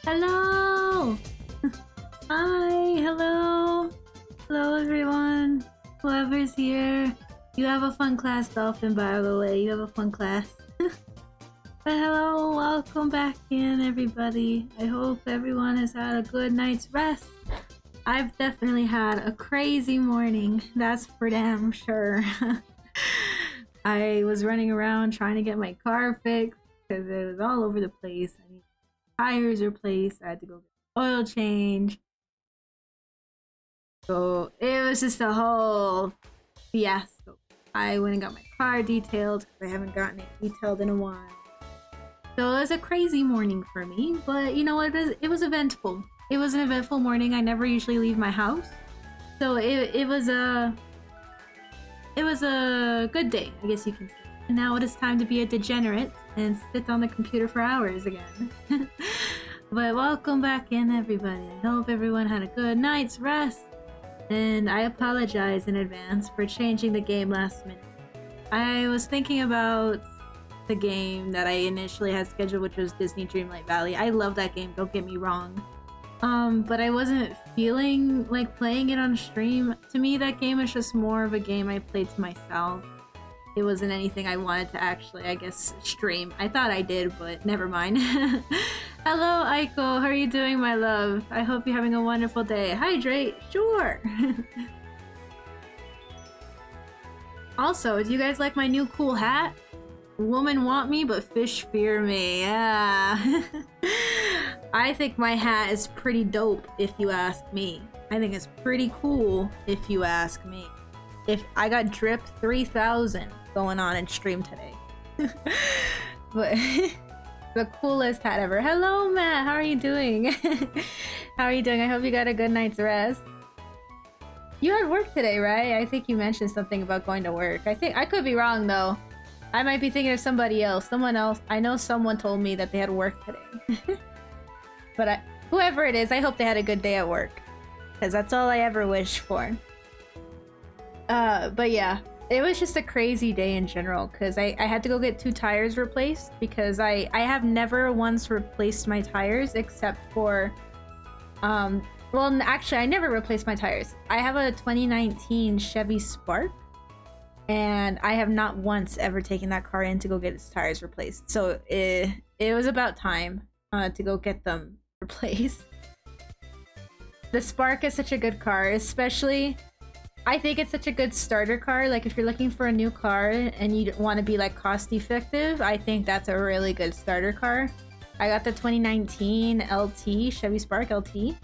Hello! Hi, hello! Hello everyone! Whoever's here. You have a fun class, Dolphin, by the way. You have a fun class. But hello, welcome back in everybody. I hope everyone has had a good night's rest. I've definitely had a crazy morning, that's for damn sure. I was running around trying to get my car fixed because it was all over the place. I need tires replaced, I had to go get oil change. So it was just a whole fiasco. I went and got my car detailed because I haven't gotten it detailed in a while. So it was a crazy morning for me, but you know what? It was eventful. It was an eventful morning. I never usually leave my house. So it was a good day, I guess you can say. And now it is time to be a degenerate and sit on the computer for hours again. But welcome back in everybody. I hope everyone had a good night's rest. And I apologize in advance for changing the game last minute. I was thinking about the game that I initially had scheduled, which was Disney Dreamlight Valley. I love that game, don't get me wrong. But I wasn't feeling like playing it on stream. To me, that game is just more of a game I played to myself. It wasn't anything I wanted to actually, I guess, stream. I thought I did, but never mind. Hello, Aiko. How are you doing, my love? I hope you're having a wonderful day. Hydrate? Sure! Also, do you guys like my new cool hat? Women want me, but fish fear me. Yeah. I think my hat is pretty dope, if you ask me. I think it's pretty cool, if you ask me. If I got drip 3000 going on in stream today. But the coolest hat ever. Hello, Matt. How are you doing? How are you doing? I hope you got a good night's rest. You had work today, right? I think you mentioned something about going to work. I could be wrong though. I might be thinking of somebody else. Someone else. I know someone told me that they had work today. But whoever it is, I hope they had a good day at work. Because that's all I ever wish for. But yeah. It was just a crazy day in general. Because I had to go get 2 tires replaced. Because I have never once replaced my tires. Except for... well, actually, I never replaced my tires. I have a 2019 Chevy Spark. And I have not once ever taken that car in to go get its tires replaced. So it was about time to go get them replaced. The Spark is such a good car, especially... I think it's such a good starter car. Like, if you're looking for a new car and you want to be, like, cost-effective, I think that's a really good starter car. I got the 2019 LT, Chevy Spark LT.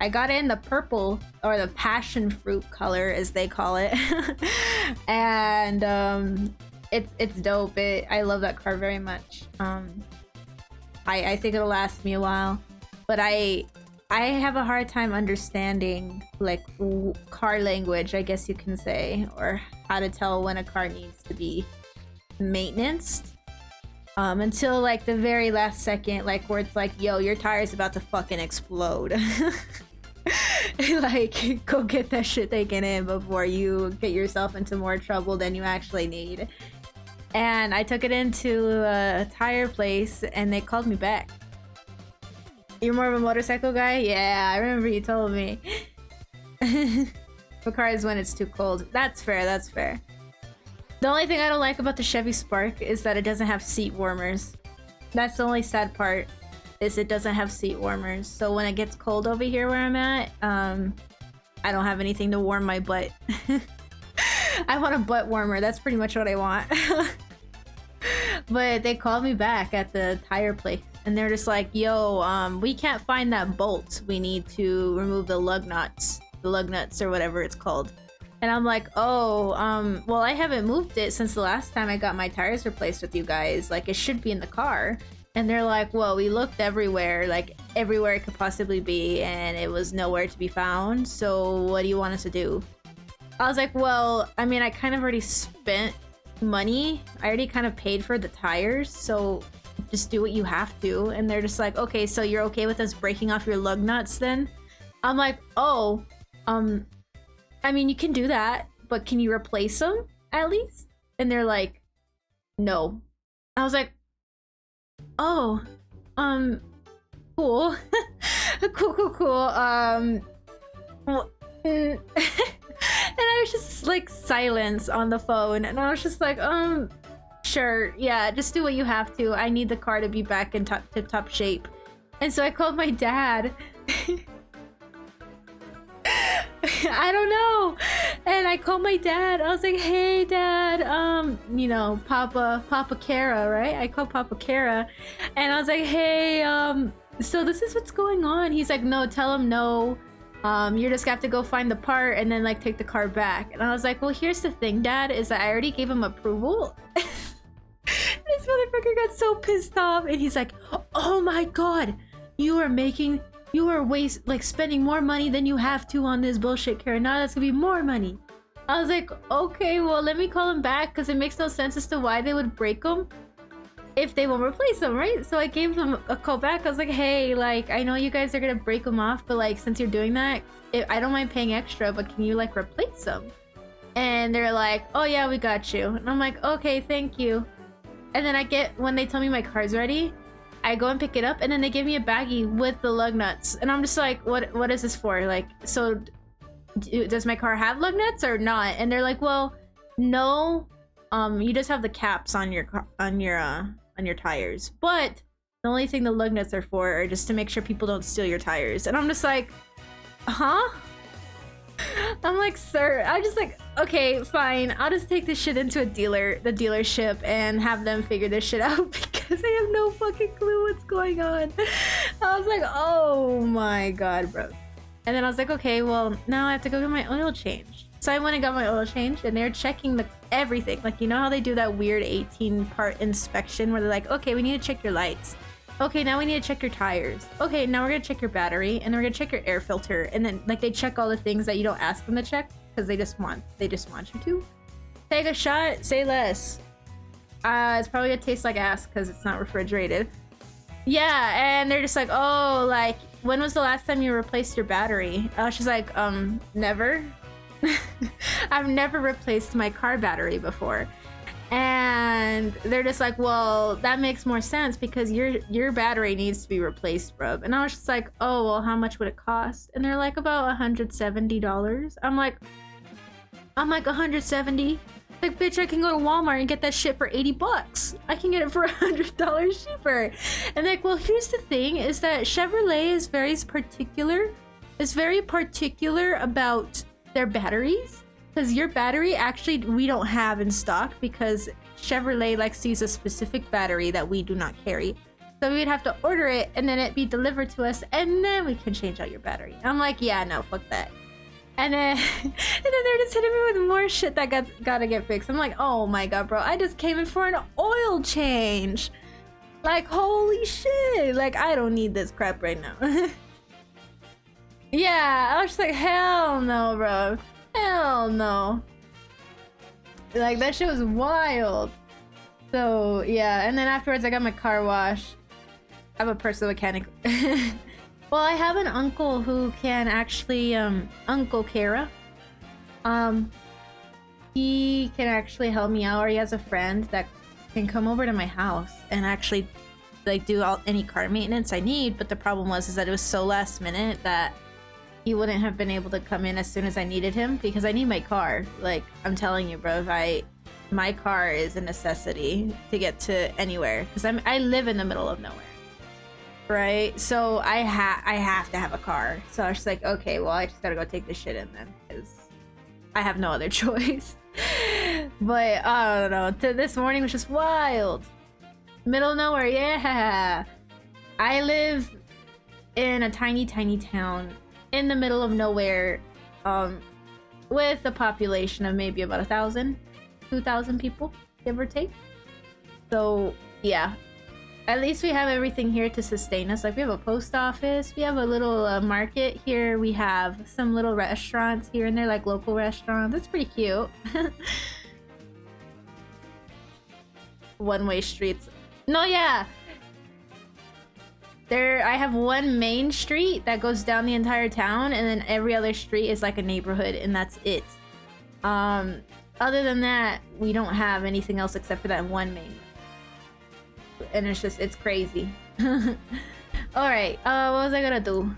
I got it in the purple, or the passion fruit color, as they call it. And it's dope. I love that car very much. I think it'll last me a while. But I have a hard time understanding, like, car language, I guess you can say, or how to tell when a car needs to be maintained. Until, like, the very last second, like, where it's like, yo, your tire's about to fucking explode. Like, go get that shit taken in before you get yourself into more trouble than you actually need. And I took it into a tire place, and they called me back. You're more of a motorcycle guy? Yeah, I remember you told me. For cars when it's too cold. That's fair, that's fair. The only thing I don't like about the Chevy Spark is that it doesn't have seat warmers. That's the only sad part, is it doesn't have seat warmers. So when it gets cold over here where I'm at, I don't have anything to warm my butt. I want a butt warmer, that's pretty much what I want. But they called me back at the tire place. And they're just like, yo, we can't find that bolt. We need to remove the lug nuts. The lug nuts or whatever it's called. And I'm like, oh, well, I haven't moved it since the last time I got my tires replaced with you guys. Like, it should be in the car. And they're like, well, we looked everywhere, like everywhere it could possibly be, and it was nowhere to be found. So what do you want us to do? I was like, well, I mean, I kind of already spent money. I already kind of paid for the tires, so just do what you have to. And they're just like, okay, so you're okay with us breaking off your lug nuts then? I'm like, oh, I mean, you can do that, but can you replace them at least? And they're like, no. I was like, oh, cool. Cool. And I was just like silence on the phone, and I was just like, sure, yeah, just do what you have to. I need the car to be back in tip-top shape. And so I called my dad. I don't know. And I called my dad. I was like, hey dad, you know, Papa Kara, right? I called Papa Kara, and I was like, hey, so this is what's going on. He's like, no, tell him no. You're just gonna have to go find the part and then like take the car back. And I was like, well, here's the thing, dad, is that I already gave him approval. This motherfucker got so pissed off, and he's like, oh my god, you are spending more money than you have to on this bullshit, Kara. Now that's gonna be more money. I was like, okay, well, let me call him back, because it makes no sense as to why they would break them if they won't replace them, right? So I gave them a call back. I was like, hey, like, I know you guys are gonna break them off, but like, since you're doing that, I don't mind paying extra, but can you like replace them? And they're like, oh yeah, we got you. And I'm like, okay, thank you. And then when they tell me my car's ready, I go and pick it up, and then they give me a baggie with the lug nuts. And I'm just like, what is this for? Like, so does my car have lug nuts or not? And they're like, well, no, you just have the caps on your tires. But the only thing the lug nuts are for are just to make sure people don't steal your tires. And I'm just like, huh? I'm like, sir, I'm just like, okay, fine. I'll just take this shit into the dealership, and have them figure this shit out, because I have no fucking clue what's going on. I was like, oh my god, bro. And then I was like, okay, well, now I have to go get my oil changed. So I went and got my oil changed, and they're checking everything. Like, you know how they do that weird 18-part inspection where they're like, okay, we need to check your lights. Okay, now we need to check your tires. Okay, now we're gonna check your battery, and then we're gonna check your air filter. And then like they check all the things that you don't ask them to check, because they just want you to. Take a shot, say less. It's probably gonna taste like ass because it's not refrigerated. Yeah, and they're just like, oh, like, when was the last time you replaced your battery? She's like, never. I've never replaced my car battery before. And they're just like, well, that makes more sense because your battery needs to be replaced, bro. And I was just like, oh, well, how much would it cost? And they're like, about $170. I'm like 170? Like, bitch, I can go to Walmart and get that shit for 80 bucks. I can get it for $100 cheaper. And like, well, here's the thing, is that Chevrolet is very particular about their batteries. Because your battery, actually, we don't have in stock because Chevrolet likes to use a specific battery that we do not carry. So we'd have to order it and then it be delivered to us, and then we can change out your battery. I'm like, yeah, no, fuck that. And then they're just hitting me with more shit that gotta get fixed. I'm like, oh my god, bro, I just came in for an oil change. Like, holy shit. Like, I don't need this crap right now. Yeah, I was just like, hell no, bro. Hell no. Like, that shit was wild. So yeah, and then afterwards I got my car washed. I have a personal mechanic. Well, I have an uncle who can actually, Uncle Kara. He can actually help me out, or he has a friend that can come over to my house and actually like do any car maintenance I need. But the problem was that it was so last minute that he wouldn't have been able to come in as soon as I needed him, because I need my car. Like, I'm telling you, bro, my car is a necessity to get to anywhere, because I live in the middle of nowhere, right? So I have to have a car. So I was just like, okay, well, I just gotta go take this shit in then, because I have no other choice. But I don't know, this morning was just wild. Middle of nowhere, yeah. I live in a tiny town in the middle of nowhere, with a population of maybe about 1,000, 2,000 people, give or take. So yeah, at least we have everything here to sustain us. Like, we have a post office, we have a little market here, we have some little restaurants here and there, like local restaurants. That's pretty cute. One-way streets. No, yeah. I have one main street that goes down the entire town, and then every other street is like a neighborhood, and that's it. Other than that, we don't have anything else except for that one main. And it's crazy. Alright, what was I gonna do?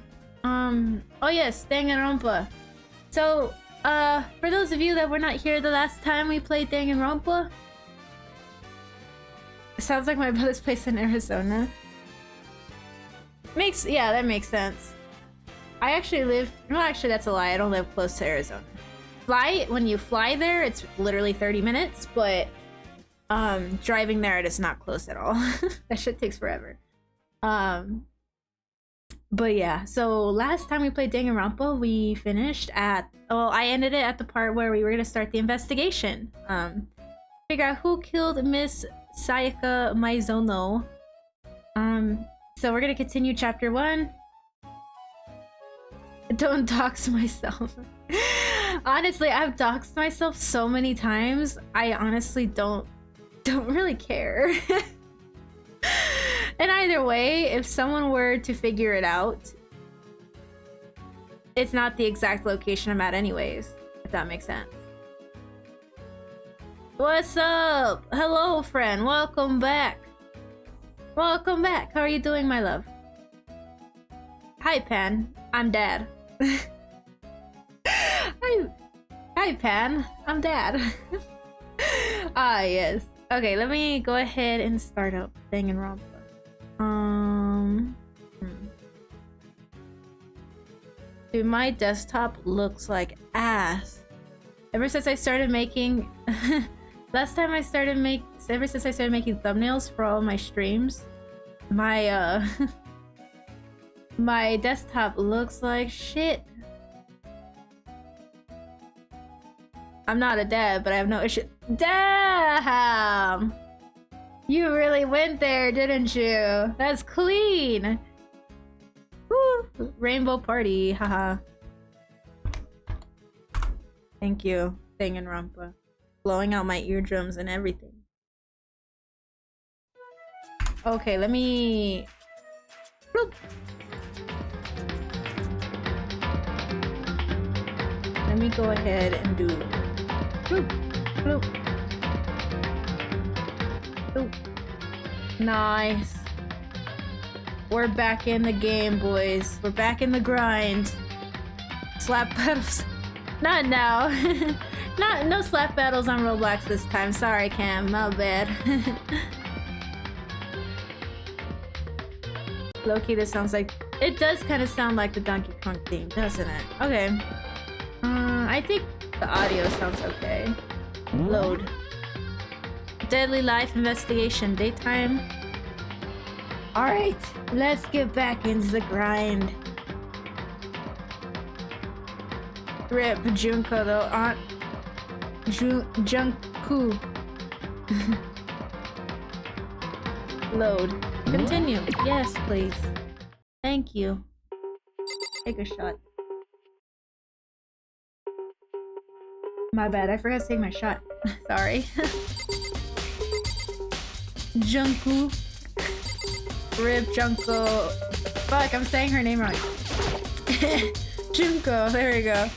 Oh yes, Danganronpa. So, for those of you that were not here the last time we played Danganronpa, it sounds like my brother's place in Arizona. Yeah, that makes sense. I actually live, no, actually that's a lie, I don't live close to Arizona. When you fly there, it's literally 30 minutes, but driving there, it is not close at all. That shit takes forever. But yeah, so last time we played Danganronpa, we finished at, well, I ended it at the part where we were gonna start the investigation. Figure out who killed Miss Sayaka Maizono. So we're gonna continue chapter 1. Don't dox myself. Honestly, I've doxed myself so many times, I honestly don't really care. And either way, if someone were to figure it out, it's not the exact location I'm at anyways, if that makes sense. What's up? Hello, friend. Welcome back. Welcome back. How are you doing, my love? Hi, Pan. I'm Dad. Hi, Pan. I'm Dad. Ah, yes. Okay, let me go ahead and start up Danganronpa. Dude, my desktop looks like ass. Ever since I started making... ever since I started making thumbnails for all my streams, my, my desktop looks like shit. I'm not a dad, but I have no issue. Damn! You really went there, didn't you? That's clean! Woo! Rainbow party, haha. Thank you, Danganronpa. Blowing out my eardrums and everything. Okay, let me... Bloop. Let me go ahead and do... Bloop, bloop. Bloop. Nice. We're back in the game, boys. We're back in the grind. Slap battles. Not now. No slap battles on Roblox this time. Sorry, Cam. My bad. Low-key, this sounds like... It does kind of sound like the Donkey Kong theme, doesn't it? Okay. I think the audio sounds okay. Load. Deadly Life Investigation. Daytime. Alright, let's get back into the grind. Rip Junko though. Aunt Junku. Load. Continue. Yes, please. Thank you. Take a shot. My bad, I forgot to take my shot. Sorry. Junku. Rip Junko. Fuck, I'm saying her name wrong. Junko, there we go.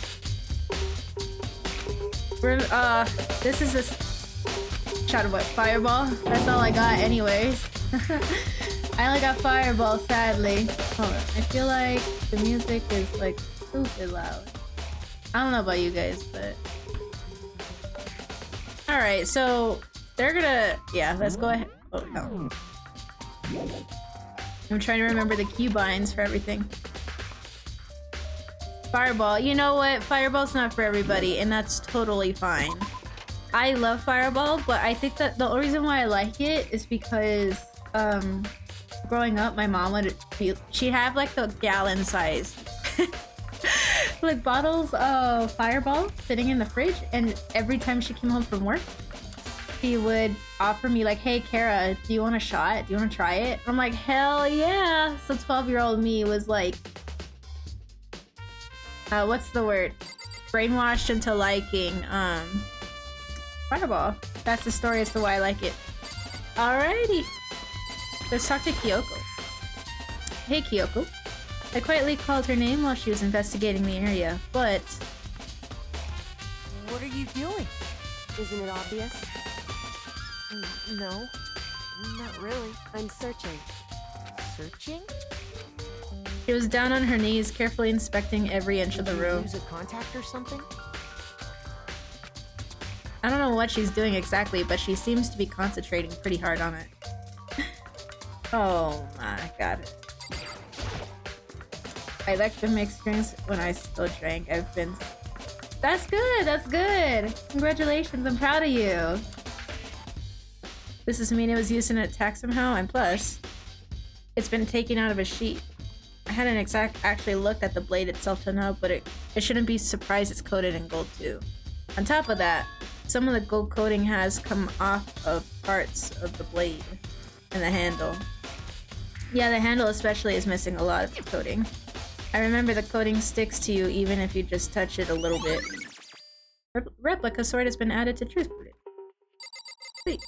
This is this shot of what? Fireball? That's all I got anyways. I only got Fireball, sadly. Hold on, I feel like the music is like stupid loud. I don't know about you guys, but... Alright, so they're gonna... Yeah, let's go ahead. Oh, no. I'm trying to remember the keybinds for everything. Fireball. You know what? Fireball's not for everybody, and that's totally fine. I love Fireball, but I think that the only reason why I like it is because, growing up, my mom would... She'd have, like, the gallon size. Like, bottles of Fireball sitting in the fridge, and every time she came home from work, she would offer me like, hey Kara, do you want a shot? Do you want to try it? I'm like, hell yeah. So 12-year-old me was like, what's the word? Brainwashed into liking Fireball. That's the story as to why I like it. Alrighty. Let's talk to Kyoko. Hey Kyoko. I quietly called her name while she was investigating the area, but... What are you doing? Isn't it obvious? No, not really. I'm searching. Searching? She was down on her knees, carefully inspecting every inch of the room. Use a contact or something? I don't know what she's doing exactly, but she seems to be concentrating pretty hard on it. Oh my god. I like the experience when I still drank. I've been... That's good, that's good! Congratulations, I'm proud of you! This doesn't mean it was used in an attack somehow, and plus, it's been taken out of a sheet. I hadn't actually looked at the blade itself to know, but it shouldn't be surprised it's coated in gold too. On top of that, some of the gold coating has come off of parts of the blade and the handle. Yeah, the handle especially is missing a lot of the coating. I remember the coating sticks to you even if you just touch it a little bit. Replica sword has been added to Truth Proof. Sweet.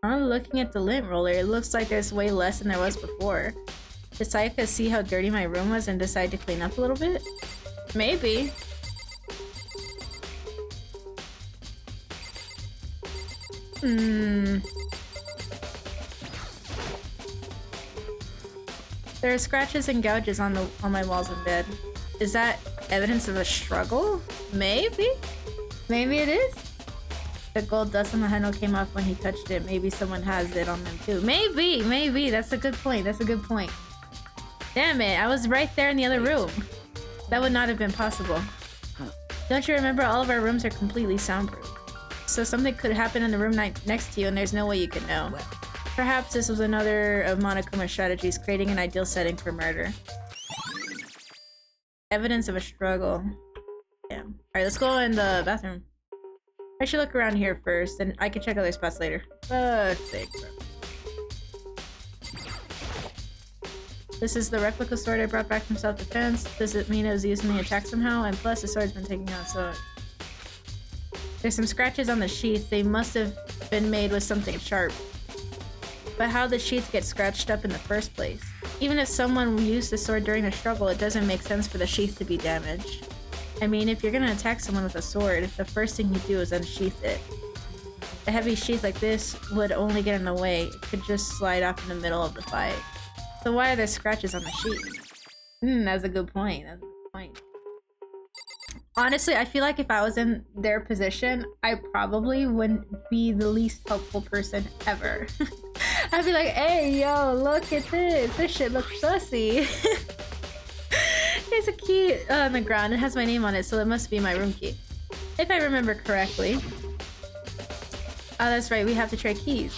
I'm looking at the lint roller. It looks like there's way less than there was before. Did Sayaka see how dirty my room was and decide to clean up a little bit? Maybe. There are scratches and gouges on my walls in bed. Is that evidence of a struggle? Maybe? Maybe it is? The gold dust on the handle came off when he touched it. Maybe someone has it on them too. Maybe! Maybe! That's a good point. That's a good point. Damn it, I was right there in the other room. That would not have been possible. Don't you remember all of our rooms are completely soundproof? So something could happen in the room next to you and there's no way you could know. Perhaps this was another of Monokuma's strategies, creating an ideal setting for murder. Evidence of a struggle. Damn. Alright, let's go in the bathroom. I should look around here first, and I can check other spots later. Fuck's sake, bro. This is the replica sword I brought back from self-defense. Does it mean it was used in the attack somehow? And plus, the sword's been taken out, so... There's some scratches on the sheath. They must have been made with something sharp. But how did the sheath get scratched up in the first place? Even if someone used the sword during the struggle, it doesn't make sense for the sheath to be damaged. I mean, if you're gonna attack someone with a sword, the first thing you do is unsheath it. A heavy sheath like this would only get in the way. It could just slide off in the middle of the fight. So why are there scratches on the sheath? That's a good point. That's a good point. Honestly, I feel like if I was in their position, I probably wouldn't be the least helpful person ever. I'd be like, hey, yo, look at this. This shit looks sussy. There's a key on the ground. It has my name on it, so it must be my room key. If I remember correctly. Oh, that's right. We have to trade keys.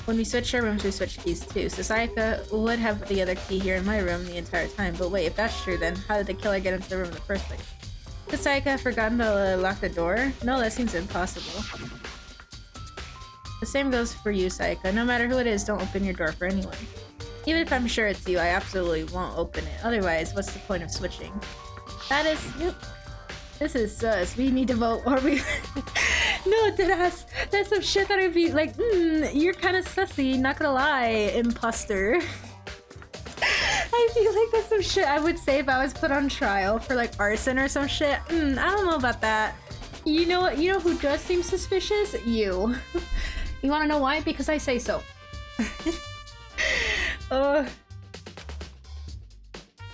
When we switch our rooms, we switch keys too. So Sayaka would have the other key here in my room the entire time. But wait, if that's true, then how did the killer get into the room in the first place? Did Sayaka have forgotten to lock the door? No, that seems impossible. The same goes for you, Sayaka. No matter who it is, don't open your door for anyone. Even if I'm sure it's you, I absolutely won't open it. Otherwise, what's the point of switching? That is... Yep. This is sus. We need to vote or we... No, deadass. That's some shit that I'd be like, you're kind of sussy, not gonna lie, imposter. I feel like that's some shit I would say if I was put on trial for like arson or some shit. I don't know about that. You know what? You know who does seem suspicious? You. You wanna know why? Because I say so. So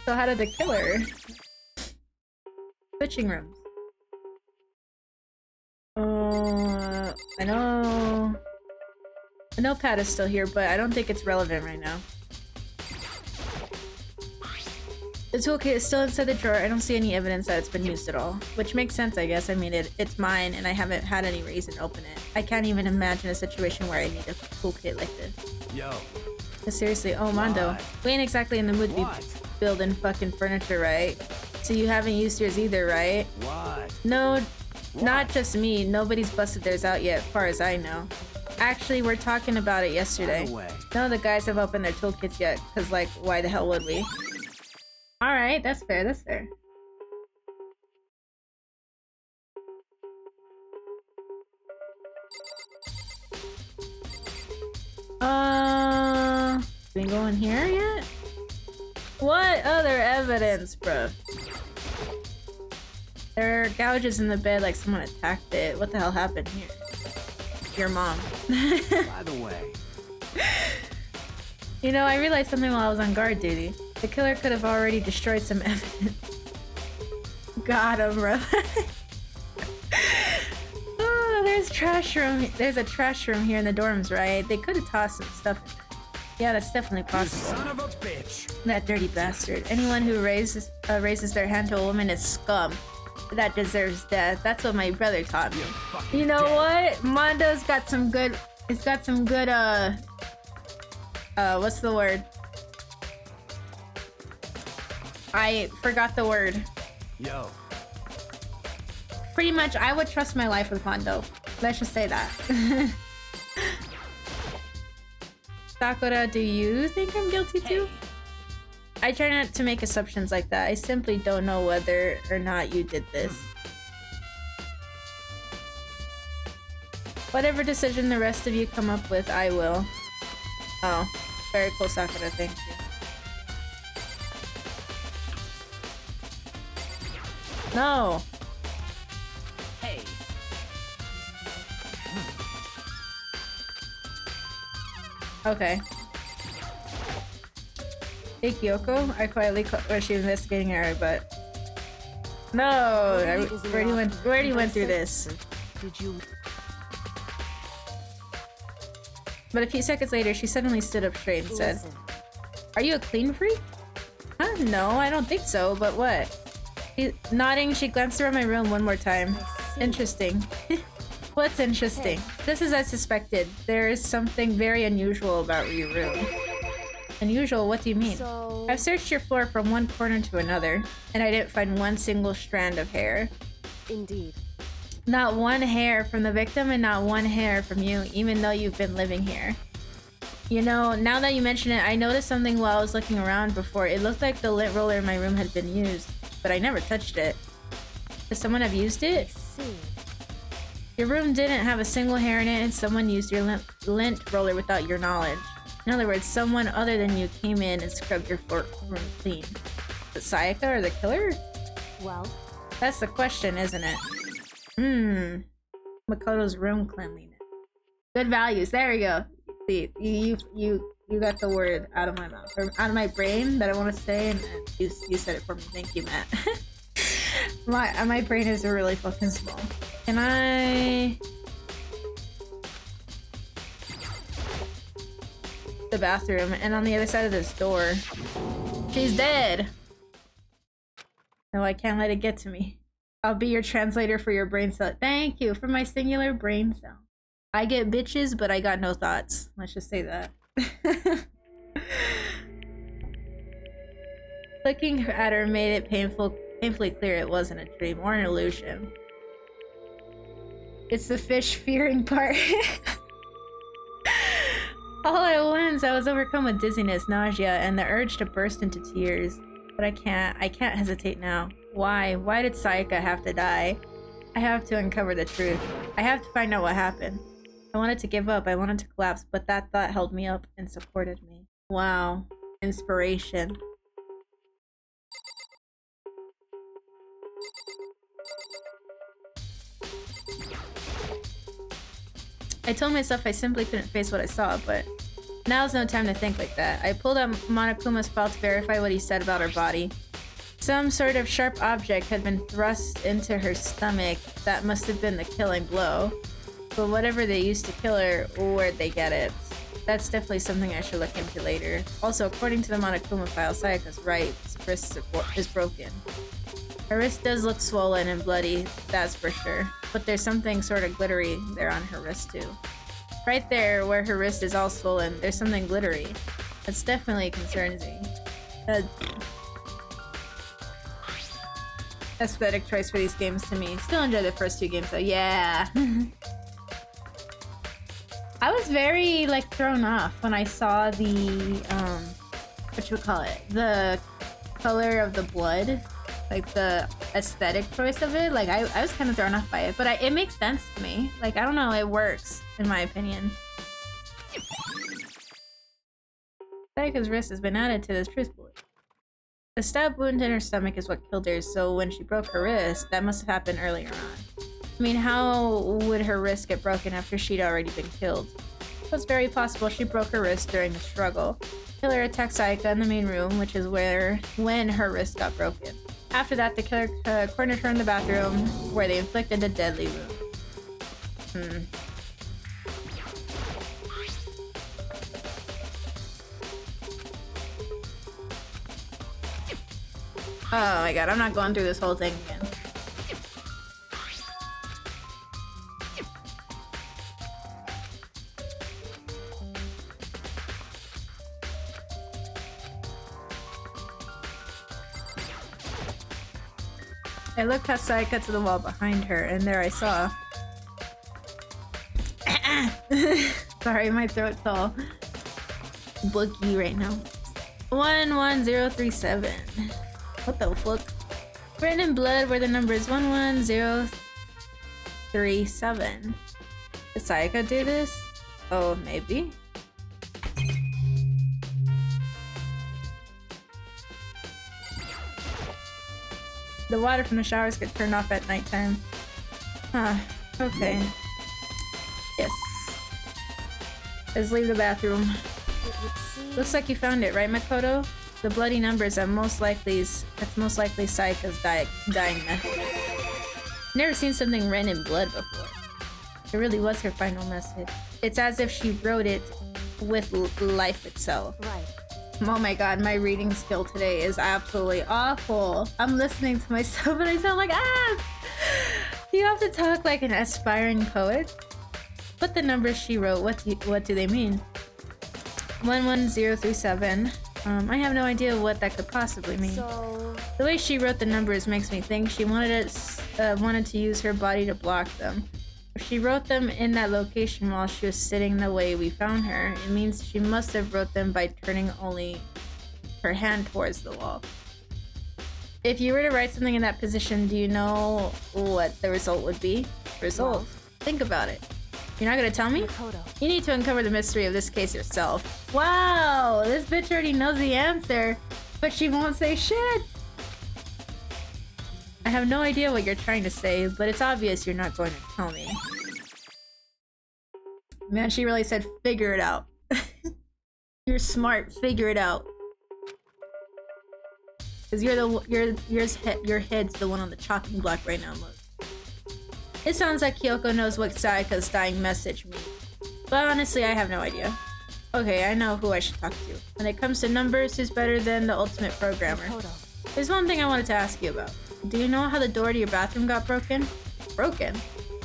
how did the killer? Switching rooms. I know Pat is still here, but I don't think it's relevant right now. The toolkit is still inside the drawer. I don't see any evidence that it's been used at all. Which makes sense, I guess. I mean, it's mine, and I haven't had any reason to open it. I can't even imagine a situation where I need a toolkit like this. Yo. But seriously, oh, Mondo. What? We ain't exactly in the mood to be building fucking furniture, right? So you haven't used yours either, right? What? No, not just me. Nobody's busted theirs out yet, as far as I know. Actually, we're talking about it yesterday. None of the guys have opened their toolkits yet, because, like, why the hell would we? Alright, that's fair, that's fair. We go in here yet? What other evidence, bro? There are gouges in the bed like someone attacked it. What the hell happened here? your mom. By the way. You know, I realized something while I was on guard duty. The killer could have already destroyed some evidence. Got him, bro. Oh, there's trash room. There's a trash room here in the dorms, right? They could have tossed some stuff in there. Yeah, that's definitely possible. You son of a bitch. That dirty bastard. Anyone who raises their hand to a woman is scum. That deserves death. That's what my brother taught me. You know what? Mondo's got some good... It's got some good, what's the word? I forgot the word. Yo. Pretty much, I would trust my life with Mondo. Let's just say that. Sakura, do you think I'm guilty too? I try not to make assumptions like that. I simply don't know whether or not you did this. Whatever decision the rest of you come up with, I will. Oh, very cool, Sakura, thank you. No! Hey. Okay. Hey Kyoko, I quietly was she investigating her, but no, I already went through this. Did you? But a few seconds later, she suddenly stood up straight and said, "Are you a clean freak?" Huh? No, I don't think so. But what? Nodding, she glanced around my room one more time. Interesting. What's interesting? Just as I suspected, there is something very unusual about your room. Unusual? What do you mean? So... I've searched your floor from one corner to another, and I didn't find one single strand of hair. Indeed. Not one hair from the victim and not one hair from you, even though you've been living here. You know, now that you mention it, I noticed something while I was looking around before. It looked like the lint roller in my room had been used, but I never touched it. Does someone have used it? I see. Your room didn't have a single hair in it, and someone used your lint roller without your knowledge. In other words, someone other than you came in and scrubbed your room clean. The Sayaka or the killer? Well, that's the question, isn't it? Makoto's room cleanliness. Good values. There we go. See, you got the word out of my mouth, or out of my brain that I want to say, and you said it for me. Thank you, Matt. my brain is really fucking small. Can I? The bathroom, and on the other side of this door, she's dead. No, I can't let it get to me. I'll be your translator for your brain cell. Thank you for my singular brain cell. I get bitches, but I got no thoughts. Let's just say that. Looking at her made it painfully clear it wasn't a dream or an illusion. It's the fish fearing part. All at once, I was overcome with dizziness, nausea, and the urge to burst into tears. But I can't hesitate now. Why? Why did Sayaka have to die? I have to uncover the truth. I have to find out what happened. I wanted to give up, I wanted to collapse, but that thought held me up and supported me. Wow. Inspiration. I told myself I simply couldn't face what I saw, but now's no time to think like that. I pulled out Monokuma's file to verify what he said about her body. Some sort of sharp object had been thrust into her stomach. That must have been the killing blow. But whatever they used to kill her, where'd they get it? That's definitely something I should look into later. Also, according to the Monokuma file, Sayaka's right wrist is broken. Her wrist does look swollen and bloody, that's for sure. But there's something sort of glittery there on her wrist too. Right there, where her wrist is all swollen, there's something glittery. That's definitely concerning. Aesthetic choice for these games to me. Still enjoy the first two games though, yeah. I was very like thrown off when I saw the the color of the blood, like the aesthetic choice of it. Like I was kind of thrown off by it, but it makes sense to me. Like I don't know, it works in my opinion. Sayaka's wrist has been added to this truth bullet. The stab wound in her stomach is what killed her, so when she broke her wrist, that must have happened earlier on. I mean, how would her wrist get broken after she'd already been killed? It was very possible she broke her wrist during the struggle. Killer attacked Sayaka in the main room, which is when her wrist got broken. After that, the killer cornered her in the bathroom, where they inflicted a deadly wound. Oh my god, I'm not going through this whole thing again. I looked past Sayaka to the wall behind her, and there I saw... Sorry, my throat's all booky right now. 11037. What the fuck? Written in blood where the number is 11037. Did Sayaka do this? Oh, maybe? The water from the showers get turned off at nighttime. Huh. Okay. Yes. Let's leave the bathroom. Looks like you found it, right, Makoto? The bloody numbers are most likely Sayaka's dying message. Never seen something written in blood before. It really was her final message. It's as if she wrote it with life itself. Right. Oh my god, my reading skill today is absolutely awful. I'm listening to myself and I sound like ass! Do you have to talk like an aspiring poet? But the numbers she wrote, what do they mean? 11037. I have no idea what that could possibly mean. So... The way she wrote the numbers makes me think she wanted to use her body to block them. If she wrote them in that location while she was sitting the way we found her, it means she must have wrote them by turning only her hand towards the wall. If you were to write something in that position, do you know what the result would be? Result? No. Think about it. You're not gonna tell me? Makoto. You need to uncover the mystery of this case yourself. Wow, this bitch already knows the answer, but she won't say shit! I have no idea what you're trying to say, but it's obvious you're not going to tell me. Man, she really said figure it out. You're smart, figure it out. Cause your head's the one on the chopping block right now, look. It sounds like Kyoko knows what Sayaka's dying message means. But honestly, I have no idea. Okay, I know who I should talk to. When it comes to numbers, who's better than the ultimate programmer? Makoto. There's one thing I wanted to ask you about. Do you know how the door to your bathroom got broken? Broken?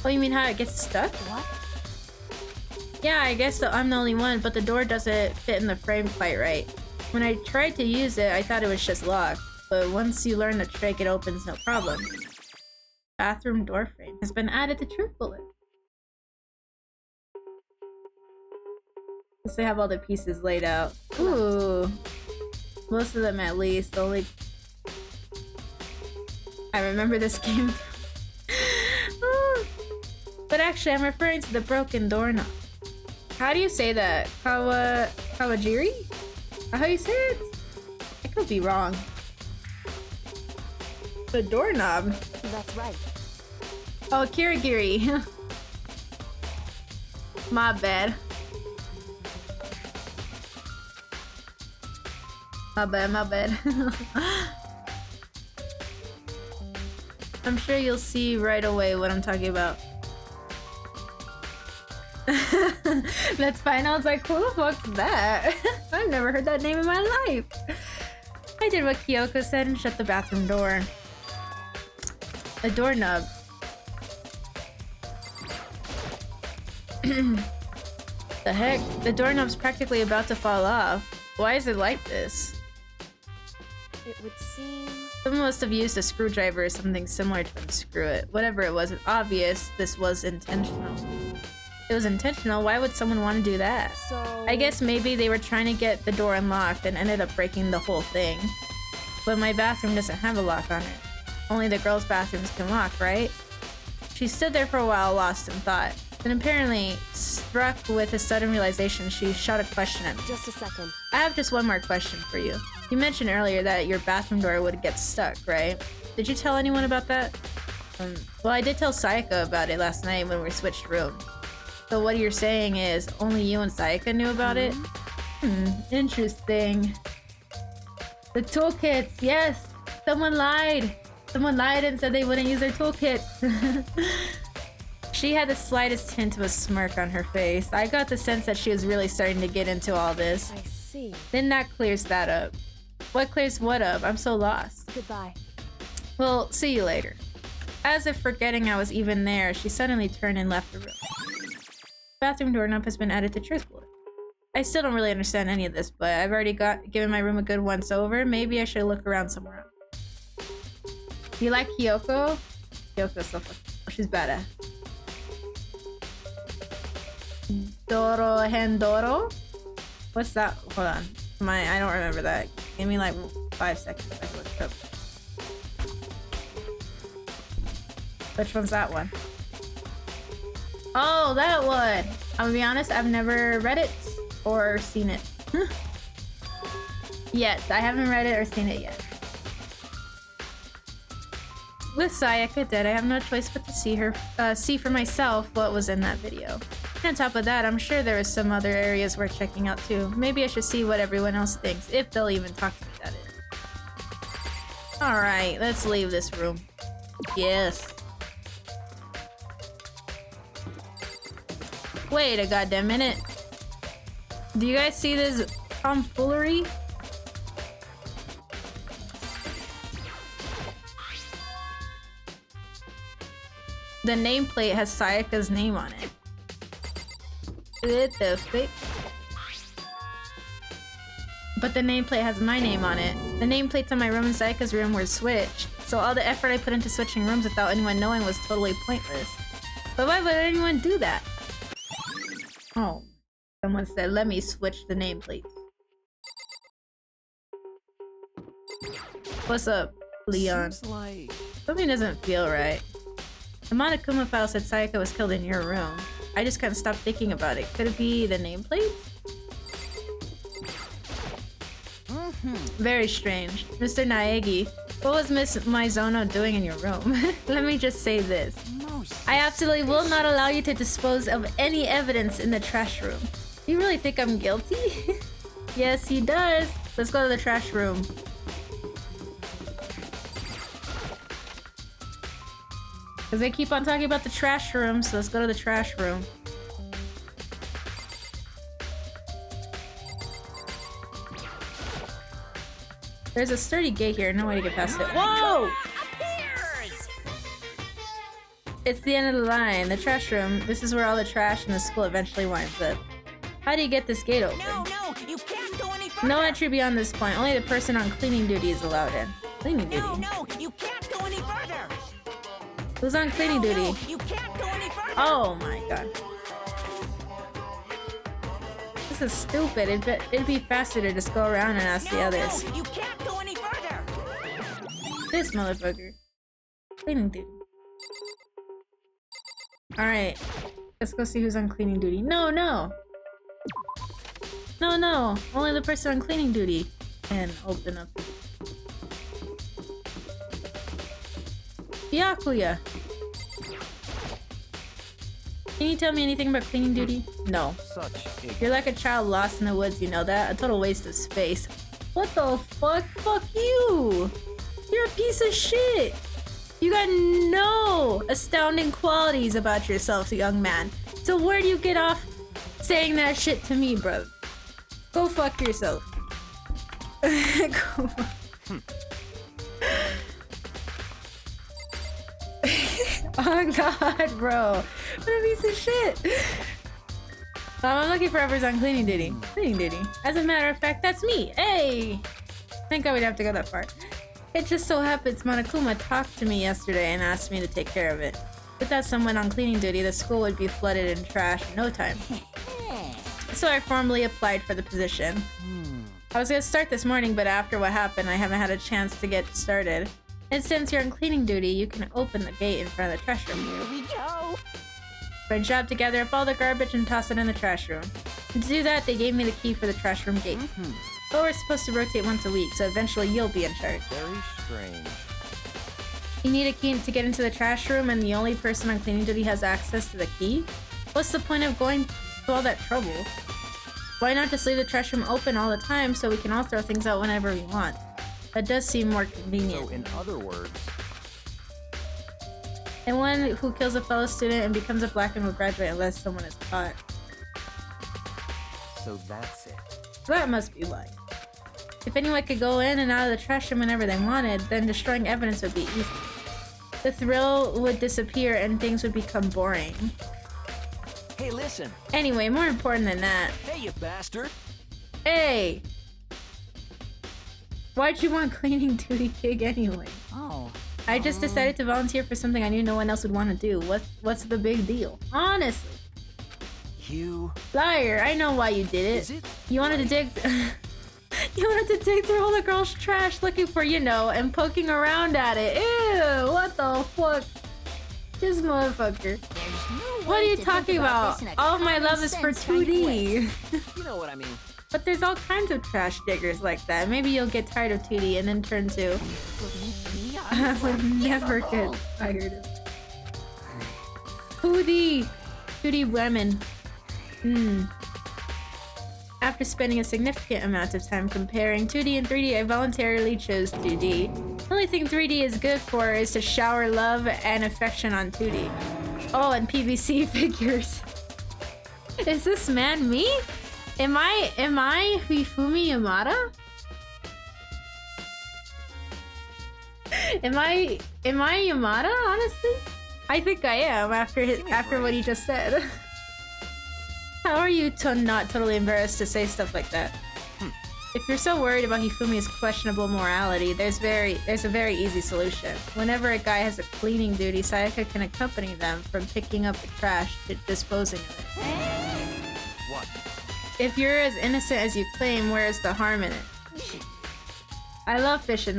Oh, you mean how it gets stuck? What? Yeah, I guess I'm the only one, but the door doesn't fit in the frame quite right. When I tried to use it, I thought it was just locked. But once you learn the trick, it opens no problem. Bathroom door frame has been added to Truth Bullet. Guess they have all the pieces laid out. Ooh. Most of them at least. Only... I remember this game. But actually, I'm referring to the broken doorknob. How do you say that? Kawajiri? How do you say it? I could be wrong. The doorknob? That's right. Oh, Kirigiri. My bad. My bad. I'm sure you'll see right away what I'm talking about. That's fine. I was like, who the fuck's that? I've never heard that name in my life. I did what Kyoko said and shut the bathroom door. A doorknob. The heck? The doorknob's practically about to fall off. Why is it like this? It would seem... Someone must have used a screwdriver or something similar to unscrew it. Whatever it was, it's obvious this was intentional. It was intentional, why would someone want to do that? So... I guess maybe they were trying to get the door unlocked and ended up breaking the whole thing. But my bathroom doesn't have a lock on it. Only the girls' bathrooms can lock, right? She stood there for a while, lost in thought. Then apparently, struck with a sudden realization, she shot a question at me. Just a second. I have just one more question for you. You mentioned earlier that your bathroom door would get stuck, right? Did you tell anyone about that? Well, I did tell Sayaka about it last night when we switched rooms. So what you're saying is only you and Sayaka knew about it? Interesting. The toolkits, yes! Someone lied! Someone lied and said they wouldn't use their toolkit. She had the slightest hint of a smirk on her face. I got the sense that she was really starting to get into all this. I see. Then that clears that up. What clears what up? I'm so lost. Goodbye. Well, see you later. As if forgetting I was even there, she suddenly turned and left the room. Bathroom doorknob has been added to Truth Bullet. I still don't really understand any of this, but I've already given my room a good once over. Maybe I should look around somewhere else. Do you like Kyoko? Kyoko's so fucking... She's badass. Doro Hendoro? What's that? Hold on. I don't remember that. Give me like 5 seconds so I can look it up. Which one's that one? Oh, that one! I'm gonna be honest, I've never read it or seen it. Yet. I haven't read it or seen it yet. With Sayaka dead, I have no choice but to see for myself what was in that video. And on top of that, I'm sure there is some other areas worth checking out too. Maybe I should see what everyone else thinks, if they'll even talk to me, that is. Alright, let's leave this room. Yes. Wait a goddamn minute. Do you guys see this tomfoolery? The nameplate has Sayaka's name on it. What the fuck? But the nameplate has my name on it. The nameplates on my room and Sayaka's room were switched, so all the effort I put into switching rooms without anyone knowing was totally pointless. But why would anyone do that? Oh, someone said, let me switch the nameplate. What's up, Leon? Seems like... Something doesn't feel right. The Monokuma file said Sayaka was killed in your room. I just couldn't stop thinking about it. Could it be the nameplate? Very strange. Mr. Naegi, what was Miss Mizono doing in your room? Let me just say this. I absolutely will not allow you to dispose of any evidence in the trash room. You really think I'm guilty? Yes, he does. Let's go to the trash room. Because they keep on talking about the trash room, so let's go to the trash room. There's a sturdy gate here, no way to get past it. Whoa! It's the end of the line. The trash room. This is where all the trash in the school eventually winds up. How do you get this gate open? No, you can't go any further. No entry beyond this point. Only the person on cleaning duty is allowed in. Cleaning duty? No, you can't go any further. Who's on cleaning duty? You can't go any further. Oh my god. This is stupid. It'd be faster to just go around and ask the others. You can't go any further. This motherfucker. Cleaning duty. Alright. Let's go see who's on cleaning duty. No. Only the person on cleaning duty can open up. Byakuya. Can you tell me anything about cleaning duty? No. Such You're like a child lost in the woods, you know that? A total waste of space. What the fuck? Fuck you! You're a piece of shit! You got no astounding qualities about yourself, young man. So where do you get off saying that shit to me, bro? Go fuck yourself. Go Oh god, bro. What a piece of shit. I'm looking for whoever's on cleaning duty. Cleaning duty. As a matter of fact, that's me. Hey! Think I would have to go that far. It just so happens Monokuma talked to me yesterday and asked me to take care of it. Without someone on cleaning duty, the school would be flooded in trash in no time. So I formally applied for the position. I was gonna start this morning, but after what happened, I haven't had a chance to get started. And since you're on cleaning duty, you can open the gate in front of the trash room. Here we go. My job to gather up all the garbage and toss it in the trash room. And to do that, they gave me the key for the trash room gate. But we're supposed to rotate once a week, so eventually you'll be in charge. very strange. You need a key to get into the trash room, and the only person on cleaning duty has access to the key? What's the point of going to all that trouble? Why not just leave the trash room open all the time so we can all throw things out whenever we want? That does seem more convenient. So in other words, And one who kills a fellow student and becomes a blackened will graduate unless someone is caught. so that's it. That must be why. If anyone could go in and out of the trash room whenever they wanted, then destroying evidence would be easy. The thrill would disappear and things would become boring. Hey, listen. Anyway, more important than that. Hey, you bastard. Hey! Why'd you want cleaning duty gig anyway? Oh. I just decided to volunteer for something I knew no one else would want to do. What's the big deal? Honestly. You. Liar, I know why you did it. Is it? You wanted to dig... You wanted to dig through all the girls' trash looking for, you know, and poking around at it. Ew, what the fuck? This motherfucker. What are you talking about? All my love is for 2D. You know what I mean. But there's all kinds of trash diggers like that. Maybe you'll get tired of 2D and then turn to... I would never get tired of... 2D! 2D women. After spending a significant amount of time comparing 2D and 3D, I voluntarily chose 2D. The only thing 3D is good for is to shower love and affection on 2D. Oh, and PVC figures. Is this man me? Am I Hifumi Yamada? Am I Yamada, honestly? I think I am after what he just said. How are you not totally embarrassed to say stuff like that? If you're so worried about Hifumi's questionable morality, there's a very easy solution. Whenever a guy has a cleaning duty, Sayaka can accompany them from picking up the trash to disposing of it. What? If you're as innocent as you claim, where's the harm in it? I love fishing.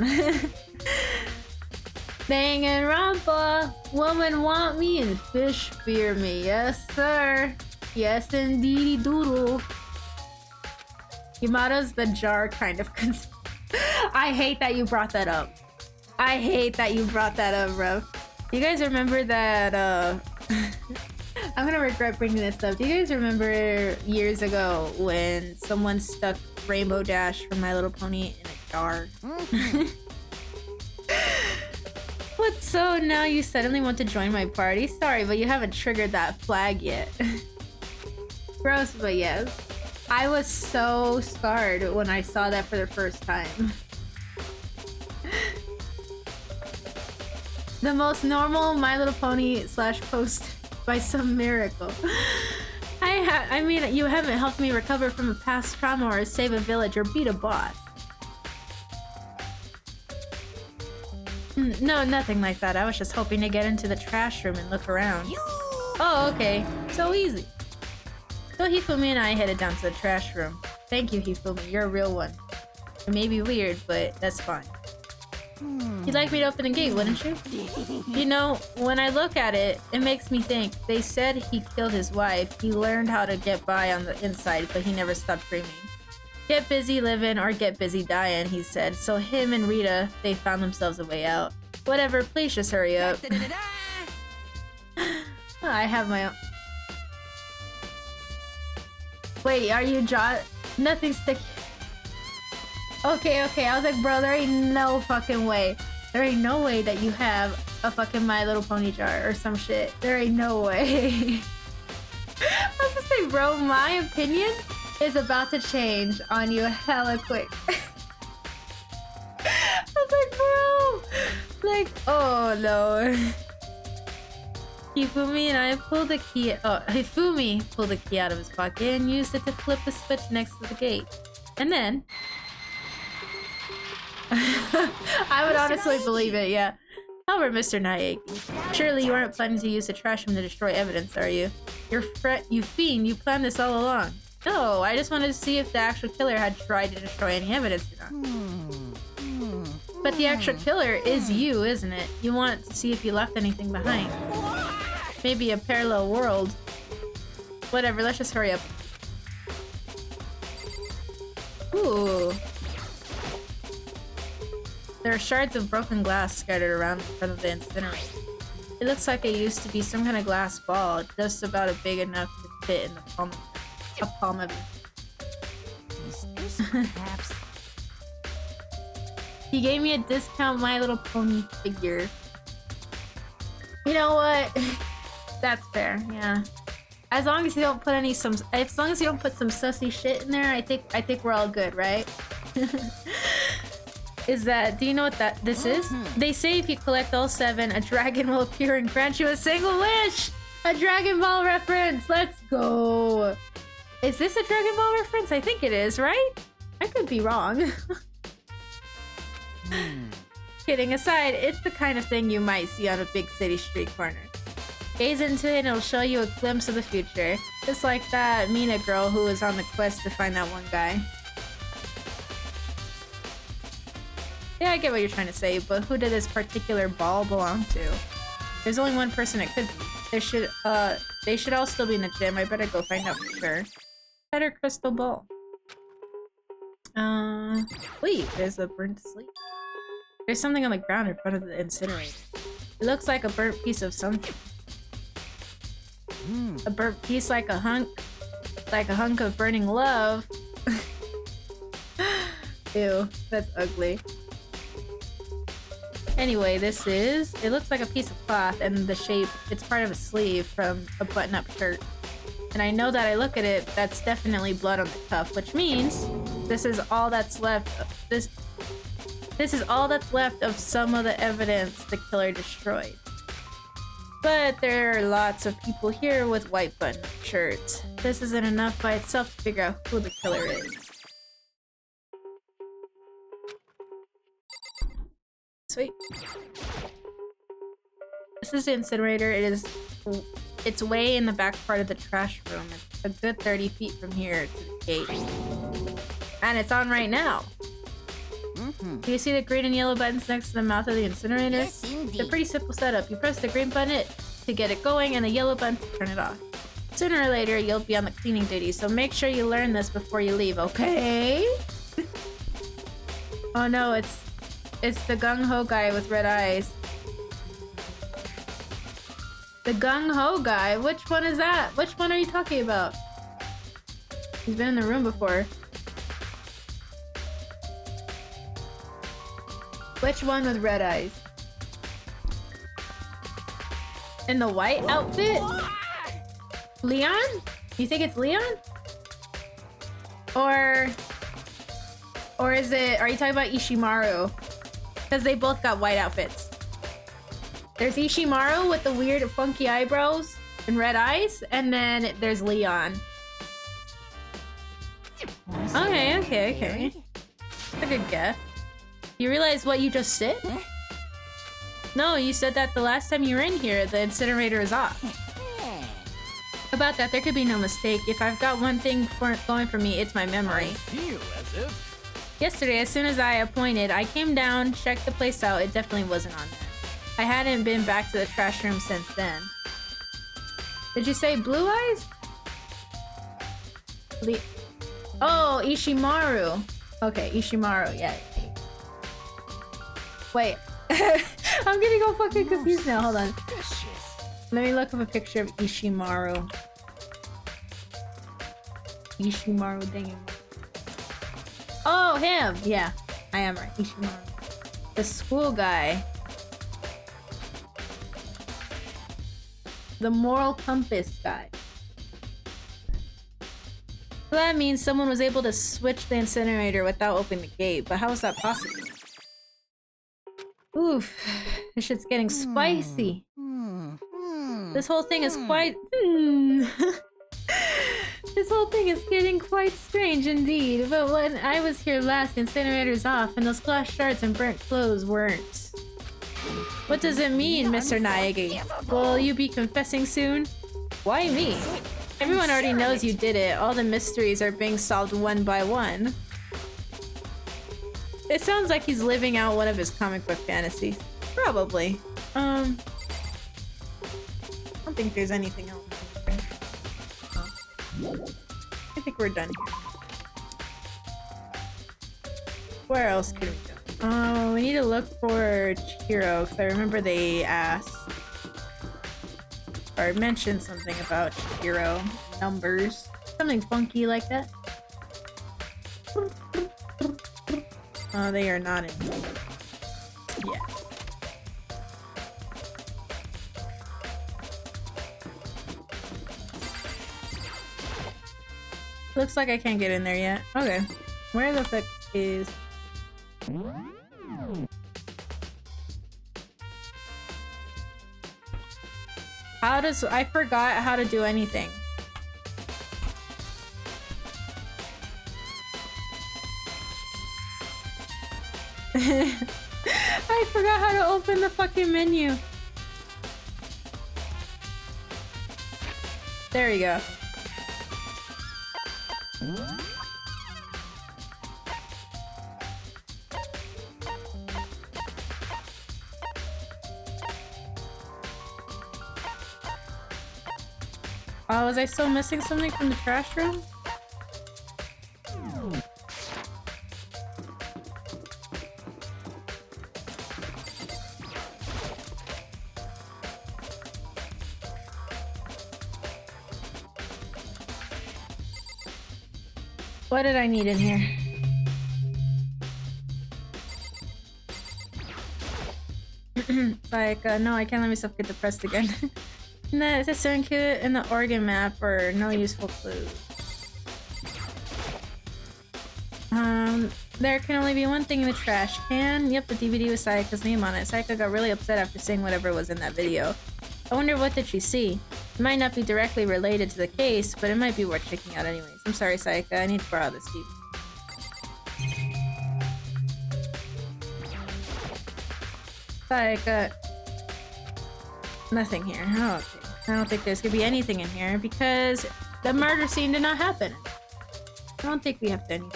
Danganropna, woman want me and fish fear me. Yes, sir. Yes, indeedy doodle. Yamada's the jar kind of I hate that you brought that up. I hate that you brought that up, bro. You guys remember that, I'm gonna regret bringing this up. Do you guys remember years ago when someone stuck Rainbow Dash from My Little Pony in a jar? What, so now you suddenly want to join my party? Sorry, but you haven't triggered that flag yet. Gross, but yes. I was so scarred when I saw that for the first time. The most normal My Little Pony / post by some miracle. I mean, you haven't helped me recover from a past trauma or save a village or beat a boss. No, nothing like that. I was just hoping to get into the trash room and look around. Oh, okay. So easy. So Hifumi and I headed down to the trash room. Thank you, Hifumi. You're a real one. It may be weird, but that's fine. You'd like me to open the gate, wouldn't you? You know, when I look at it, it makes me think. They said he killed his wife. He learned how to get by on the inside, but he never stopped dreaming. Get busy living or get busy dying, he said. So him and Rita, they found themselves a way out. Whatever, please just hurry up. I have my own... Wait, are you Nothing sticky. Okay, I was like, bro, there ain't no fucking way. There ain't no way that you have a fucking My Little Pony jar or some shit. There ain't no way. I was gonna say, bro, my opinion is about to change on you hella quick. I was like, bro, like, oh no. Hifumi and I pulled the key. Oh, Hifumi pulled the key out of his pocket and used it to flip the switch next to the gate. And then, I would honestly believe it, yeah. However, Mr. Nayeki, surely you aren't planning to use the trash room to destroy evidence, are you? You fiend, you planned this all along. No, I just wanted to see if the actual killer had tried to destroy any evidence or not. But the actual killer is you, isn't it? You want to see if you left anything behind. Maybe a parallel world. Whatever, let's just hurry up. Ooh. There are shards of broken glass scattered around in front of the incinerator. It looks like it used to be some kind of glass ball, just about big enough to fit in the palm of it. Is this perhaps? He gave me a discount My Little Pony figure. You know what? That's fair, yeah. As long as you don't put as long as you don't put some sussy shit in there, I think we're all good, right? Do you know what this is? They say if you collect all 7, a dragon will appear and grant you a single wish! A Dragon Ball reference! Let's go! Is this a Dragon Ball reference? I think it is, right? I could be wrong. Kidding aside, it's the kind of thing you might see on a big city street corner. Gaze into it and it'll show you a glimpse of the future. Just like that Mina girl who was on the quest to find that one guy. Yeah, I get what you're trying to say, but who did this particular ball belong to? There's only one person it could be. They should all still be in the gym. I better go find out for sure. Better crystal ball. Sleep. There's a burnt sleep. There's something on the ground in front of the incinerator. It looks like a burnt piece of something. A burnt piece like a hunk of burning love. Ew, that's ugly. Anyway, it looks like a piece of cloth and the shape, it's part of a sleeve from a button-up shirt. And I know that I look at it, that's definitely blood on the cuff, which means this is all that's left. This is all that's left of some of the evidence the killer destroyed. But there are lots of people here with white button-up shirts. This isn't enough by itself to figure out who the killer is. Sweet. This is the incinerator. It's way in the back part of the trash room. It's a good 30 feet from here to the gate. And it's on right now. Do you see the green and yellow buttons next to the mouth of the incinerator? Yes, indeed. It's a pretty simple setup. You press the green button to get it going and the yellow button to turn it off. Sooner or later, you'll be on the cleaning duty, so make sure you learn this before you leave, okay? Oh no, it's the gung-ho guy with red eyes. The gung-ho guy? Which one is that? Which one are you talking about? He's been in the room before. Which one with red eyes? In the white outfit? Leon? You think it's Leon? Or is it, are you talking about Ishimaru? Because they both got white outfits. There's Ishimaru with the weird funky eyebrows and red eyes, and then there's Leon. Okay. That's a good guess. You realize what you just said? No, you said that the last time you were in here, the incinerator is off. About that, there could be no mistake. If I've got one thing going for me, it's my memory. Feel as if Yesterday, as soon as I appointed, I came down, checked the place out. It definitely wasn't on there. I hadn't been back to the trash room since then. Did you say blue eyes? Oh, Ishimaru. Okay, Ishimaru, yeah. Wait. I'm getting all fucking confused now. Hold on. Let me look up a picture of Ishimaru. Ishimaru, dang it. Oh, him! Yeah, I am right. Ishimaru. The school guy. The moral compass guy. So that means someone was able to switch the incinerator without opening the gate, but how is that possible? Oof, this shit's getting spicy. This whole thing is quite... This whole thing is getting quite strange indeed, but when I was here last, the incinerator's off, and those glass shards and burnt clothes weren't. What does it mean, Mr. Naegi? Will you be confessing soon? Why me? Everyone already knows you did it. All the mysteries are being solved one by one. It sounds like he's living out one of his comic book fantasies. Probably. I don't think there's anything else. I think we're done here. Where else could we go? Oh, we need to look for Chihiro because I remember they asked or mentioned something about Chihiro numbers, something funky like that. Oh, they are not in. Yeah. Looks like I can't get in there yet. Okay. Where the fuck is... How does... I forgot how to do anything. I forgot how to open the fucking menu. There we go. Oh, was I still missing something from the trash room? What did I need in here? Like, no, I can't let myself get depressed again. The stone cube and the organ map are no useful clues. There can only be one thing in the trash can. Yep, the DVD with Sayaka's name on it. Sayaka got really upset after seeing whatever was in that video. I wonder what did she see? It might not be directly related to the case, but it might be worth checking out anyways. I'm sorry, Sayaka. I need to borrow this DVD. Sayaka. Nothing here. Oh, okay. I don't think there's gonna be anything in here because the murder scene did not happen. I don't think we have to anything.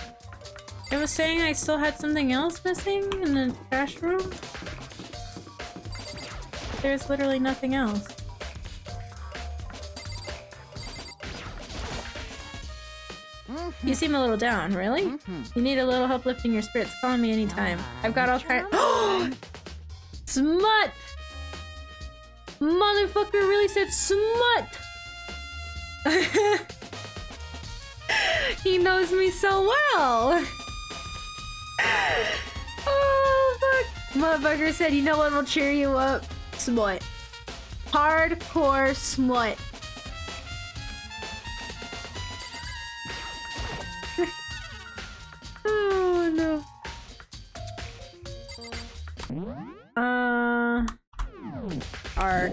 I was saying I still had something else missing in the trash room. But there's literally nothing else. You seem a little down, really? You need a little help lifting your spirits. Call on me anytime. I've got all kinds. Smut! Motherfucker really said smut! He knows me so well! Oh, fuck. Motherfucker said, you know what will cheer you up? Smut. Hardcore smut. Oh, no. R.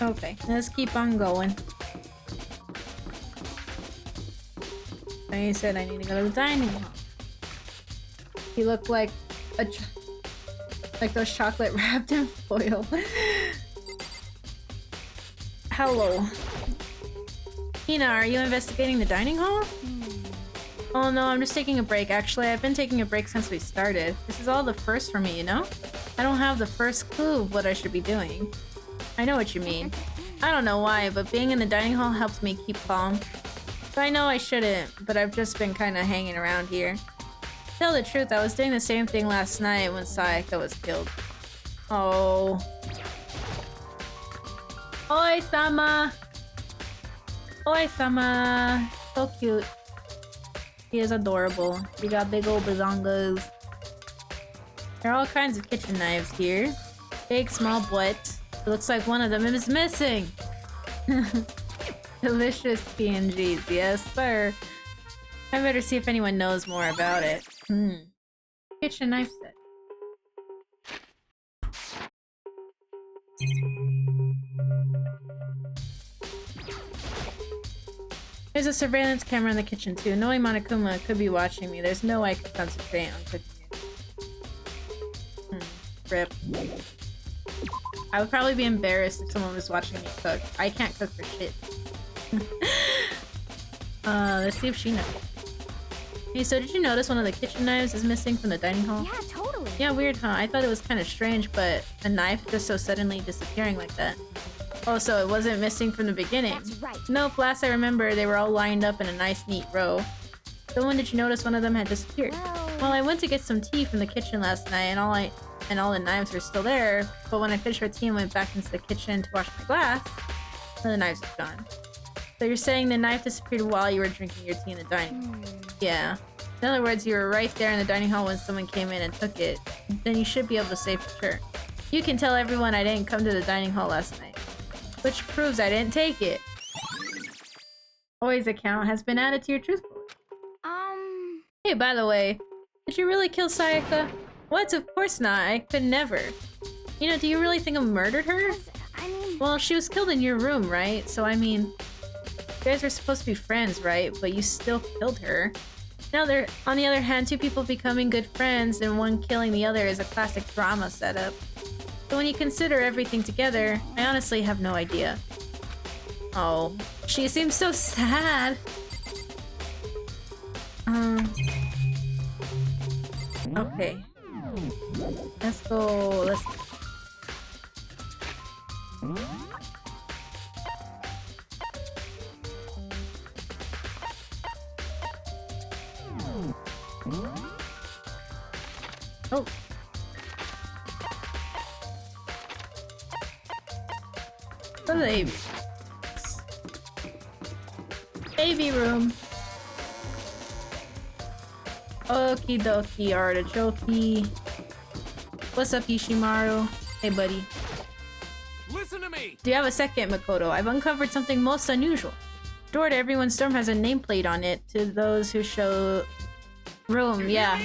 Okay, let's keep on going. I said I need to go to the dining hall. He looked like a like those chocolate wrapped in foil. Hello. Hina, are you investigating the dining hall? Oh no, I'm just taking a break. Actually, I've been taking a break since we started. This is all the first for me, you know? I don't have the first clue of what I should be doing. I know what you mean. I don't know why, but being in the dining hall helps me keep calm. So I know I shouldn't, but I've just been kind of hanging around here. To tell the truth, I was doing the same thing last night when Sayaka was killed. Oh. Oi-sama! Oi-sama! So cute. He is adorable. He got big old bazongas. There are all kinds of kitchen knives here. Big, small, what? It looks like one of them is missing! Delicious PNGs, yes sir. I better see if anyone knows more about it. Kitchen knife set. There's a surveillance camera in the kitchen too. Knowing Monokuma could be watching me, there's no way I could concentrate on cooking it. Rip. I would probably be embarrassed if someone was watching me cook. I can't cook for shit. Let's see if she knows. Hey, so did you notice one of the kitchen knives is missing from the dining hall? Yeah, totally. Yeah, weird, huh? I thought it was kind of strange, but a knife just so suddenly disappearing like that. Oh, so it wasn't missing from the beginning? That's right. Nope, last I remember, they were all lined up in a nice, neat row. So when did you notice one of them had disappeared? Well, I went to get some tea from the kitchen last night, and all the knives were still there, but when I finished my tea and went back into the kitchen to wash my glass, the knives were gone. So you're saying the knife disappeared while you were drinking your tea in the dining room? Yeah. In other words, you were right there in the dining hall when someone came in and took it. Then you should be able to say for sure. You can tell everyone I didn't come to the dining hall last night. Which proves I didn't take it. Always account has been added to your truth board. Hey, by the way, did you really kill Sayaka? What? Of course not. I could never. You know, do you really think I murdered her? I mean... Well, she was killed in your room, right? So, I mean, you guys were supposed to be friends, right? But you still killed her. Now, on the other hand, two people becoming good friends and one killing the other is a classic drama setup. So when you consider everything together, I honestly have no idea. Oh, she seems so sad. Okay. Let's go. Let's. Oh. Go to the AV. AV room. Okie dokie, artichoke. What's up, Ishimaru? Hey, buddy. Listen to me! Do you have a second, Makoto? I've uncovered something most unusual. Door to everyone's dorm has a nameplate on it to those who show room, yeah.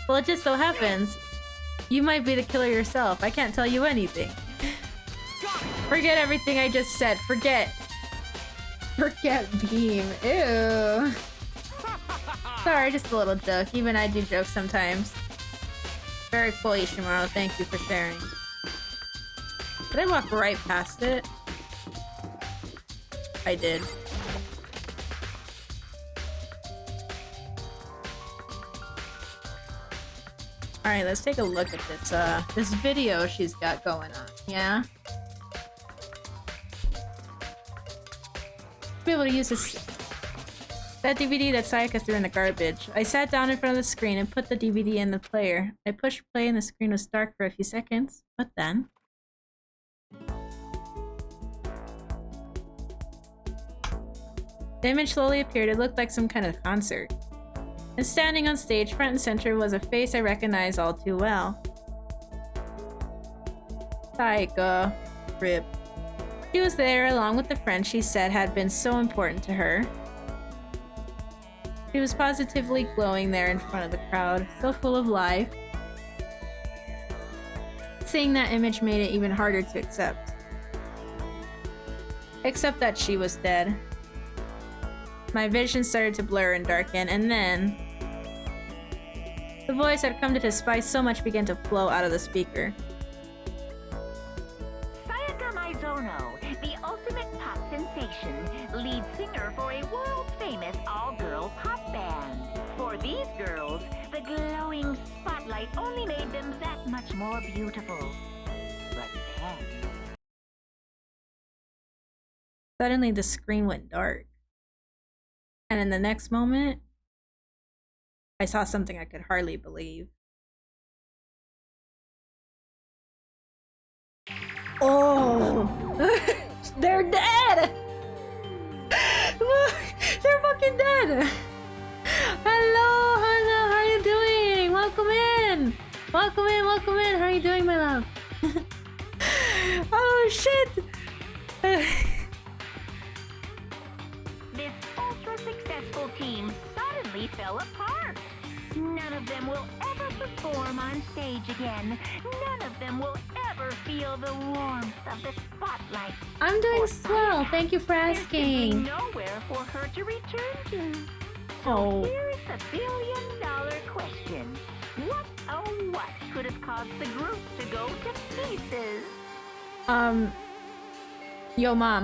Well, it just so happens you might be the killer yourself. I can't tell you anything. Forget everything I just said. Forget Beam. Ew. Sorry, just a little joke. Even I do jokes sometimes. Very cool, Ishimaru. Thank you for sharing. Did I walk right past it? I did. Alright, let's take a look at this video she's got going on, yeah? Be able to use that DVD that Sayaka threw in the garbage. I sat down in front of the screen and put the DVD in the player. I pushed play and the screen was dark for a few seconds, but then... the image slowly appeared. It looked like some kind of concert. And standing on stage, front and center, was a face I recognized all too well. Sayaka. Rip. She was there along with the friend she said had been so important to her. She was positively glowing there in front of the crowd, so full of life. Seeing that image made it even harder to accept. Except that she was dead. My vision started to blur and darken, and then... the voice I'd come to despise so much began to flow out of the speaker. Sayaka Maizono, the ultimate pop sensation, lead singer for a world-famous all-girl pop band. For these girls, the glowing spotlight only made them that much more beautiful. But then... suddenly the screen went dark. And in the next moment, I saw something I could hardly believe. Oh! They're dead! They're fucking dead! Hello, how are you doing? Welcome in! Welcome in! How are you doing, my love? Oh, shit! This ultra-successful team suddenly fell apart. None of them will ever perform on stage again. None of them will ever feel the warmth of the spotlight. I'm doing swell. Thank you for There's asking. simply nowhere for her to return to. Oh. Here's the billion-dollar question. What, oh what, could have caused the group to go to pieces? Yo, mom.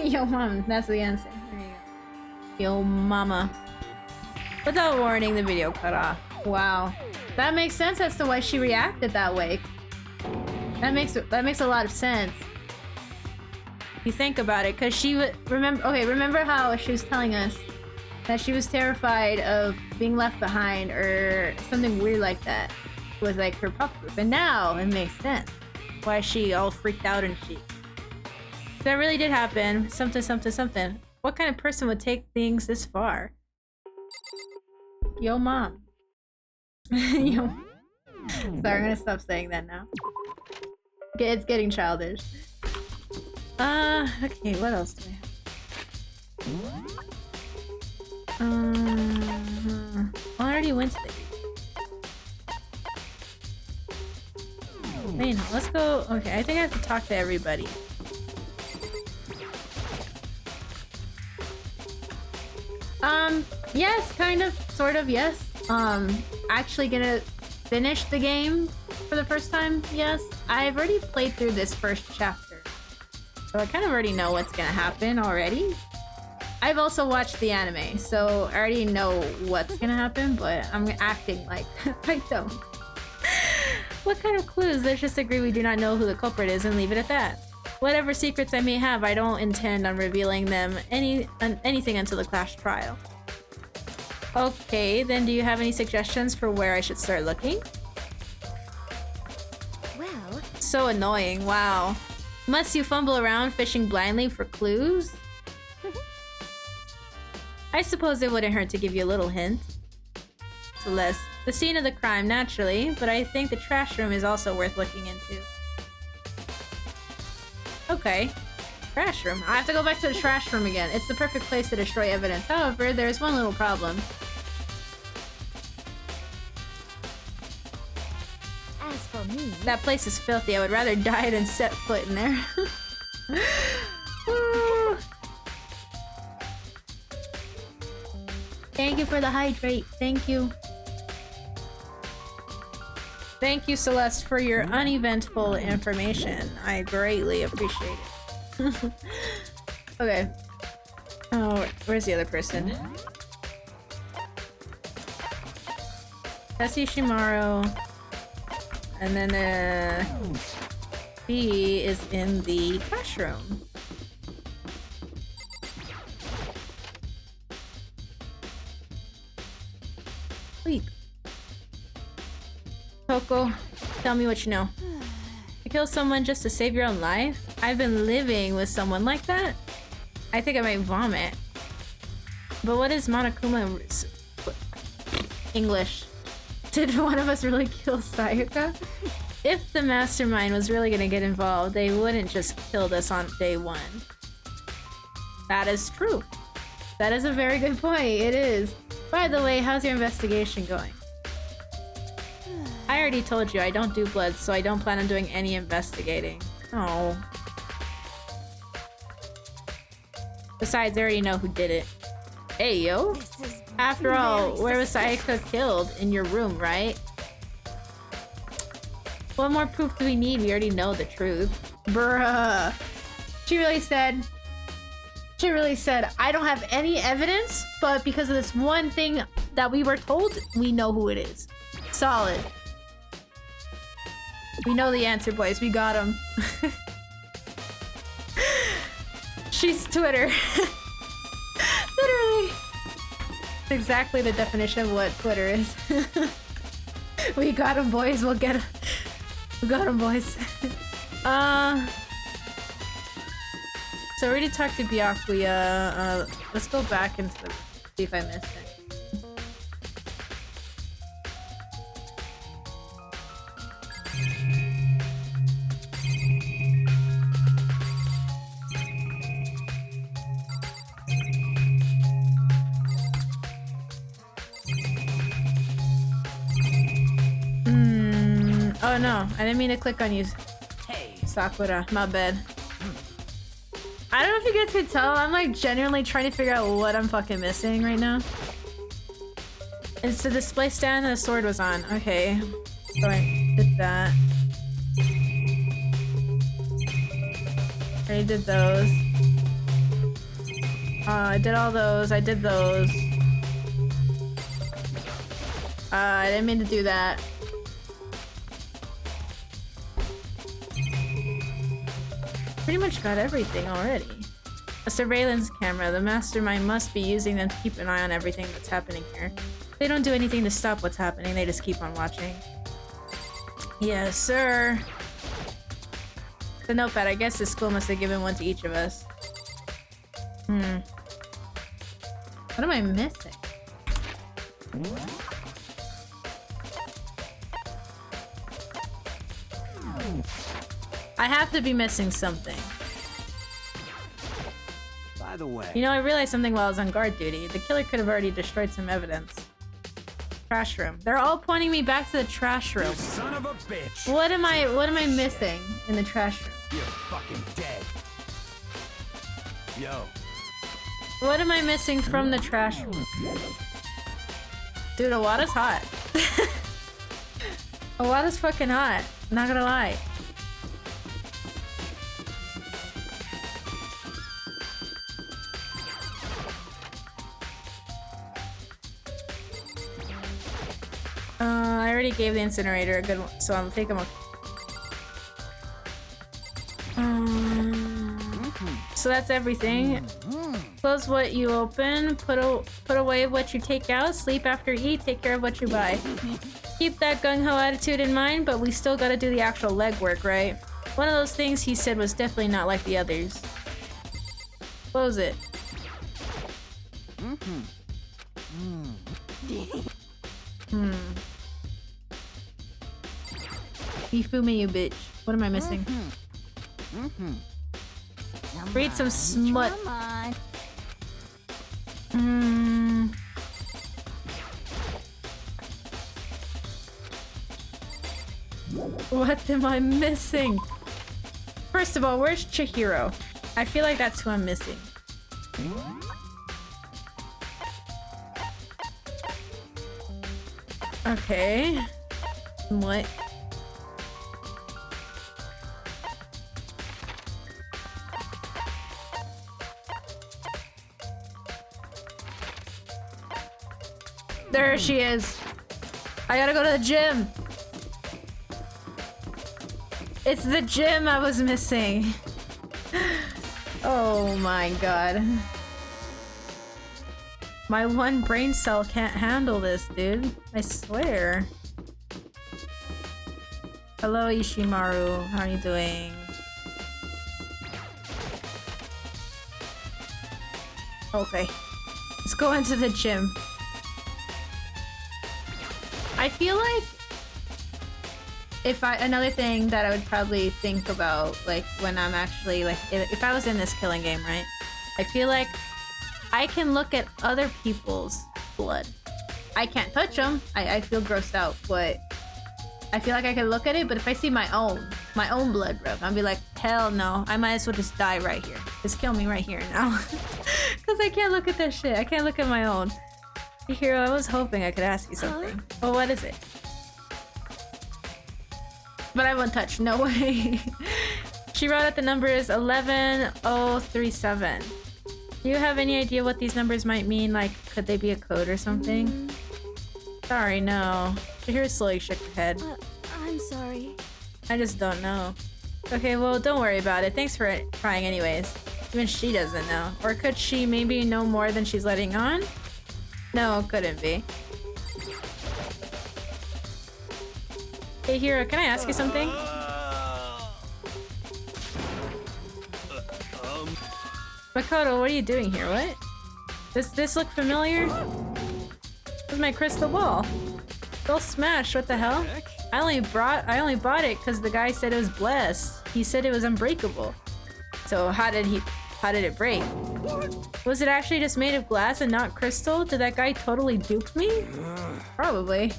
Yo, mom. That's the answer. There you go. Yo, mama. Without warning, the video cut off. Wow. That makes sense as to why she reacted that way. That makes a lot of sense. If you think about it, because she would remember how she was telling us that she was terrified of being left behind or something weird like that was like her pup group, and now it makes sense why she all freaked out and shit. That really did happen. Something, something, something. What kind of person would take things this far? Yo, mom. Yo. Sorry, I'm gonna stop saying that now. Okay, it's getting childish. Okay, what else do I have? I already went to the... Wait, no, let's go... Okay, I think I have to talk to everybody. Yes, kind of, sort of, yes. Actually gonna finish the game for the first time, yes. I've already played through this first chapter, so I kind of already know what's gonna happen already. I've also watched the anime, so I already know what's gonna happen, but I'm acting like I don't. What kind of clues? Let's just agree we do not know who the culprit is and leave it at that. Whatever secrets I may have, I don't intend on revealing them anything until the Clash trial. Okay, then do you have any suggestions for where I should start looking? Well... So annoying, wow. Must you fumble around fishing blindly for clues? I suppose it wouldn't hurt to give you a little hint. Celeste, the scene of the crime, naturally, but I think the trash room is also worth looking into. Okay. Trash room. I have to go back to the trash room again. It's the perfect place to destroy evidence. However, there's one little problem. As for me... That place is filthy. I would rather die than set foot in there. Woo. Thank you for the hydrate. Thank you. Thank you, Celeste, for your uneventful information. I greatly appreciate it. Okay. Oh, where's the other person? Tessie Shimaru. And then B is in the classroom. Sleep. Coco, tell me what you know. You kill someone just to save your own life? I've been living with someone like that? I think I might vomit. But what is Monokuma English? Did one of us really kill Sayaka? If the mastermind was really gonna get involved, they wouldn't just killed us on day one. That is true. That is a very good point. It is. By the way, how's your investigation going? I already told you I don't do blood, so I don't plan on doing any investigating. Oh. Besides, I already know who did it. Hey, yo. After all, where was Sayaka killed? In your room, right? What more proof do we need? We already know the truth. Bruh. She really said, I don't have any evidence, but because of this one thing that we were told, we know who it is. Solid. We know the answer, boys. We got him. She's Twitter. Literally. It's exactly the definition of what Twitter is. We got him, boys. We'll get him. We got him, boys. So I already talked to Byakuya. Let's go back and see if I missed it. Oh no, I didn't mean to click on you. Hey, Sakura, my bad. I don't know if you guys could tell, I'm like genuinely trying to figure out what I'm fucking missing right now. It's the display stand and the sword was on. Okay, so I did that. I did those. I did all those. I did those. I didn't mean to do that. Pretty much got everything already. A surveillance camera. The mastermind must be using them to keep an eye on everything that's happening here. They don't do anything to stop what's happening, they just keep on watching. Yes, sir. The notepad. I guess the school must have given one to each of us. What am I missing? I have to be missing something. By the way, You know, I realized something while I was on guard duty. The killer could have already destroyed some evidence. Trash room. They're all pointing me back to the trash room. you son of a bitch. What am I missing in the trash room? You're fucking dead. Yo. What am I missing from the trash room? Dude, Awada's hot. Awada's fucking hot. Not gonna lie. I already gave the incinerator a good one, so I'll take him. So that's everything. Close what you open, put away what you take out, sleep after eat, take care of what you buy. Keep that gung-ho attitude in mind, but we still gotta do the actual legwork, right? One of those things he said was definitely not like the others. Close it. Ifume, you bitch. What am I missing? Read some smut. Come on. What am I missing? First of all, where's Chihiro? I feel like that's who I'm missing. Okay. What? There she is. I gotta go to the gym. It's the gym I was missing. Oh my god. My one brain cell can't handle this, dude. I swear. Hello, Ishimaru. How are you doing? Okay. Let's go into the gym. I feel like another thing that I would probably think about, like, when I'm actually, like, if I was in this killing game, right? I feel like I can look at other people's blood. I can't touch them. I feel grossed out, but I feel like I can look at it, but if I see my own blood rub, I'll be like, hell no. I might as well just die right here. Just kill me right here now. Because I can't look at that shit. I can't look at my own. Hero, I was hoping I could ask you something. Well, what is it? But I won't touch. No way. She wrote out the numbers 11037. Do you have any idea what these numbers might mean? Like, could they be a code or something? Sorry, no. Shahira slowly shook her head. I'm sorry. I just don't know. Okay, well, don't worry about it. Thanks for trying anyways. Even she doesn't know. Or could she maybe know more than she's letting on? No, couldn't be. Hey, Hiro, can I ask you something? Makoto, what are you doing here? What? This look familiar? This is my crystal ball. It's all smashed. What the hell? I only bought it because the guy said it was blessed. He said it was unbreakable. So how did it break? Was it actually just made of glass and not crystal? Did that guy totally dupe me? Probably.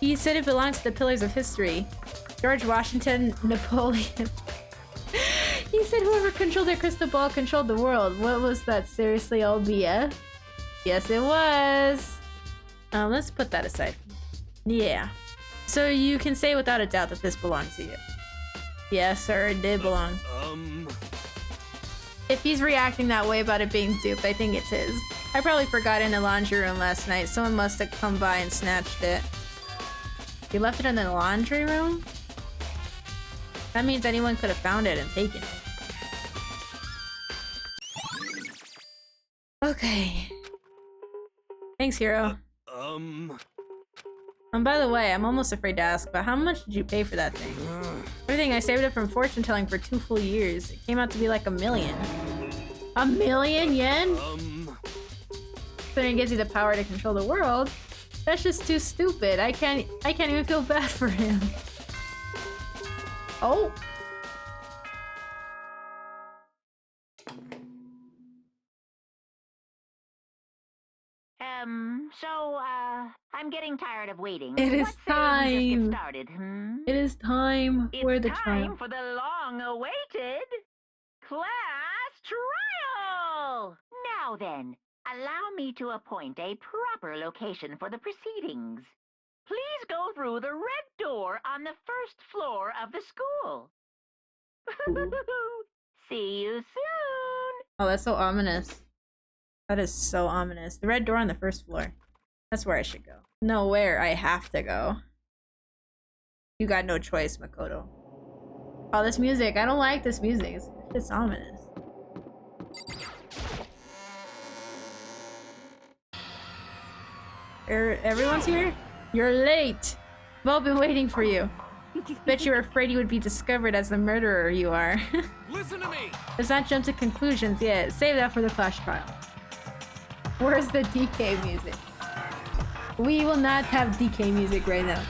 He said it belongs to the pillars of history. George Washington, Napoleon. He said whoever controlled their crystal ball controlled the world. What was that? Seriously, all BS? Yes, it was. Let's put that aside. Yeah. So you can say without a doubt that this belongs to you. Yes, sir, it did belong. If he's reacting that way about it being duped, I think it's his. I probably forgot it in the laundry room last night. Someone must have come by and snatched it. You left it in the laundry room? That means anyone could have found it and taken it. Okay. Thanks, Hero. By the way, I'm almost afraid to ask, but how much did you pay for that thing? Everything, I saved it from fortune telling for 2 full years. It came out to be like $1 million. $1 million yen? Considering it gives you the power to control the world, that's just too stupid. I can't even feel bad for him. Oh. I'm getting tired of waiting. It is What say we just time. get started, It is time for the It's trial. time for the long-awaited class trial! Now then, allow me to appoint a proper location for the proceedings. Please go through the red door on the first floor of the school. See you soon! Oh, that's so ominous. That is so ominous. The red door on the first floor. That's where I should go. No, where I have to go. You got no choice, Makoto. Oh, this music. I don't like this music. It's ominous. Everyone's here? You're late. We've all been waiting for you. Bet you were afraid you would be discovered as the murderer you are. Listen to me. Let's not jump to conclusions yet. Save that for the class trial. Where's the DK music? We will not have DK music right now.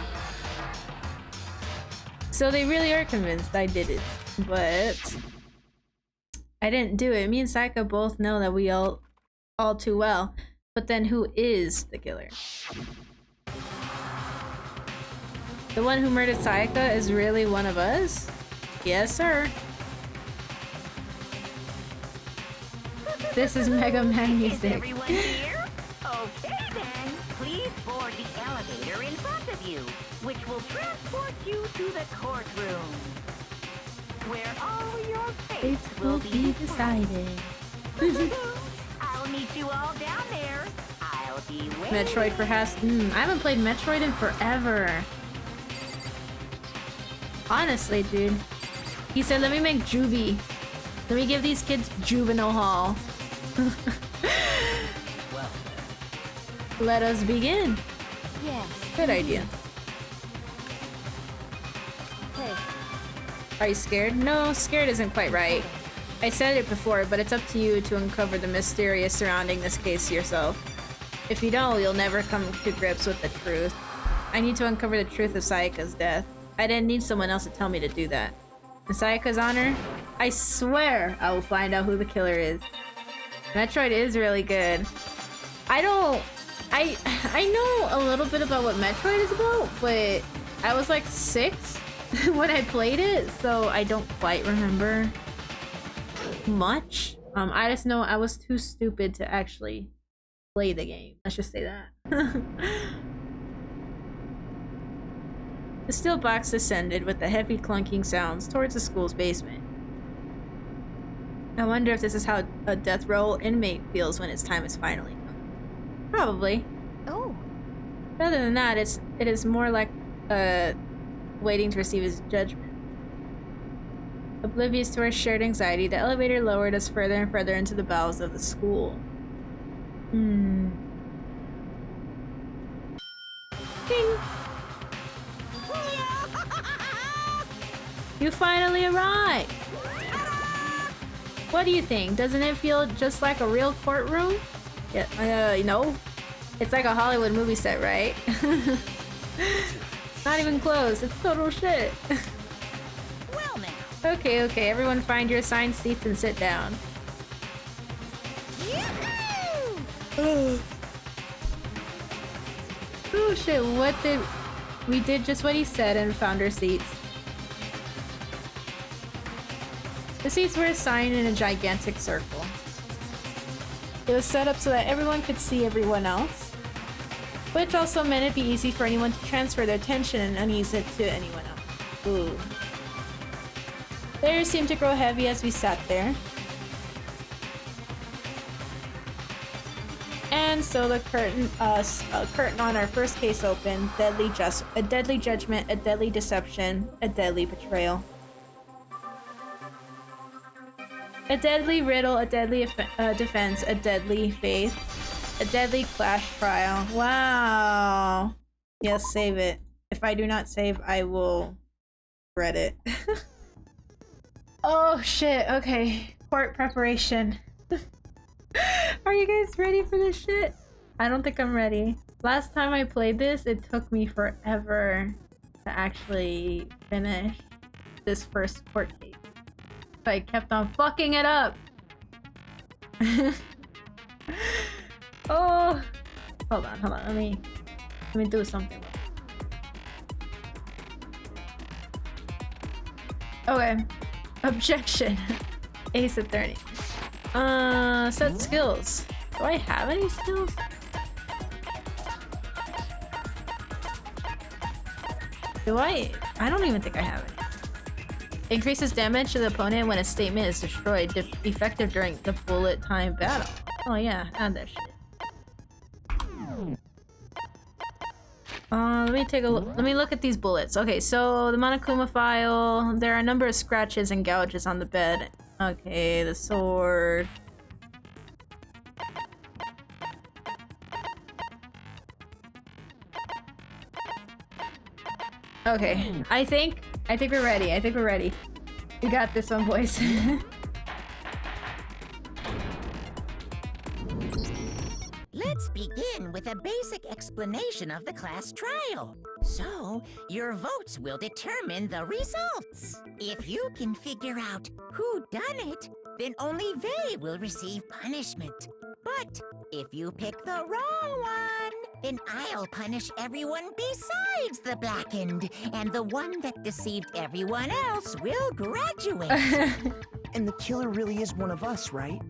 So they really are convinced I did it, but I didn't do it. Me and Sayaka both know that we all too well. But then who is the killer? The one who murdered Sayaka is really one of us? Yes, sir. This is Mega Man Is music. everyone here? Okay then, please board the elevator in front of you, which will transport you to the courtroom, where all your fates will be decided. I'll meet you all down there. I'll be waiting. Metroid, perhaps? I haven't played Metroid in forever. Honestly, dude. He said, let me make Juvie. Let me give these kids juvenile hall. Well, Let us begin. Yes. Good idea. Hey. Are you scared? No, scared isn't quite right. I said it before, but it's up to you to uncover the mysterious surrounding this case yourself. If you don't, you'll never come to grips with the truth. I need to uncover the truth of Sayaka's death. I didn't need someone else to tell me to do that. In Sayaka's honor, I swear I will find out who the killer is. Metroid is really good. I know a little bit about what Metroid is about, but I was like 6 when I played it, so I don't quite remember much. I just know I was too stupid to actually play the game. Let's just say that. The steel box descended with the heavy clunking sounds towards the school's basement. I wonder if this is how a death row inmate feels when its time is finally come. Probably. Oh. Other than that, it is more like waiting to receive his judgment. Oblivious to our shared anxiety, the elevator lowered us further and further into the bowels of the school. Ding. You finally arrived! What do you think? Doesn't it feel just like a real courtroom? Yeah, you know? It's like a Hollywood movie set, right? Not even close. It's total shit. Well now. Okay, everyone find your assigned seats and sit down. Yoo-hoo! Oh shit, we did just what he said and found our seats. The seats were assigned in a gigantic circle. It was set up so that everyone could see everyone else, which also meant it'd be easy for anyone to transfer their tension and unease it to anyone else. Ooh. The air seemed to grow heavy as we sat there. So the curtain on our first case opened. A deadly judgment, a deadly deception, a deadly betrayal. A deadly riddle, a deadly defense, a deadly faith, a deadly clash trial. Wow. Yes, save it. If I do not save, I will regret it. Oh shit, okay. Court preparation. Are you guys ready for this shit? I don't think I'm ready. Last time I played this, it took me forever to actually finish this first court case. I kept on fucking it up. Oh, hold on. Let me do something. Okay. Objection. Ace attorney. Set skills. Do I have any skills? Do I? I don't even think I have it. Increases damage to the opponent when a statement is destroyed. Effective during the bullet time battle. Oh yeah, add that shit. Let me take a look. Let me look at these bullets. Okay, so the Monokuma file. There are a number of scratches and gouges on the bed. Okay, the sword. Okay, I think we're ready. We got this one, boys. Let's begin with a basic explanation of the class trial. So, your votes will determine the results. If you can figure out who done it, then only they will receive punishment. But if you pick the wrong one, then I'll punish everyone besides the blackened, and the one that deceived everyone else will graduate. And the killer really is one of us, right?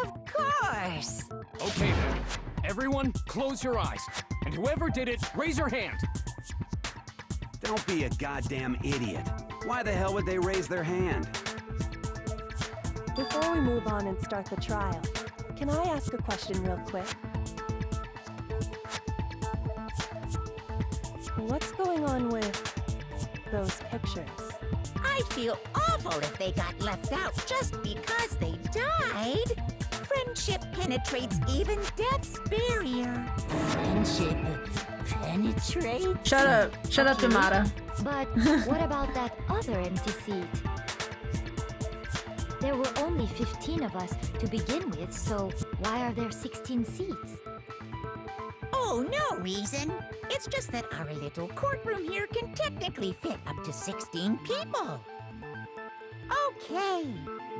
Of course. Okay then. Everyone, close your eyes. And whoever did it, raise your hand. Don't be a goddamn idiot. Why the hell would they raise their hand? Before we move on and start the trial, can I ask a question real quick? What's going on with those pictures? I'd feel awful if they got left out just because they died. Friendship penetrates even death's barrier. Friendship penetrates? Shut up, Yamada. But what about that other empty seat? There were only 15 of us to begin with, so why are there 16 seats? Oh, no reason. It's just that our little courtroom here can technically fit up to 16 people. Okay,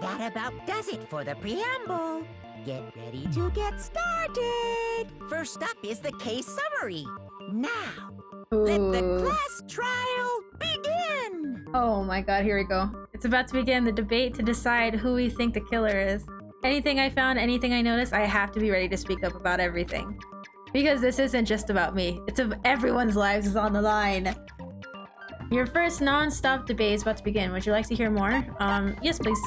that about does it for the preamble. Get ready to get started. First up is the case summary. Now, let the class trial begin. Oh my god, here we go. It's about to begin the debate to decide who we think the killer is. Anything I found, anything I noticed, I have to be ready to speak up about everything. Because this isn't just about me. It's of everyone's lives is on the line. Your first non-stop debate is about to begin. Would you like to hear more? Yes, please.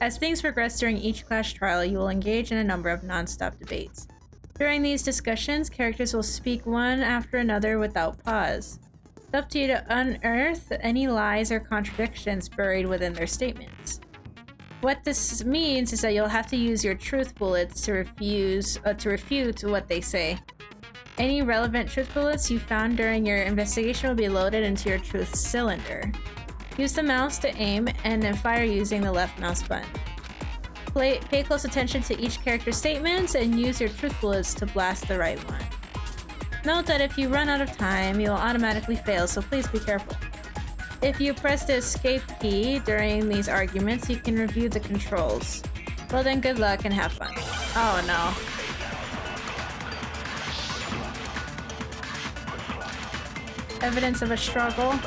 As things progress during each class trial, you will engage in a number of non-stop debates. During these discussions, characters will speak one after another without pause. It's up to you to unearth any lies or contradictions buried within their statements. What this means is that you'll have to use your truth bullets to refute what they say. Any relevant truth bullets you found during your investigation will be loaded into your truth cylinder. Use the mouse to aim and then fire using the left mouse button. Pay close attention to each character's statements and use your truth bullets to blast the right one. Note that if you run out of time, you will automatically fail, so please be careful. If you press the escape key during these arguments, you can review the controls. Well then, good luck and have fun. Oh no. Evidence of a struggle.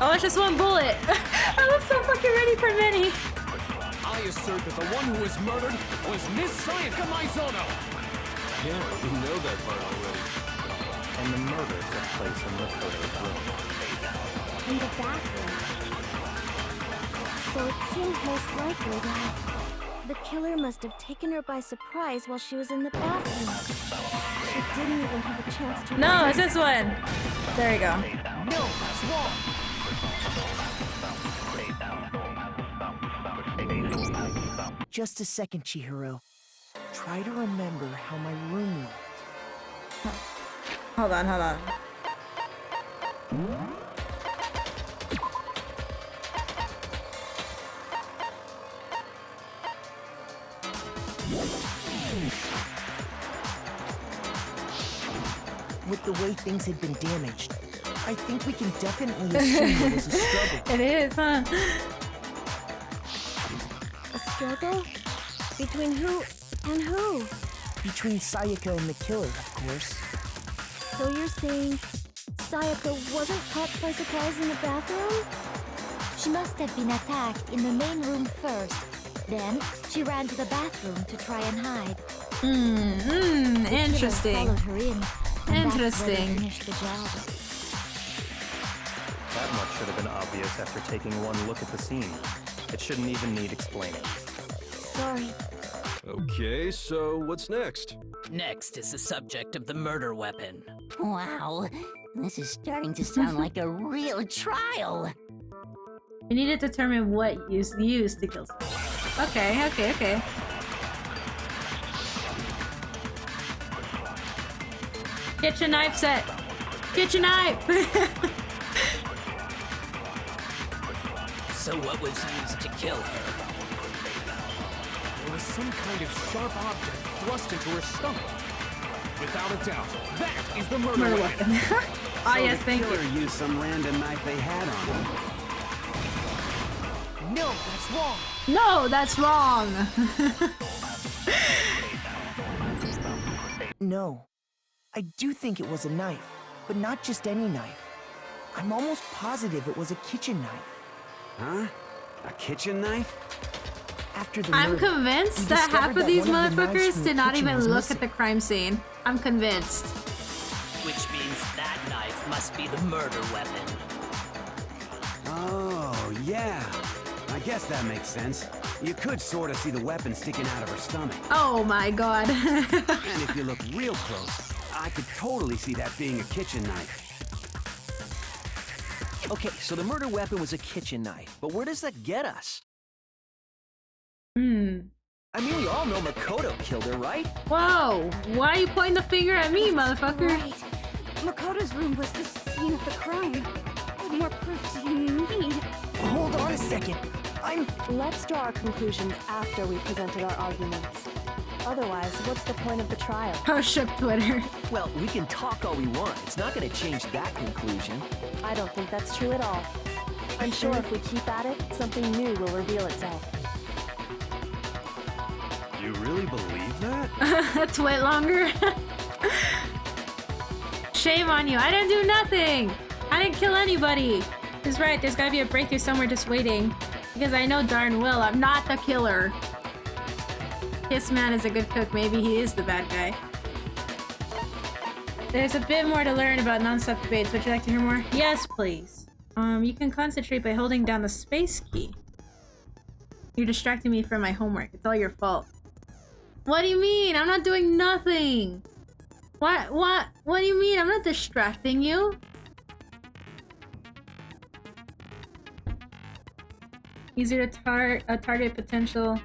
Oh, it's just one bullet! I was so fucking ready for many! I assert that the one who was murdered was Miss Sayaka Maizono. Yeah, we know that part already. And the murder took place in the photo's room. In the bathroom. So it seems most likely that The killer must have taken her by surprise while she was in the bathroom. She didn't even have a chance to... No, it's this one. There you go. No, that's wrong. Just a second, Chihiro. Try to remember how my room looked. Hold on, hold on. With the way things had been damaged, I think we can definitely assume there was a struggle. It is, huh? A struggle? Between who and who? Between Sayaka and the killer, of course. So you're saying Sayaka wasn't caught by surprise in the bathroom? She must have been attacked in the main room first. Then she ran to the bathroom to try and hide. Interesting. Followed her in. Interesting. Finished the job. That much should have been obvious after taking one look at the scene. It shouldn't even need explaining. Sorry. Okay, so what's next? Next is the subject of the murder weapon. Wow, this is starting to sound like a real trial. We need to determine what use to kill someone. Okay. Get your knife set. Get your knife. So what was used to kill her? There was some kind of sharp object thrust into her stomach. Without a doubt, that is the murder weapon. Ah, yes, thank you. The killer used some random knife they had on him. No, that's wrong. No, that's wrong. No. I do think it was a knife, but not just any knife. I'm almost positive it was a kitchen knife. Huh? A kitchen knife? After the I'm murder, convinced we that half discovered of these one of the knives motherfuckers from the did not kitchen even was look missing. at the crime scene. I'm convinced. Which means that knife must be the murder weapon. Oh, yeah. I guess that makes sense. You could sort of see the weapon sticking out of her stomach. Oh my god. And if you look real close, I could totally see that being a kitchen knife. Okay, so the murder weapon was a kitchen knife, but where does that get us? I mean, we all know Makoto killed her, right? Whoa, why are you pointing the finger at me, motherfucker? Right. Makoto's room was the scene of the crime. What more proof do you need? Hold on a second. Let's draw our conclusions after we've presented our arguments. Otherwise, what's the point of the trial? Oh, shook Twitter. Well, we can talk all we want. It's not going to change that conclusion. I don't think that's true at all. I'm sure if we keep at it, something new will reveal itself. You really believe that? Twit longer. Shame on you. I didn't do nothing. I didn't kill anybody. He's right. There's gotta be a breakthrough somewhere just waiting. Because I know darn well I'm not the killer. Kiss Man is a good cook. Maybe he is the bad guy. There's a bit more to learn about non-stop debates. Would you like to hear more? Yes, please. You can concentrate by holding down the space key. You're distracting me from my homework. It's all your fault. What do you mean? I'm not doing nothing. What do you mean? I'm not distracting you. Easier to target potential.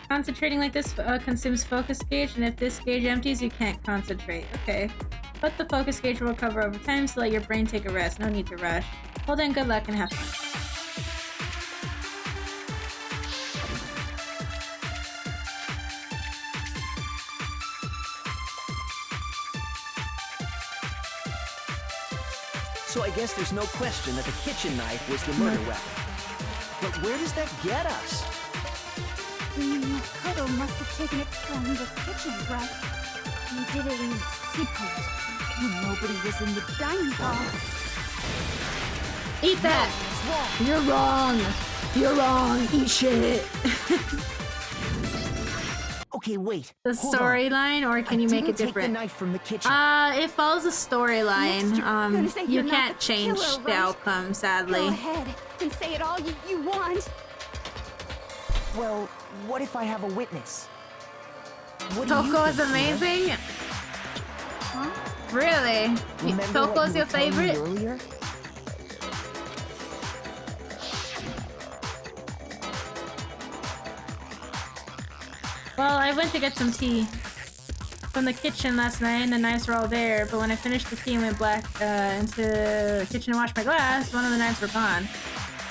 Concentrating like this consumes focus gauge, and if this gauge empties, you can't concentrate. Okay. But the focus gauge will recover over time, so let your brain take a rest. No need to rush. Well then, good luck and have fun. So I guess there's no question that the kitchen knife was the murder weapon. But where does that get us? Makoto must have taken it from the kitchen, right? He did it in secret, when nobody was in the dining hall. Eat that! No, you're wrong! You're wrong! Eat shit! Okay, wait. The storyline, or can you make it different? Take the knife from the kitchen. It follows the storyline. You can't change the outcome, sadly. Go ahead and say it all you want. Well, what if I have a witness? What do you Toko is think, Tina? amazing. Huh? Really? Remember what Toko's you your were telling me favorite? earlier? Well, I went to get some tea from the kitchen last night, and the knives were all there. But when I finished the tea and went back into the kitchen to wash my glass, one of the knives were gone.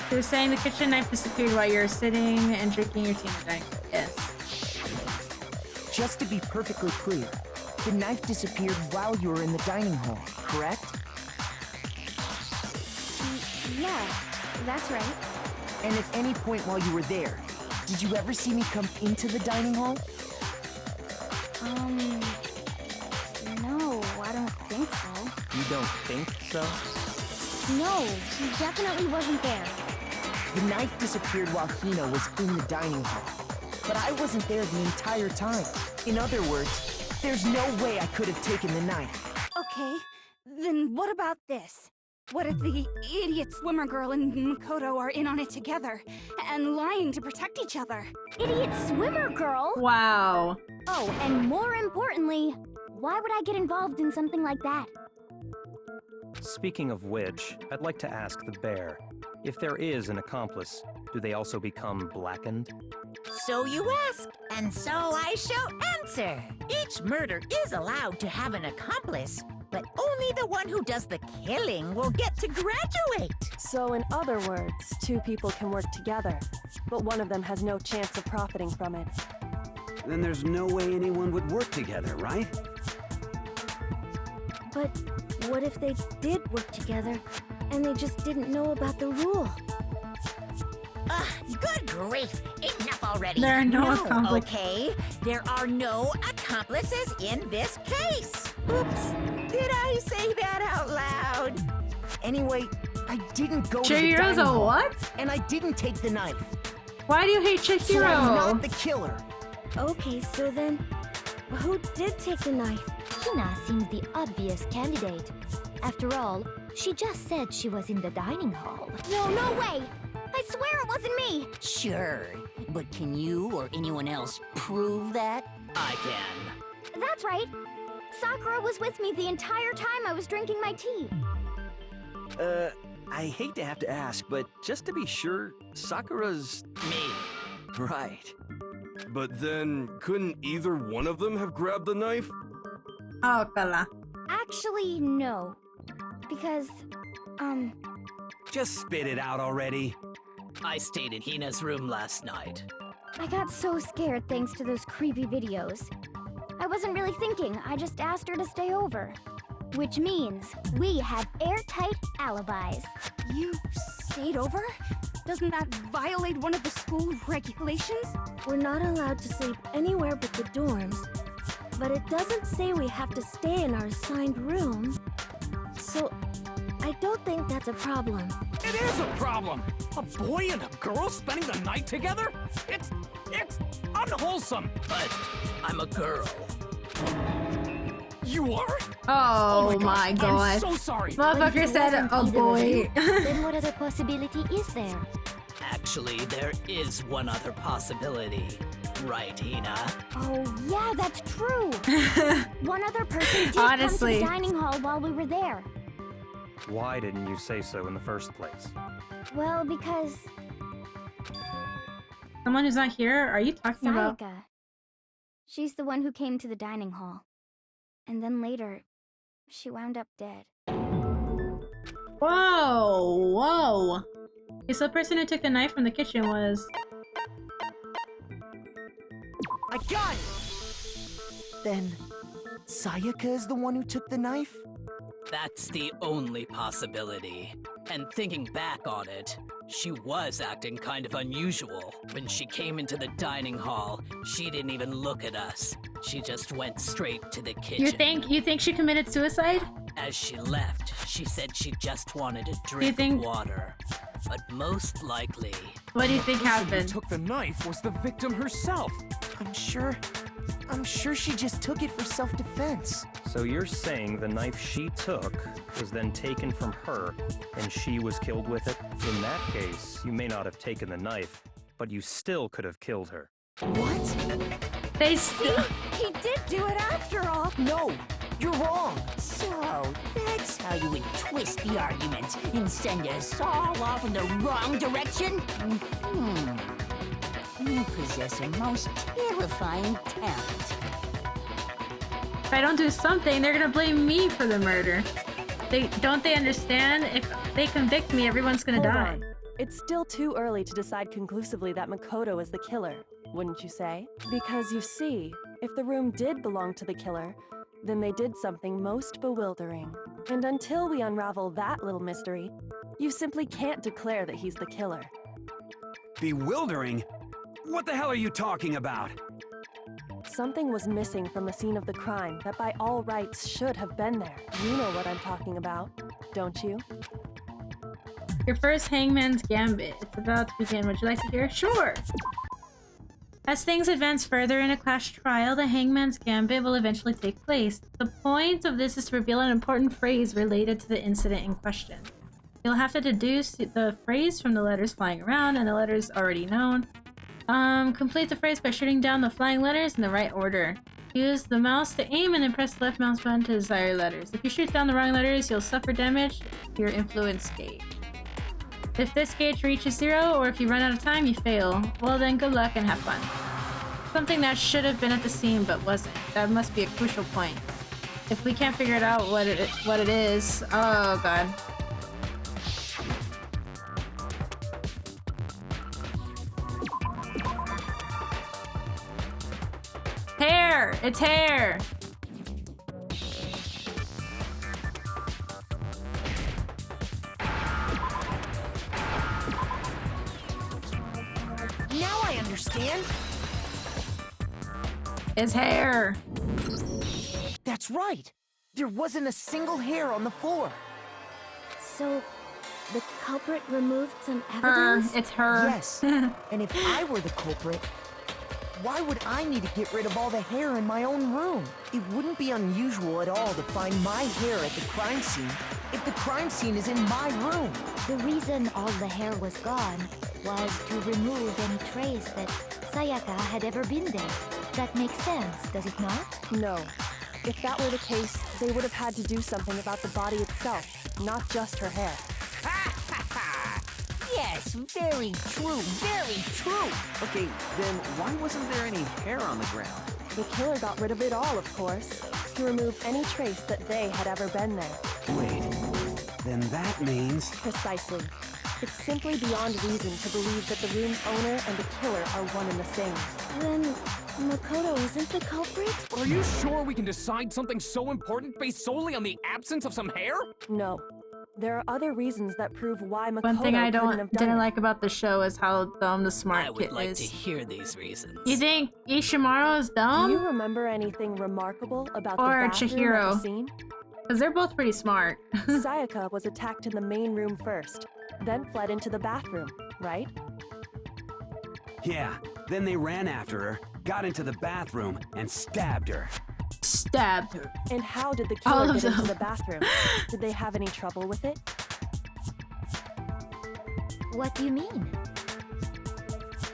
She was saying the kitchen knife disappeared while you were sitting and drinking your tea in the dining room. Yes. Just to be perfectly clear, the knife disappeared while you were in the dining hall, correct? Yeah, that's right. And at any point while you were there, did you ever see me come into the dining hall? No, I don't think so. You don't think so? No, he definitely wasn't there. The knife disappeared while Hina was in the dining hall. But I wasn't there the entire time. In other words, there's no way I could have taken the knife. Okay, then what about this? What if the idiot swimmer girl and Makoto are in on it together and lying to protect each other? Idiot swimmer girl? Wow. Oh, and more importantly, why would I get involved in something like that? Speaking of which, I'd like to ask the bear, if there is an accomplice, do they also become blackened? So you ask, and so I shall answer. Each murder is allowed to have an accomplice, but only the one who does the killing will get to graduate. So in other words, two people can work together, but one of them has no chance of profiting from it. Then there's no way anyone would work together, right? But what if they did work together and they just didn't know about the rule? Good grief! Enough already! There are no accomplices. Okay, there are no accomplices in this case. Oops, did I say that out loud? Anyway, I didn't go to the Chihiro's dining a hall. what? And I didn't take the knife. Why do you hate So I'm Chihiro? not the killer. Okay, so then, who did take the knife? Hina seems the obvious candidate. After all, she just said she was in the dining hall. No way! I swear it wasn't me! Sure, but can you or anyone else prove that? I can. That's right. Sakura was with me the entire time I was drinking my tea. I hate to have to ask, but just to be sure, Sakura's... Me. Right. But then, couldn't either one of them have grabbed the knife? Oh, Kala. Actually, no. Because, Just spit it out already. I stayed in Hina's room last night. I got so scared thanks to those creepy videos. I wasn't really thinking, I just asked her to stay over. Which means we have airtight alibis. You stayed over? Doesn't that violate one of the school regulations? We're not allowed to sleep anywhere but the dorms, but it doesn't say we have to stay in our assigned room. So, I don't think that's a problem. It is a problem! A boy and a girl spending the night together? It's unwholesome! But I'm a girl. You are? Oh, my my gosh, god. I'm so sorry! Motherfucker said, oh boy. Then what other possibility is there? Actually, there is one other possibility. Right, Hina? Oh, yeah, that's true. One other person did Honestly. come to the dining hall while we were there. Why didn't you say so in the first place? Well, because Someone who's not here? Are you talking about? Sayaka. She's the one who came to the dining hall. And then later, she wound up dead. Whoa. Okay, so the person who took the knife from the kitchen was... I got it! Then, Sayaka is the one who took the knife? That's the only possibility. And thinking back on it, she was acting kind of unusual. When she came into the dining hall, she didn't even look at us. She just went straight to the kitchen. You think she committed suicide? As she left, she said she just wanted a drink of water. But most likely... What do you think The person happened? who took the knife was the victim herself. I'm sure she just took it for self-defense. So you're saying the knife she took was then taken from her, and she was killed with it? In that case, you may not have taken the knife, but you still could have killed her. What? They He did do it after all. No, you're wrong. So, that's how you would twist the argument and send us all off in the wrong direction? You possess a most terrifying talent. If I don't do something, they're gonna blame me for the murder. Don't they understand? If they convict me, everyone's gonna Hold die. on. It's still too early to decide conclusively that Makoto is the killer, wouldn't you say? Because you see, if the room did belong to the killer, then they did something most bewildering. And until we unravel that little mystery, you simply can't declare that he's the killer. Bewildering? What the hell are you talking about? Something was missing from the scene of the crime that by all rights should have been there. You know what I'm talking about, don't you? Your first Hangman's Gambit. It's about to begin. Would you like to hear? Sure! As things advance further in a class trial, the Hangman's Gambit will eventually take place. The point of this is to reveal an important phrase related to the incident in question. You'll have to deduce the phrase from the letters flying around and the letters already known. Complete the phrase by shooting down the flying letters in the right order. Use the mouse to aim and then press the left mouse button to desire letters. If you shoot down the wrong letters, you'll suffer damage to your influence gauge. If this gauge reaches 0, or if you run out of time, you fail. Well then, good luck and have fun. Something that should have been at the scene but wasn't. That must be a crucial point. If we can't figure it out what it is, oh god. Hair! It's hair! Now I understand. It's hair! That's right. There wasn't a single hair on the floor. So, the culprit removed some Her. evidence? It's her. Yes. And if I were the culprit, why would I need to get rid of all the hair in my own room? It wouldn't be unusual at all to find my hair at the crime scene if the crime scene is in my room. The reason all the hair was gone was to remove any trace that Sayaka had ever been there. That makes sense, does it not? No. If that were the case, they would have had to do something about the body itself, not just her hair. Yes, very true, very true. Okay, then why wasn't there any hair on the ground? The killer got rid of it all, of course, to remove any trace that they had ever been there. Wait, then that means... Precisely. It's simply beyond reason to believe that the room's owner and the killer are one and the same. Then, Makoto isn't the culprit? Are you sure we can decide something so important based solely on the absence of some hair? No. There are other reasons that prove why Makoto One thing I couldn't have done didn't it. like about the show is how dumb the smart I kid would like is. to hear these reasons. You think Ishimaru is Do dumb? you remember anything remarkable about Or the bathroom Chihiro. at the scene? Because they're both pretty smart. Sayaka was attacked in the main room first, then fled into the bathroom, right? Yeah, then they ran after her, got into the bathroom, and stabbed her. Stabbed her. And how did the All killer of get into them. the bathroom? Did they have any trouble with it? What do you mean?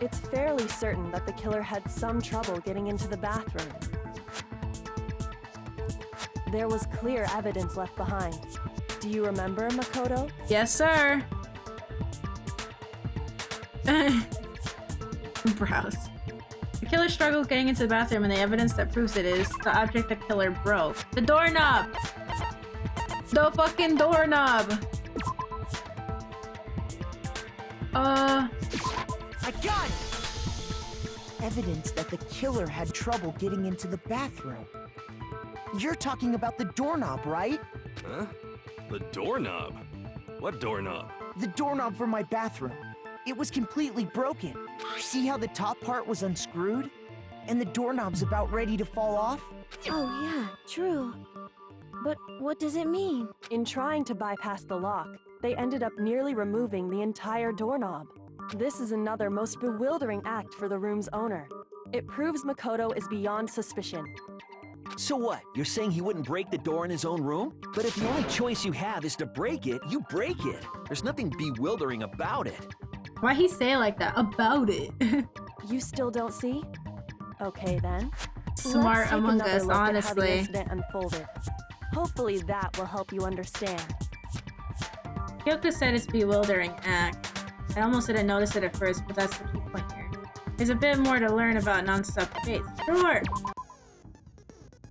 It's fairly certain that the killer had some trouble getting into the bathroom. There was clear evidence left behind. Do you remember, Makoto? Yes, sir. Browse. The killer struggled getting into the bathroom, and the evidence that proves it is the object the killer broke. The doorknob! The fucking doorknob! I got it! Evidence that the killer had trouble getting into the bathroom. You're talking about the doorknob, right? Huh? The doorknob? What doorknob? The doorknob for my bathroom. It was completely broken. See how the top part was unscrewed? And the doorknob's about ready to fall off? Oh yeah, true. But what does it mean? In trying to bypass the lock, they ended up nearly removing the entire doorknob. This is another most bewildering act for the room's owner. It proves Makoto is beyond suspicion. So what? You're saying he wouldn't break the door in his own room? But if the only choice you have is to break it, you break it. There's nothing bewildering about it. Why he say it like that? About it. You still don't see? Okay then. Smart Let's take Among another Us, look at how the honestly. incident unfolded. Hopefully that will help you understand. Kyoko said it's bewildering act. I almost didn't notice it at first, but that's the key point here. There's a bit more to learn about non-stop faith. Sure!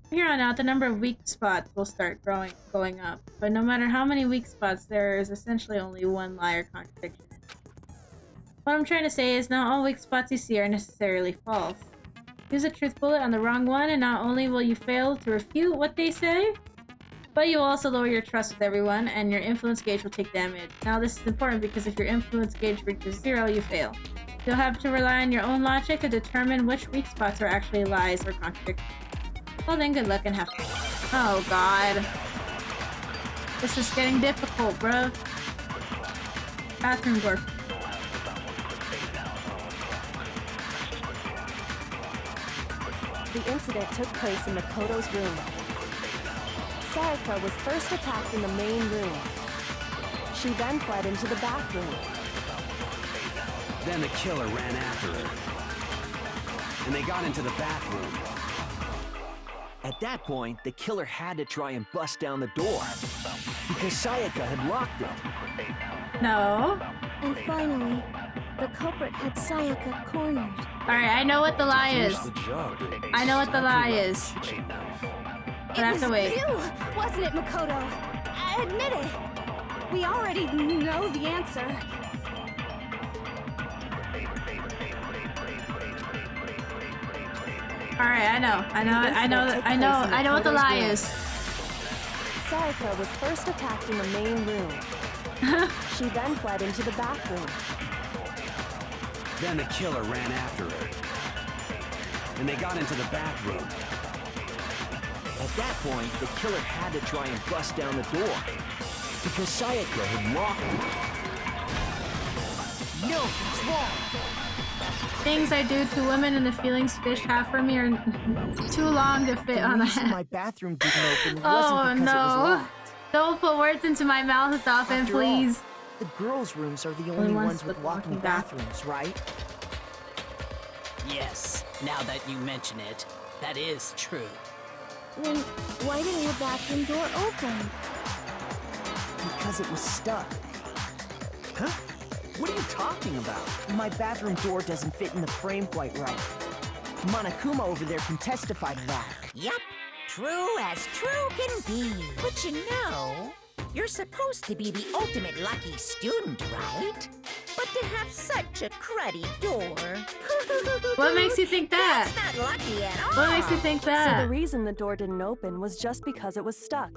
From here on out, the number of weak spots will start going up. But no matter how many weak spots, there is essentially only one lie or contradiction. What I'm trying to say is not all weak spots you see are necessarily false. Use a truth bullet on the wrong one, and not only will you fail to refute what they say, but you'll also lower your trust with everyone, and your influence gauge will take damage. Now this is important because if your influence gauge reaches 0, you fail. You'll have to rely on your own logic to determine which weak spots are actually lies or contradictions. Well then, good luck and have fun. Oh god. This is getting difficult, bruh. Bathroom door. The incident took place in Makoto's room. Sayaka was first attacked in the main room. She then fled into the bathroom. Then the killer ran after her. And they got into the bathroom. At that point, the killer had to try and bust down the door. Because Sayaka had locked it. No. And finally, the culprit had Sayaka cornered. Alright, I know what the lie is. I know what the lie is. But I have to wait. It was you, wasn't it, Makoto? Admit it. We already know the answer. Alright, I know what the lie is. Sayaka was first attacked in the main room. She then fled into the bathroom. Then the killer ran after her. And they got into the bathroom. At that point, the killer had to try and bust down the door. Because Sayaka had locked it. No, it's wrong. Things I do to women and the feelings fish have for me are too long to fit on The a reason head. my bathroom didn't open Oh wasn't because it was no. locked. Don't put words into my mouth, Dolphin, After all, please. the girls' rooms are the only ones with walking bathrooms, right? Yes, now that you mention it, that is true. Then why didn't your bathroom door open? Because it was stuck. Huh? What are you talking about? My bathroom door doesn't fit in the frame quite right. Monokuma over there can testify to that. Yep, true as true can be. But you know, you're supposed to be the ultimate lucky student, right? But to have such a cruddy door. What makes you think that? That's not lucky at all. What makes you think So that? the reason the door didn't open was just because it was stuck.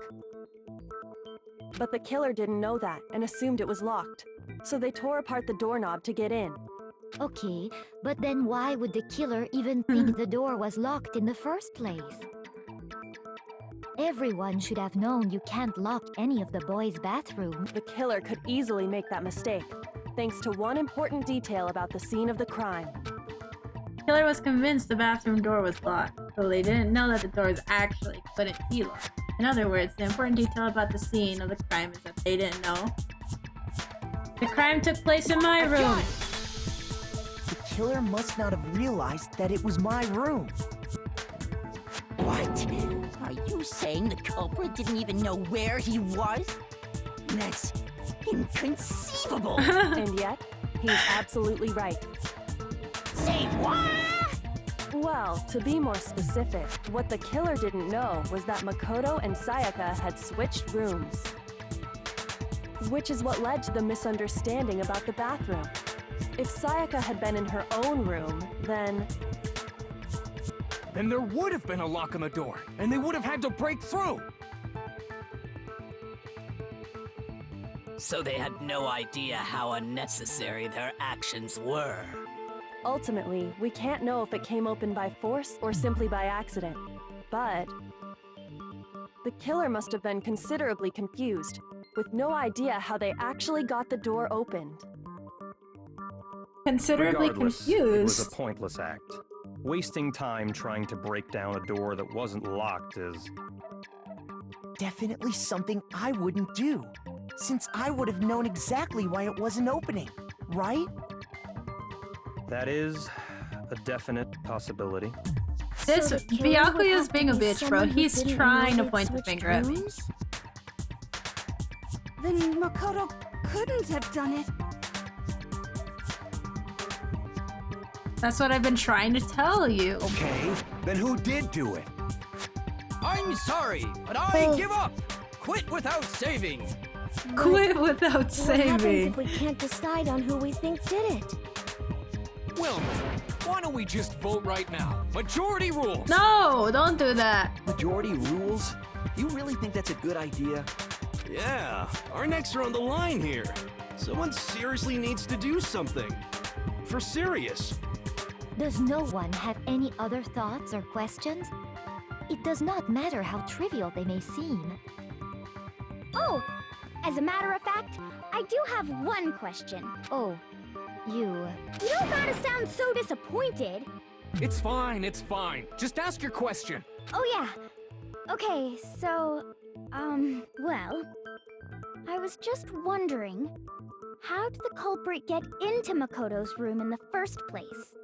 But the killer didn't know that and assumed it was locked. So they tore apart the doorknob to get in. Okay, but then why would the killer even think the door was locked in the first place? Everyone should have known you can't lock any of the boys' bathroom. The killer could easily make that mistake, thanks to one important detail about the scene of the crime. Killer was convinced the bathroom door was locked, so they didn't know that the doors actually couldn't be locked. In other words, the important detail about the scene of the crime is that they didn't know. The crime took place in my room. The killer must not have realized that it was my room. What? Are you saying the culprit didn't even know where he was? That's inconceivable. And yet, he's absolutely right. Say what? Well, to be more specific, what the killer didn't know was that Makoto and Sayaka had switched rooms. Which is what led to the misunderstanding about the bathroom. If Sayaka had been in her own room, then there would have been a lock on the door, and they would have had to break through! So they had no idea how unnecessary their actions were. ultimately, we can't know if it came open by force or simply by accident. But the killer must have been considerably confused, with no idea how they actually got the door opened. Considerably Regardless, confused. It was a pointless act. Wasting time trying to break down a door that wasn't locked is... Definitely something I wouldn't do, since I would have known exactly why it wasn't opening, right? That is a definite possibility. This So the killer would Byakuya is have to being a be bitch, bro. someone who He's didn't trying know to point the they'd finger at me. switched rooms? Then Makoto couldn't have done it. That's what I've been trying to tell you. Okay, then who did do it? I'm sorry, but I give up. Quit without saving. Quit without What happens saving. if we can't decide on who we think did it? Well, why don't we just vote right now? Majority rules. No, don't do that. Majority rules? You really think that's a good idea? Yeah, our necks are on the line here. Someone seriously needs to do something. For serious. Does no one have any other thoughts or questions? It does not matter how trivial they may seem. Oh, as a matter of fact, I do have one question. Oh, you... You don't gotta sound so disappointed. It's fine, it's fine. Just ask your question. Oh yeah. Okay, so, well, I was just wondering, how did the culprit get into Makoto's room in the first place?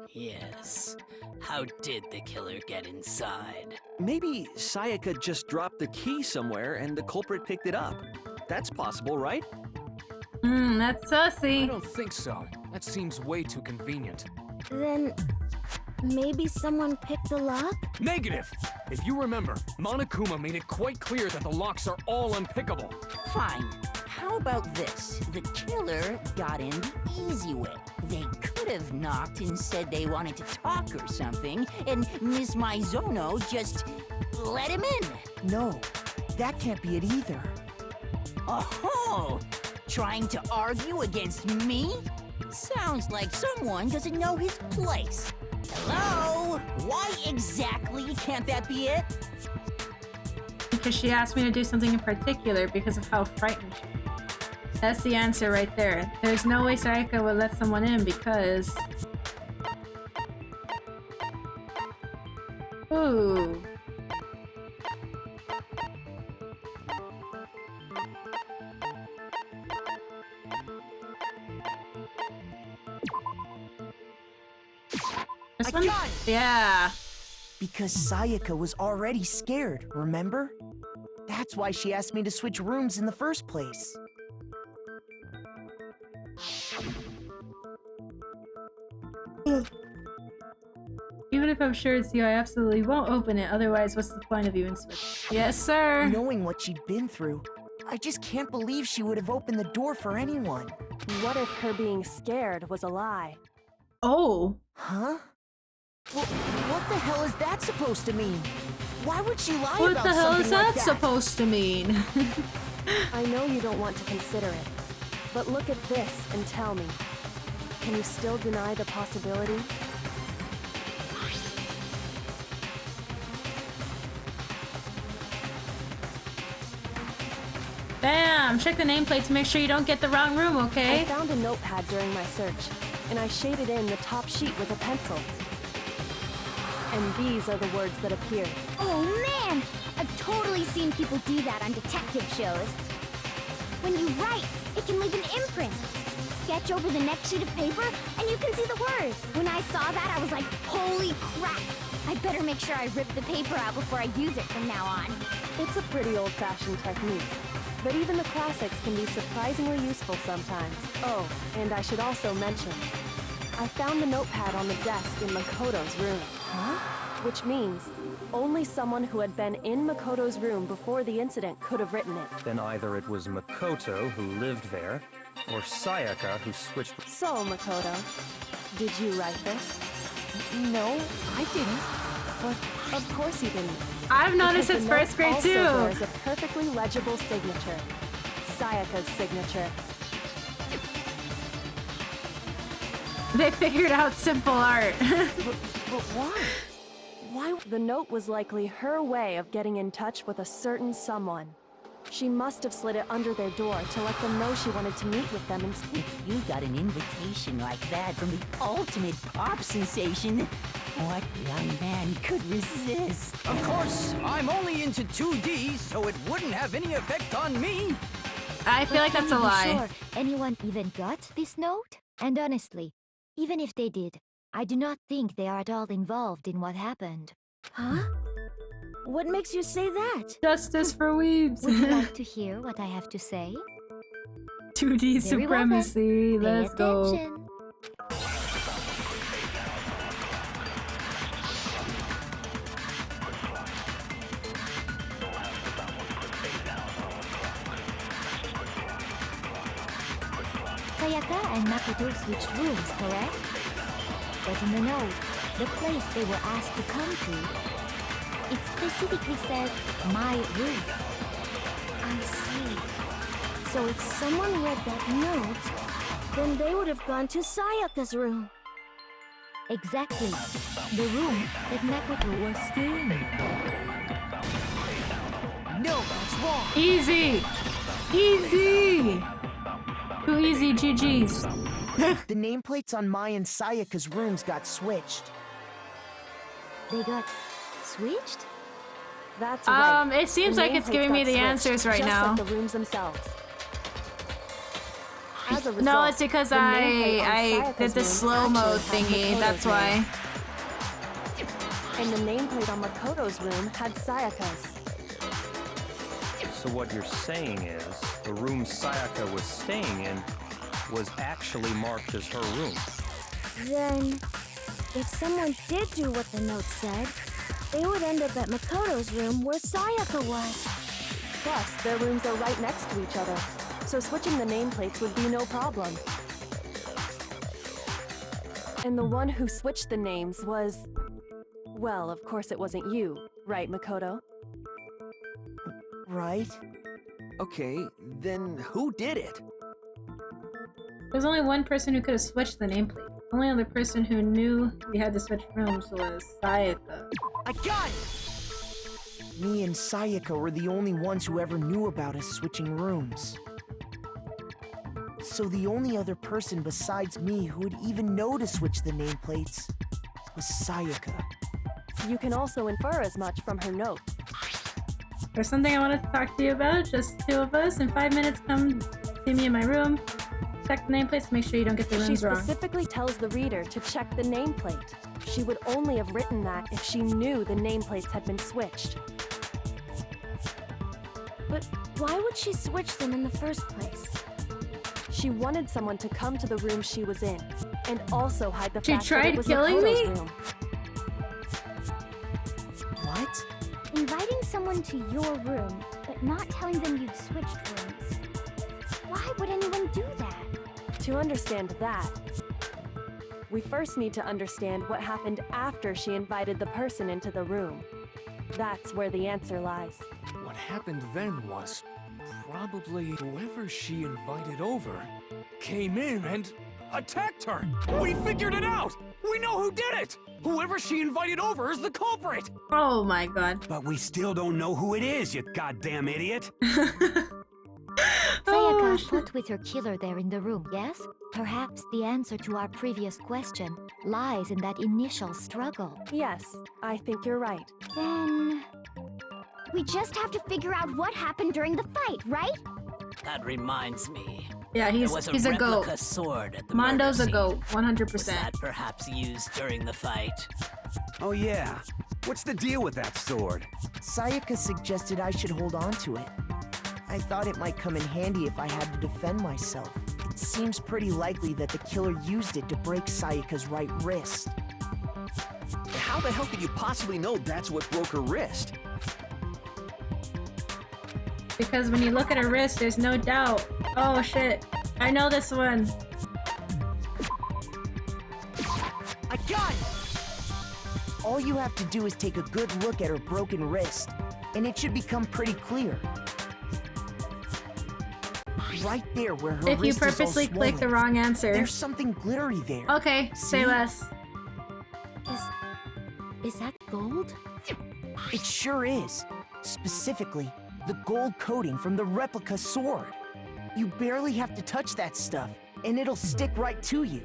Yes. How did the killer get inside? Maybe Sayaka just dropped the key somewhere and the culprit picked it up. That's possible, right? That's sussy. I don't think so. That seems way too convenient. Then... maybe someone picked the lock? Negative! If you remember, Monokuma made it quite clear that the locks are all unpickable. Fine. How about this? The killer got in the easy way. They could have knocked and said they wanted to talk or something, and Miss Maizono just let him in. No, that can't be it either. Oh, trying to argue against me? Sounds like someone doesn't know his place. Hello? Why exactly can't that be it? Because she asked me to do something in particular because of how frightened she is. That's the answer right there. There's no way Sayaka would let someone in because... Ooh. This one? Yeah. Because Sayaka was already scared, remember? That's why she asked me to switch rooms in the first place. Even if I'm sure it's you, I absolutely won't open it. Otherwise, what's the point of even switching? Yes, sir. Knowing what she'd been through, I just can't believe she would have opened the door for anyone. What if her being scared was a lie? Oh. Huh? Well, what the hell is that supposed to mean? Why would she lie What about the hell something is like that that? supposed to mean? I know you don't want to consider it, but look at this and tell me. Can you still deny the possibility? Bam! Check the nameplate to make sure you don't get the wrong room, okay? I found a notepad during my search, and I shaded in the top sheet with a pencil. And these are the words that appeared. Oh man! I've totally seen people do that on detective shows. When you write, it can leave an imprint. Sketch over the next sheet of paper, and you can see the words. When I saw that, I was like, holy crap! I better make sure I rip the paper out before I use it from now on. It's a pretty old-fashioned technique, but even the classics can be surprisingly useful sometimes. Oh, and I should also mention, I found the notepad on the desk in Makoto's room. Huh? Which means only someone who had been in Makoto's room before the incident could have written it. Then either it was Makoto who lived there, or Sayaka who switched... So, Makoto, did you write this? No, I didn't. But of course you didn't. I've noticed Because it's the note first grade also too. bears a perfectly legible signature. Sayaka's signature. They figured out simple art. But why? Why? The note was likely her way of getting in touch with a certain someone. She must have slid it under their door to let them know she wanted to meet with them instead. If you got an invitation like that from the ultimate pop sensation, what young man could resist? Of course, I'm only into 2D, so it wouldn't have any effect on me. I feel like that's a lie. Sure anyone even got this note? And honestly, Even if they did, I do not think they are at all involved in what happened. Huh? What makes you say that? Justice for weebs. Would you like to hear what I have to say? 2D Very well then. supremacy. Pay Let's go. attention. Sayaka and Makoto switched rooms, correct? But in the note, the place they were asked to come to, it specifically says, my room. I see. So if someone read that note, then they would have gone to Sayaka's room. Exactly. The room that Makoto was staying in. No, that's wrong. Easy! Easy! Too easy, GG's. The nameplates on Mai and Sayaka's rooms got switched. They got switched? That's right. It seems The like it's nameplates giving me got the switched, answers right just now. like the rooms themselves. As a result, No, it's because the nameplate on I Sayaka's did the room slow-mo actually had thingy, Makoto's that's name. why. And the nameplate on Makoto's room had Sayaka's. So what you're saying is, the room Sayaka was staying in was actually marked as her room. Then, if someone did do what the note said, they would end up at Makoto's room where Sayaka was. Plus, their rooms are right next to each other, so switching the nameplates would be no problem. And the one who switched the names was... Well, of course it wasn't you, right, Makoto? Right? Okay, then who did it? There's only one person who could have switched the nameplate. The only other person who knew we had to switch rooms was Sayaka. I got it! Me and Sayaka were the only ones who ever knew about us switching rooms. So the only other person besides me who would even know to switch the nameplates was Sayaka. You can also infer as much from her note. There's something I wanted to talk to you about, just two of us. In 5 minutes, come see me in my room. Check the nameplates to make sure you don't get the She rooms wrong. specifically tells the reader to check the nameplate. She would only have written that if she knew the nameplates had been switched. But why would she switch them in the first place? She wanted someone to come to the room she was in, and also hide the She fact that tried it was killing Makoto's me? room. What? Inviting someone to your room, but not telling them you'd switched rooms. Why would anyone do that? To understand that, we first need to understand what happened after she invited the person into the room. That's where the answer lies. What happened then was probably whoever she invited over came in and attacked her. We figured it out! We know who did it! Whoever she invited over is the culprit! Oh my god. But we still don't know who it is, you goddamn idiot! Sayaka fought with her killer there in the room, yes? Perhaps the answer to our previous question lies in that initial struggle. Yes, I think you're right. Then... we just have to figure out what happened during the fight, right? That reminds me. Yeah, There he's was a replica goat. sword at the Mondo's a murder goat, scene. 100%. Was that perhaps used during the fight? Oh yeah, what's the deal with that sword? Sayaka suggested I should hold on to it. I thought it might come in handy if I had to defend myself. It seems pretty likely that the killer used it to break Sayaka's right wrist. How the hell could you possibly know that's what broke her wrist? Because when you look at her wrist, there's no doubt. Oh shit. I know this one. I got it! All you have to do is take a good look at her broken wrist, and it should become pretty clear. Right there where her If you wrist is all purposely click the swollen, wrong answer. there's something glittery there. Okay, say See? less. Is that gold? It sure is. Specifically, the gold coating from the replica sword. You barely have to touch that stuff, and it'll stick right to you.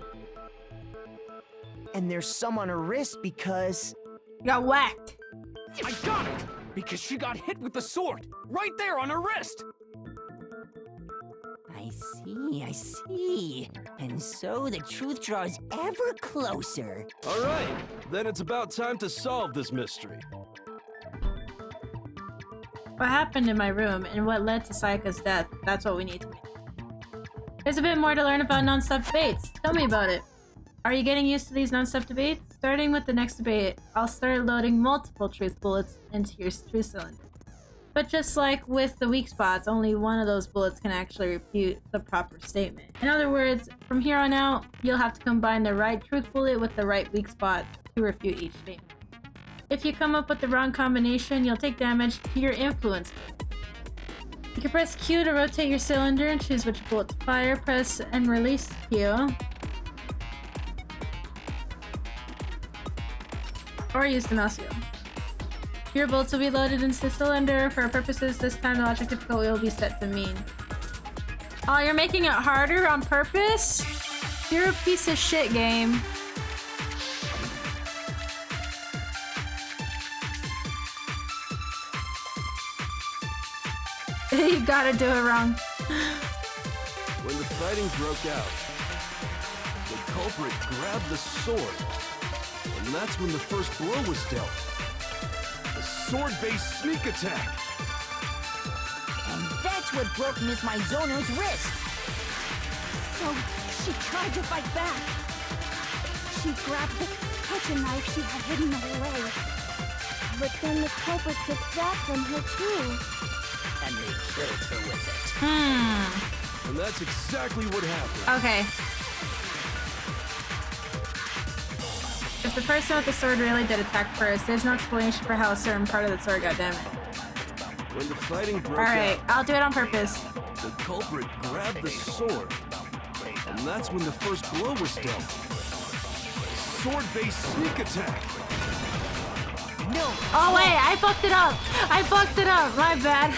And there's some on her wrist because... got whacked. I got it! Because she got hit with the sword, right there on her wrist! I I see. And so the truth draws ever closer. All right, then it's about time to solve this mystery. What happened in my room and what led to Sayaka's death? That's what we need to know. There's a bit more to learn about non-stop debates. Tell me about it. Are you getting used to these non-stop debates? Starting with the next debate, I'll start loading multiple truth bullets into your truth cylinder. But just like with the weak spots, only one of those bullets can actually refute the proper statement. In other words, from here on out, you'll have to combine the right truth bullet with the right weak spots to refute each statement. If you come up with the wrong combination, you'll take damage to your influence. You can press Q to rotate your cylinder and choose which bullet to fire. Press and release Q. Or use the mouse wheel. Your bolts will be loaded into the cylinder. For our purposes, this time the logic difficulty will be set to mean. Oh, you're making it harder on purpose? You're a piece of shit, game. You gotta do it wrong. When the fighting broke out, the culprit grabbed the sword, and that's when the first blow was dealt. A sword-based sneak attack. And that's what broke Miss Mizono's wrist. So, she tried to fight back. She grabbed the kitchen knife she had hidden away. But then the culprit took that from her too. And they killed her with it. And that's exactly what happened. Okay. If the person with the sword really did attack first, there's no explanation for how a certain part of the sword got damaged. When the fighting broke Alright, out, I'll do it on purpose. the culprit grabbed the sword, and that's when the first blow was dealt. Sword-based sneak attack. No. Oh wait, I fucked it up. I fucked it up. My bad.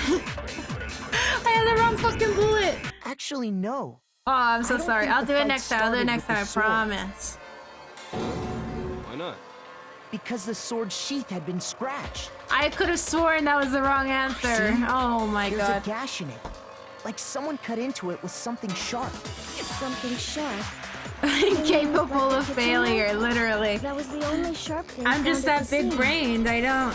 I had the wrong fucking bullet. Actually, no. Oh, I'm so I don't sorry. think I'll the do it fight next time. I'll do it started next with time. I the sword. promise. Why not? Because the sword sheath had been scratched. I could have sworn that was the wrong answer. See? Oh my There's god. a gash in it. Like someone cut into it with something sharp. Something sharp. Capable of failure, literally. That was the only sharp thing. I'm just found at that the big scene. brained. I don't.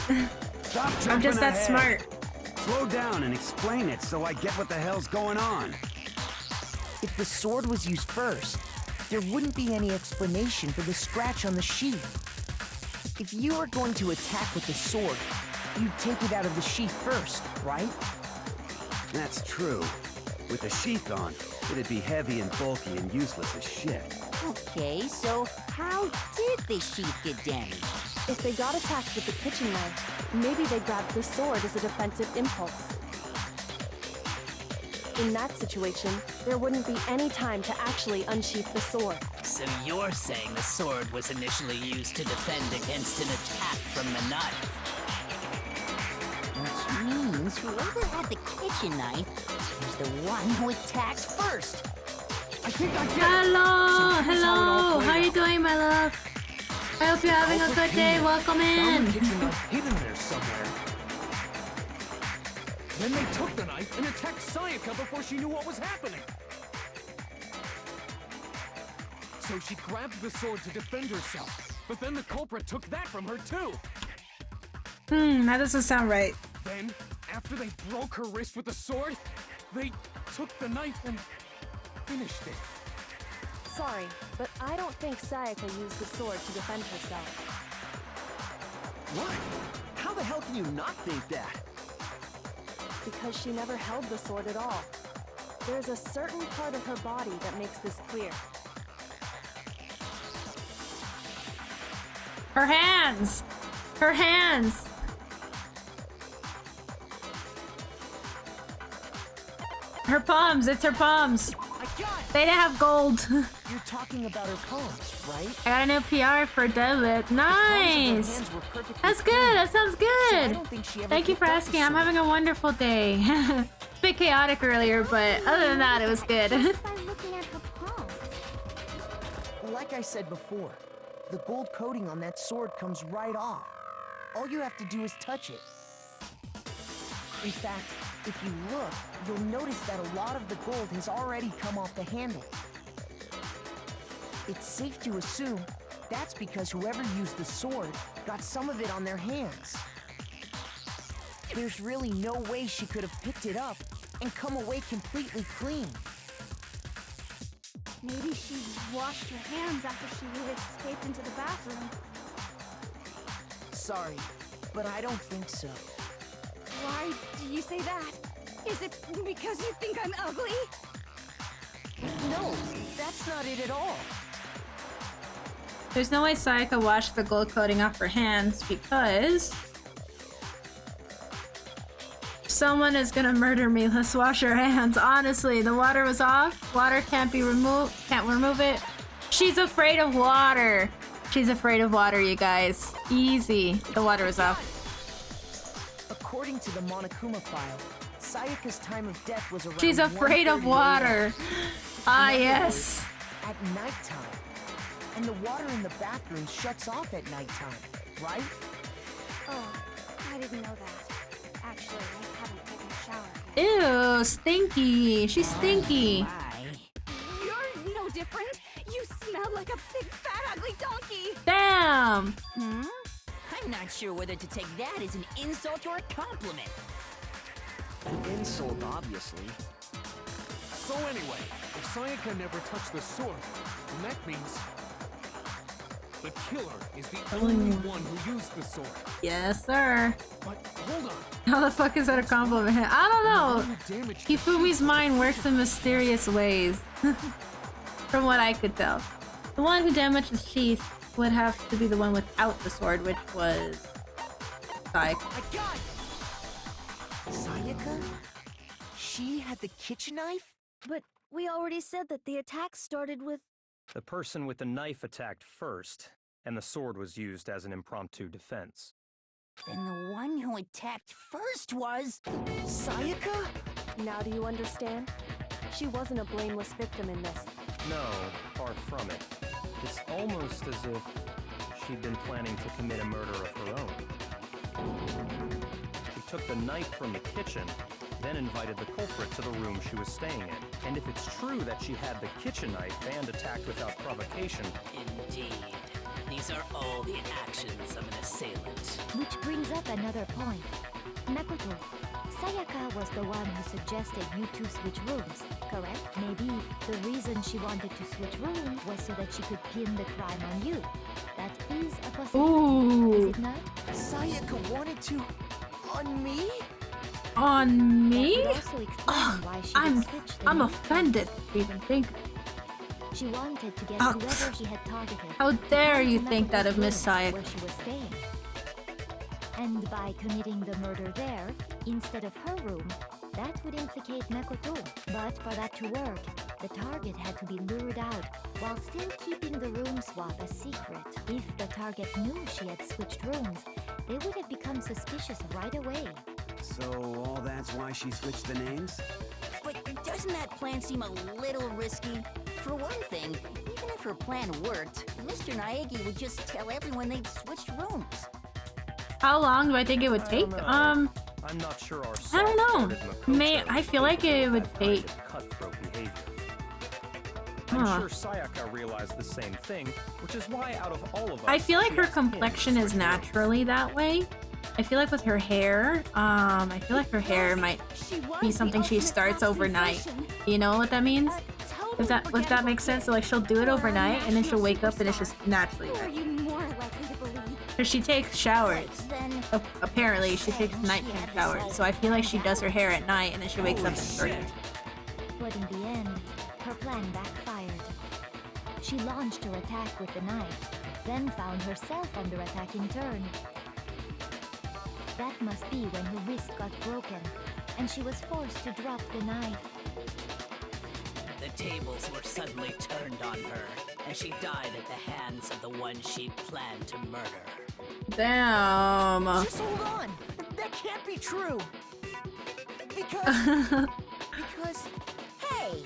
Stop I'm jumping just that ahead. smart. Slow down and explain it so I get what the hell's going on. If the sword was used first, there wouldn't be any explanation for the scratch on the sheath. If you were going to attack with the sword, you'd take it out of the sheath first, right? That's true. With the sheath on, it'd be heavy and bulky and useless as shit. Okay, so how did the sheath get damaged? If they got attacked with the kitchen knife, maybe they grabbed the sword as a defensive impulse. In that situation, there wouldn't be any time to actually unsheath the sword. So you're saying the sword was initially used to defend against an attack from the knife? Which means whoever had the kitchen knife was the one who attacked first. I think I get it. Hello, So here's how it all hello. played How you out. doing, my love? I hope you're having a good day. Welcome Found in. the kitchen knife hidden there somewhere. Then they took the knife and attacked Sayaka before she knew what was happening. So she grabbed the sword to defend herself, but then the culprit took that from her too. That doesn't sound right. Then, after they broke her wrist with the sword, they took the knife and finished it. Sorry, but I don't think Sayaka used the sword to defend herself. What? How the hell can you not think that? Because she never held the sword at all. There's a certain part of her body that makes this clear. Her hands. Her hands. Her palms. It's her palms. They didn't have gold. You're talking about her palms, right? I got a new PR for deadlift. Nice. That's good. That sounds good. Thank you for asking. I'm having a wonderful day. A bit chaotic earlier, but other than that, it was good. By looking at her palms. Like I said before, the gold coating on that sword comes right off. All you have to do is touch it. In fact, If you look, you'll notice that a lot of the gold has already come off the handle. It's safe to assume that's because whoever used the sword got some of it on their hands. There's really no way she could have picked it up and come away completely clean. Maybe she washed her hands after she escaped into the bathroom. Sorry, but I don't think so. Why do you say that? Is it because you think I'm ugly? No, that's not it at all. There's no way Sayaka washed the gold coating off her hands because someone is gonna murder me. Let's wash our hands. Honestly, the water was off. Water can't be removed. Can't remove it. She's afraid of water. She's afraid of water, you guys. Easy. The water was off. According to the Monokuma file, Sayaka's time of death was around She's afraid of 1:30 water. a.m. Ah, In other yes. words, at nighttime. And the water in the bathroom shuts off at nighttime, right? Oh, I didn't know that. Actually, I haven't taken a shower. Ew, stinky. She's stinky. You're no different. You smell like a big, fat, ugly donkey. Damn. I'm not sure whether to take that as an insult or a compliment. An insult, obviously. So anyway, if Sayaka never touched the sword, then that means the killer is the only one who used the sword. Yes, sir. But hold on. How the fuck is that a compliment? I don't know. Hifumi's mind works in mysterious ways. From what I could tell. The one who damaged the sheath would have to be the one without the sword, which was Sayaka. Sayaka? She had the kitchen knife? But we already said that the attack started with... The person with the knife attacked first, and the sword was used as an impromptu defense. Then the one who attacked first was... Sayaka? Now do you understand? She wasn't a blameless victim in this. No, far from it. It's almost as if she'd been planning to commit a murder of her own. She took the knife from the kitchen, then invited the culprit to the room she was staying in. And if it's true that she had the kitchen knife and attacked without provocation... Indeed. These are all the actions of an assailant. Which brings up another point. Makoto, Sayaka was the one who suggested you two switch rooms, correct? Maybe the reason she wanted to switch rooms was so that she could pin the crime on you. That is a possibility, is it not? Sayaka wanted to... on me? On me? That would also explain why she would switch the I'm names. offended to even think. She wanted to get Oh, whoever she had targeted. How dare you to think that of Miss Makoto's room, Sayaka? where she was staying. And by committing the murder there, instead of her room, that would implicate Makoto. But for that to work, the target had to be lured out, while still keeping the room swap a secret. If the target knew she had switched rooms, they would have become suspicious right away. So all that's why she switched the names? But doesn't that plan seem a little risky? For one thing, even if her plan worked, Mr. Naegi would just tell everyone they'd switched rooms. How long do I think it would take? I'm not sure our I don't know. I feel like it would take. Cutthroat behavior. I'm Huh. sure Sayaka realized the same thing, which is why out of all of us, I feel like she her asked him to complexion is switch naturally that way. I feel like with her hair, I feel like her hair might be something she starts overnight. You know what that means? If that makes sense, so like she'll do it overnight and then she'll wake up and it's just naturally Who are there. you more likely to believe? Because she takes showers. Apparently, she takes nighttime showers. So I feel like she does her hair at night and then she wakes up and starts it. But in the end, her plan backfired. She launched her attack with the knife, then found herself under attack in turn. That must be when her wrist got broken, and she was forced to drop the knife. The tables were suddenly turned on her, and she died at the hands of the one she'd planned to murder. Damn. Just hold on. That can't be true. Because... Hey!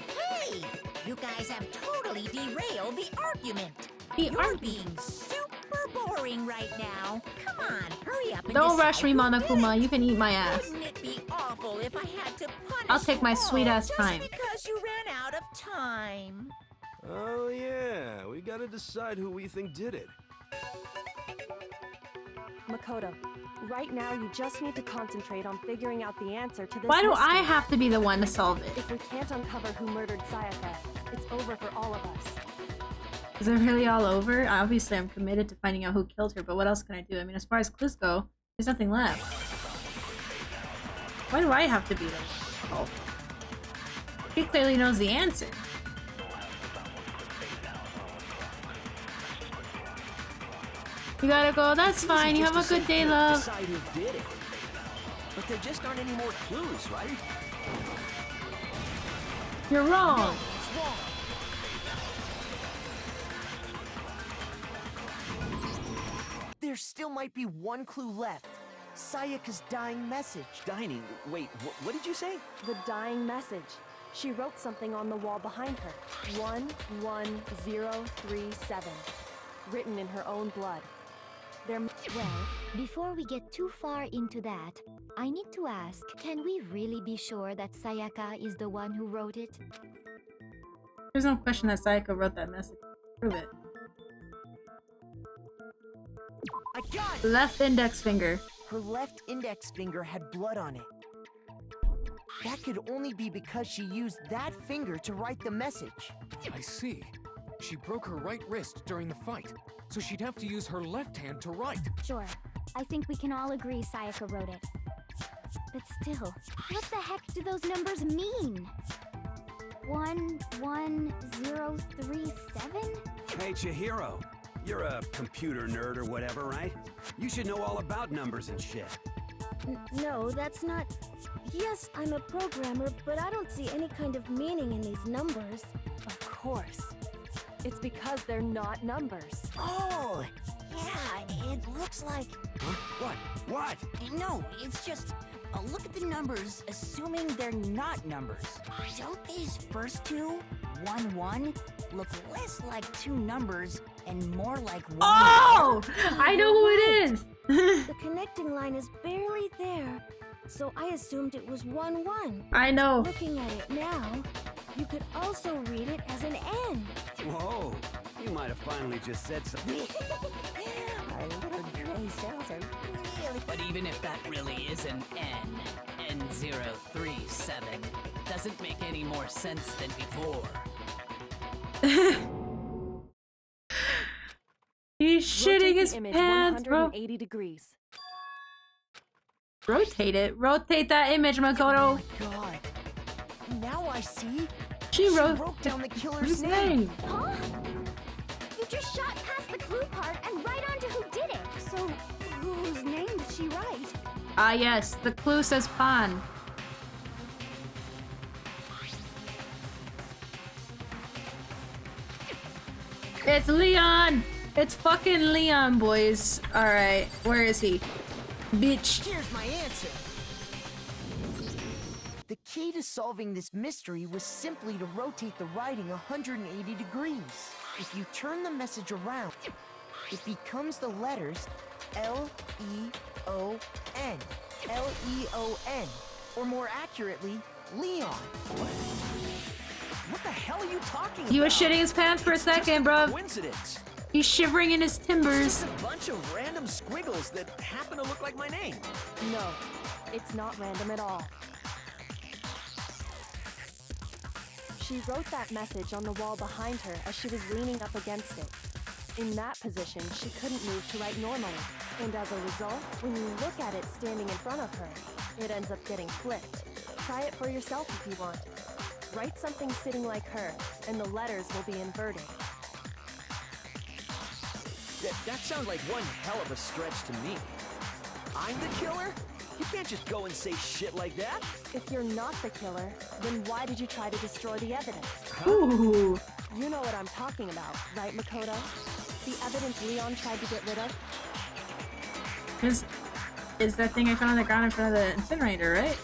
You guys have totally derailed the argument. The You're being super boring right now. Come on, hurry up and Don't decide rush me, who Monokuma. You can eat my ass. Wouldn't it be awful trouble if I had to punish I'll take my you sweet all ass time. just because you ran out of time. Oh yeah, we gotta decide who we think did it. Makoto, right now you just need to concentrate on figuring out the answer to this Why do mystery. I have to be the one to solve it? If we can't uncover who murdered Sayaka, it's over for all of us. Is it really all over? Obviously, I'm committed to finding out who killed her, but what else can I do? I mean, as far as clues go, there's nothing left. Why do I have to be the one? Oh. He clearly knows the answer. You gotta go, that's fine, you have a good day, love. Decide who did it. But there just aren't any more clues, right? You're wrong. No, it's wrong. There still might be one clue left. Sayaka's dying message. Dining? Wait, what did you say? The dying message. She wrote something on the wall behind her. 11037. Written in her own blood. Well, before we get too far into that, I need to ask, can we really be sure that Sayaka is the one who wrote it? There's no question that Sayaka wrote that message. Prove it. I got it! Left index finger. Her left index finger had blood on it. That could only be because she used that finger to write the message. I see. She broke her right wrist during the fight, so she'd have to use her left hand to write. Sure. I think we can all agree Sayaka wrote it. But still, what the heck do those numbers mean? 11037? Hey, Chihiro. You're a computer nerd or whatever, right? You should know all about numbers and shit. No, that's not... Yes, I'm a programmer, but I don't see any kind of meaning in these numbers. Of course. It's because they're not numbers. Oh, yeah, it looks like... Huh? What? What? No, it's just... look at the numbers, assuming they're not numbers. Don't these first two, 1-1, look less like two numbers and more like one? Oh! I know who it is! The connecting line is barely there, so I assumed it was 1-1. I know. Looking at it now, you could also read it as an N. Whoa, you might have finally just said something. Our little gray cells are really... But even if that really is an N037, doesn't make any more sense than before. He's shitting his pants, bro. 180 degrees. Rotate it. Rotate that image, Makoto. Oh my god. Now I see. She wrote down the killer's his name. Huh? You just shot past the clue part and right onto who did it. So, whose name did she write? Ah, yes. The clue says Pan. It's Leon! It's fucking Leon, boys. Alright, where is he? Bitch. Here's my answer. The key to solving this mystery was simply to rotate the writing 180 degrees. If you turn the message around, it becomes the letters L-E-O-N. L-E-O-N. Or more accurately, Leon. What the hell are you talking about? He was shitting his pants for a second, bro. Coincidence. He's shivering in his timbers. It's just a bunch of random squiggles that happen to look like my name. No, it's not random at all. She wrote that message on the wall behind her as she was leaning up against it. In that position, she couldn't move to write normally. And as a result, when you look at it standing in front of her, it ends up getting flipped. Try it for yourself if you want. Write something sitting like her, and the letters will be inverted. That sounds like one hell of a stretch to me. I'm the killer? You can't just go and say shit like that. If you're not the killer, then why did you try to destroy the evidence? Ooh. You know what I'm talking about, right, Makoto? The evidence Leon tried to get rid of? Is that thing I found on the ground in front of the incinerator, right?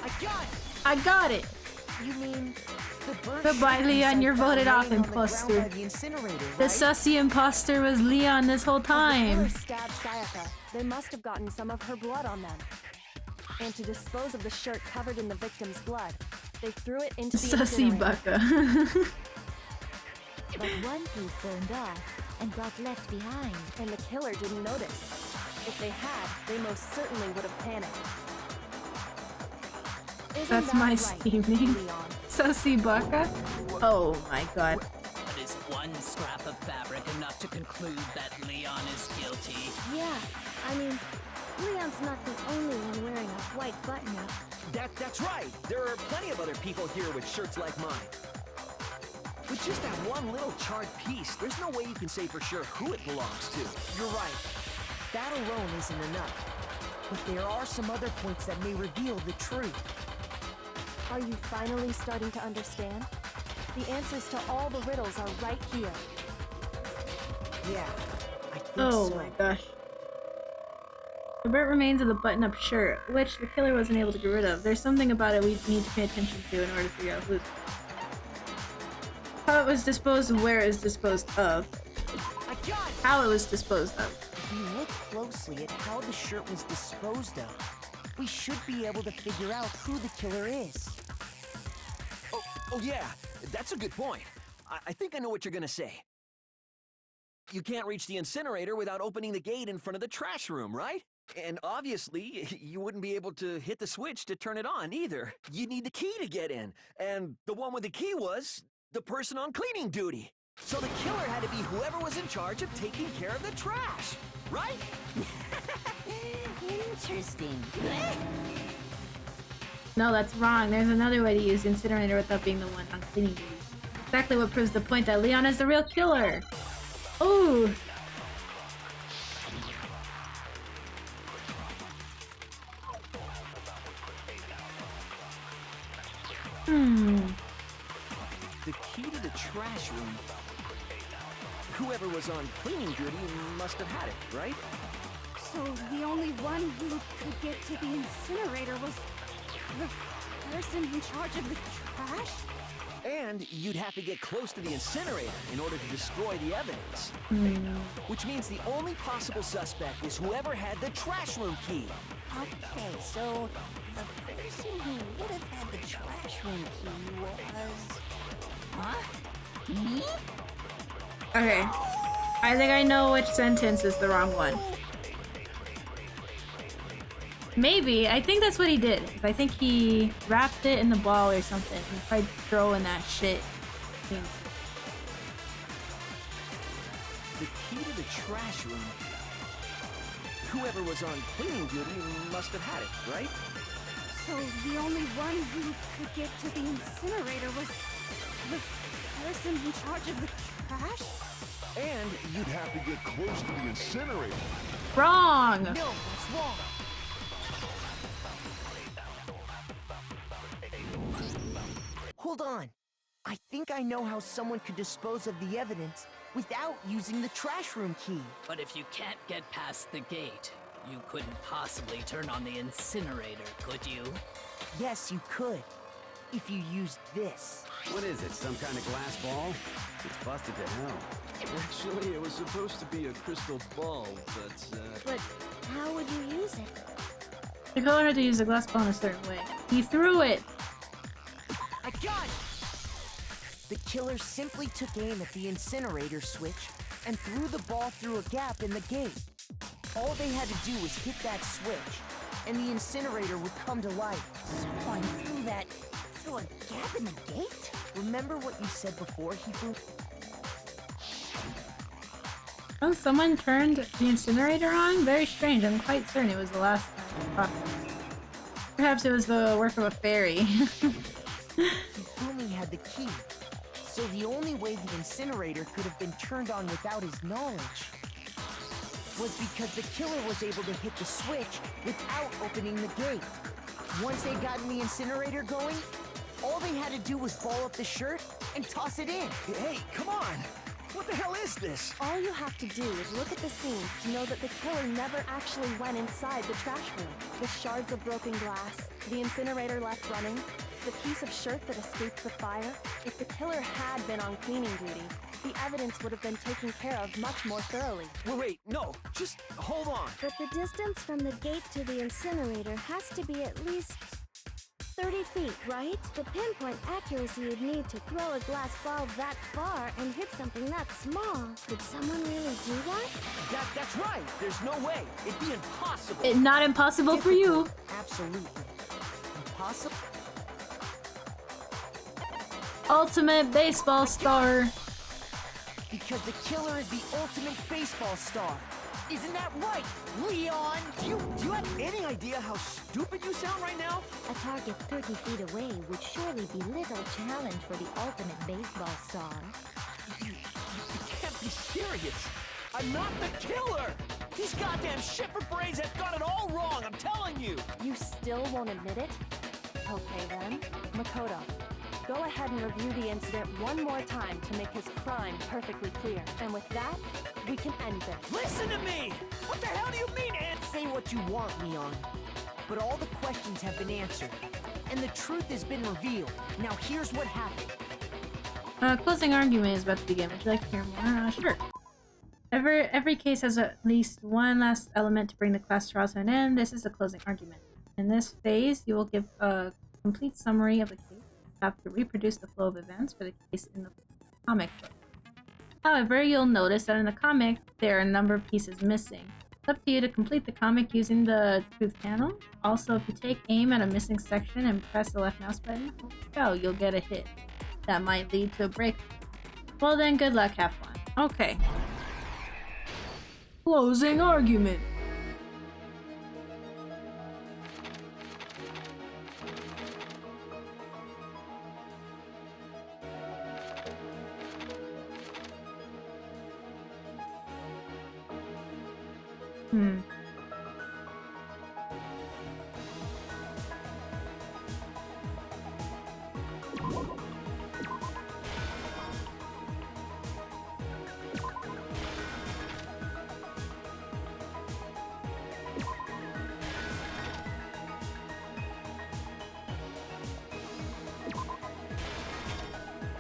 I got it! I got it! You mean Goodbye, Leon. You're voted off, imposter. The sussy imposter was Leon this whole time. As the killer stabbed Sayaka, they must have gotten some of her blood on them. And to dispose of the shirt covered in the victim's blood, they threw it into the Sussy incinerator. baka. But one piece burned off and got left behind. And the killer didn't notice. If they had, they most certainly would have panicked. Isn't That's that my right, Steam name. Leon? Sussy baka? Oh my god. But is one scrap of fabric enough to conclude that Leon is guilty? Yeah, I mean, Leon's not the only one wearing a white button-up. That's right. There are plenty of other people here with shirts like mine. With just that one little charred piece, there's no way you can say for sure who it belongs to. You're right. That alone isn't enough. But there are some other points that may reveal the truth. Are you finally starting to understand? The answers to all the riddles are right here. Yeah, I think Oh so. my gosh. The burnt remains of the button-up shirt, which the killer wasn't able to get rid of. There's something about it we need to pay attention to in order to figure out who's. How it was disposed of, where it was disposed of. How it was disposed of. If you look closely at how the shirt was disposed of, we should be able to figure out who the killer is. Oh yeah, that's a good point. I think I know what you're gonna say. You can't reach the incinerator without opening the gate in front of the trash room, right? And obviously, you wouldn't be able to hit the switch to turn it on either. You need the key to get in. And the one with the key was the person on cleaning duty. So the killer had to be whoever was in charge of taking care of the trash, right? Interesting. No, that's wrong. There's another way to use the incinerator without being the one on cleaning duty. Exactly what proves the point that Leon is the real killer. Ooh. The key to the trash room. Whoever was on cleaning duty must have had it, right? So the only one who could get to the incinerator was the person in charge of the trash? And you'd have to get close to the incinerator in order to destroy the evidence. Which means the only possible suspect is whoever had the trash room key. Okay, so the person who would have had the trash room key was... Huh? Me? Okay. I think I know which sentence is the wrong one. Maybe. I think that's what he did. I think he wrapped it in the ball or something and tried throwing that shit. The key to the trash room. Whoever was on cleaning duty must have had it, right? So the only one who could get to the incinerator was the person in charge of the trash? And you'd have to get close to the incinerator. Wrong! No, that's wrong. Hold on. I think I know how someone could dispose of the evidence without using the trash room key. But if you can't get past the gate, you couldn't possibly turn on the incinerator, could you? Yes, you could. If you used this. What is it, some kind of glass ball? It's busted to hell. Actually, it was supposed to be a crystal ball, but But how would you use it? The killer had to use the glass ball in a certain way. He threw it! I got it! The killer simply took aim at the incinerator switch and threw the ball through a gap in the gate. All they had to do was hit that switch, and the incinerator would come to life. Someone threw a gap in the gate? Remember what you said before, Hifu? Oh, someone turned the incinerator on? Very strange. I'm quite certain it was the last time. Perhaps it was the work of a fairy. Hifumi had the key, so the only way the incinerator could have been turned on without his knowledge was because the killer was able to hit the switch without opening the gate. Once they got the incinerator going, all they had to do was ball up the shirt and toss it in. Hey, come on! What the hell is this? All you have to do is look at the scene to know that the killer never actually went inside the trash room. The shards of broken glass, the incinerator left running, the piece of shirt that escaped the fire? If the killer had been on cleaning duty, the evidence would have been taken care of much more thoroughly. Wait, no, just hold on. But the distance from the gate to the incinerator has to be at least 30 feet, right? The pinpoint accuracy you'd need to throw a glass ball that far and hit something that small. Could someone really do that? That's right. There's no way. It'd be impossible. Not impossible for you. Absolutely. Impossible? Ultimate baseball star. Because the killer is the ultimate baseball star. Isn't that right, Leon? Do you have any idea how stupid you sound right now? A target 30 feet away would surely be little challenge for the ultimate baseball star. You can't be serious. I'm not the killer. These goddamn shipper brains have got it all wrong, I'm telling you. You still won't admit it? Okay then. Makoto, go ahead and review the incident one more time to make his crime perfectly clear. And with that, we can end this. Listen to me! What the hell do you mean, Ed? Say what you want, Leon. But all the questions have been answered. And the truth has been revealed. Now here's what happened. Closing argument is about to begin. Would you like to hear more? Sure. Every case has at least one last element to bring the class trial to an end. This is the closing argument. In this phase, you will give a complete summary of the case. You have to reproduce the flow of events for the case in the comic book. However, you'll notice that in the comic, there are a number of pieces missing. It's up to you to complete the comic using the truth panel. Also, if you take aim at a missing section and press the left mouse button, you'll get a hit. That might lead to a break. Well then, good luck, have fun. Okay. Closing argument.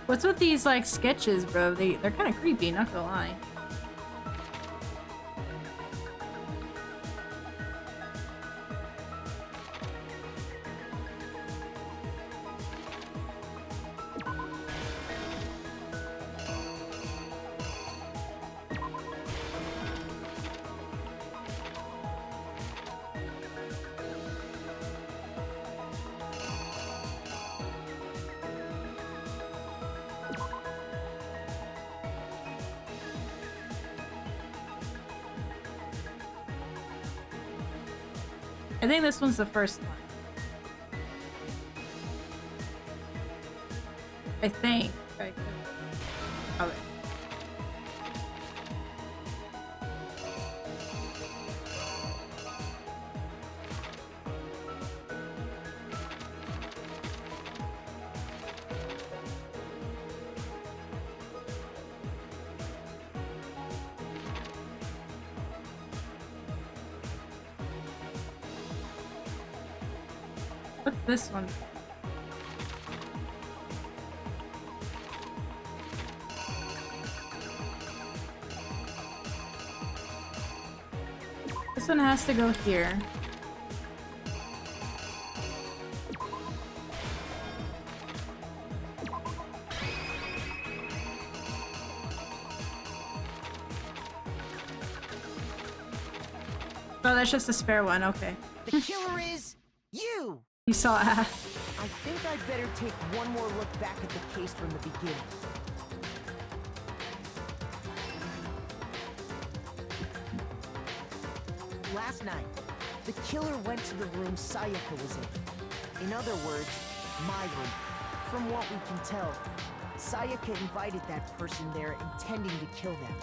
What's with these like sketches, bro? They're kind of creepy, not gonna lie. I think this one's the first one. I think. Okay. What's this one? This one has to go here. Oh, that's just a spare one, okay. The killer is you! You saw ass. I think I'd better take one more look back at the case from the beginning. Last night, the killer went to the room Sayaka was in. In other words, my room. From what we can tell, Sayaka invited that person there intending to kill them.